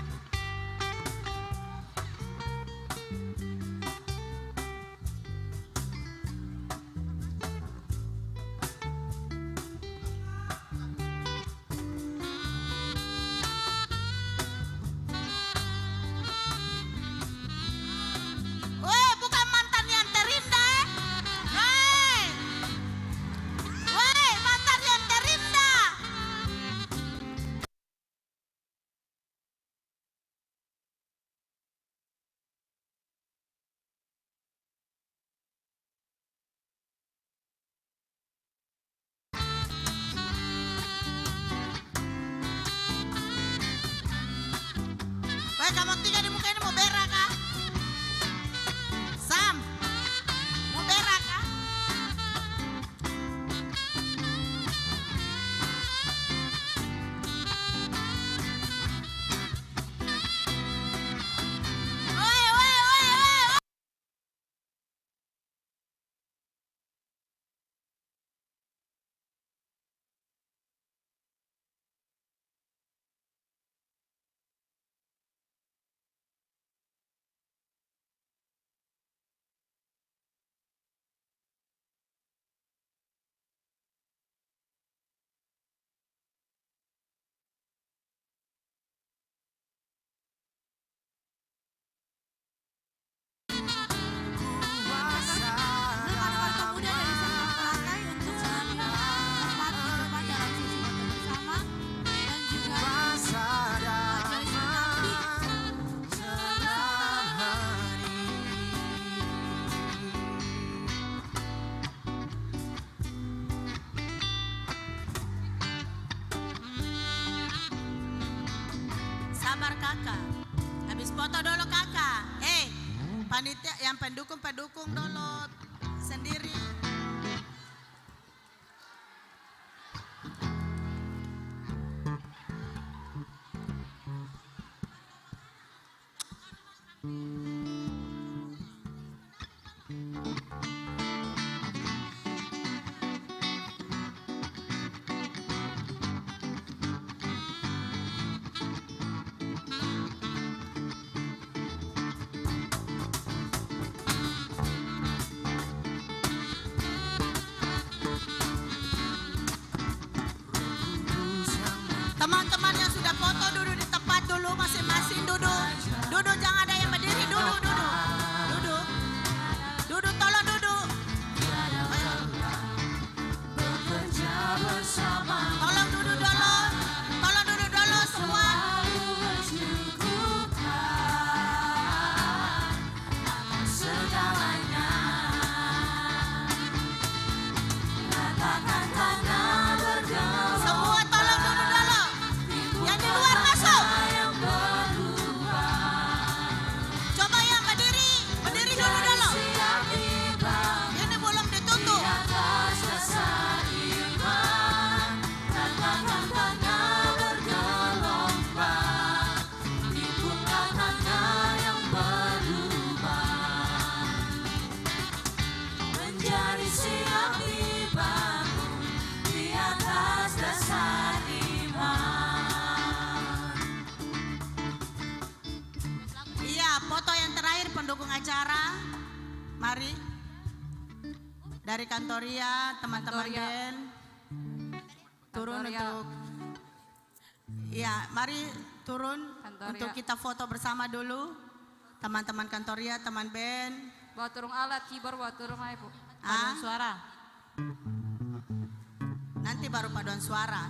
Sabar kakak. Habis foto dulu kakak. Panitia yang pendukung dulu sendiri. Teman-teman yang sudah foto duduk di tempat dulu, masing-masing duduk. Duduk, jangan ada yang berdiri, duduk. Duduk, tolong duduk. Tolong duduk dulu semua. Semua tolong duduk dulu. Yang di luar masuk. Coba yang berdiri dulu. Ini belum ditutup. Menjadi siap dibangun di atas dasar iman. Iya, foto yang terakhir pendukung acara. Mari. Dari Kantoria, teman-teman band. Turun untuk. Iya, mari turun untuk kita foto bersama dulu. Teman-teman Kantoria, teman band. Bawa turung alat, keyboard bawa turung aja Bu. Ah? Paduan suara. Nanti baru paduan suara.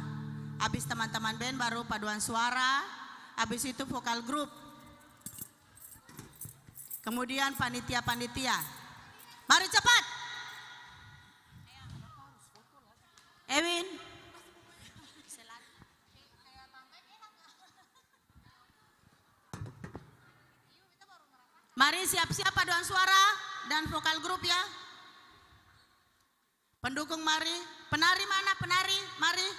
Habis teman-teman band baru paduan suara. Habis itu vokal grup. Kemudian panitia-panitia. Mari cepat. Ewin. Mari siap-siap paduan suara dan vokal grup ya. Pendukung mari. Penari mana penari? Mari.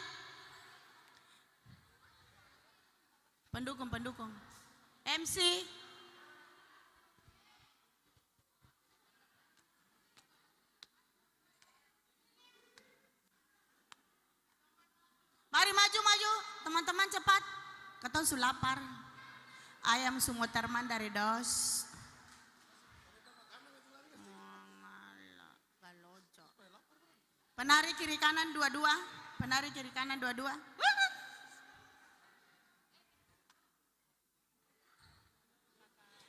Pendukung. MC. Mari maju. Teman-teman cepat. Ketong sulapar. Ayam Sumoterman dari DOS. Penari kiri kanan dua-dua.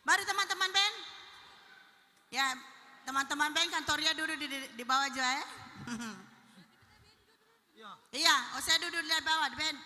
Mari teman-teman band. Ya, teman-teman band Kantoria duduk di bawah aja ya. Iya, saya duduk di bawah band.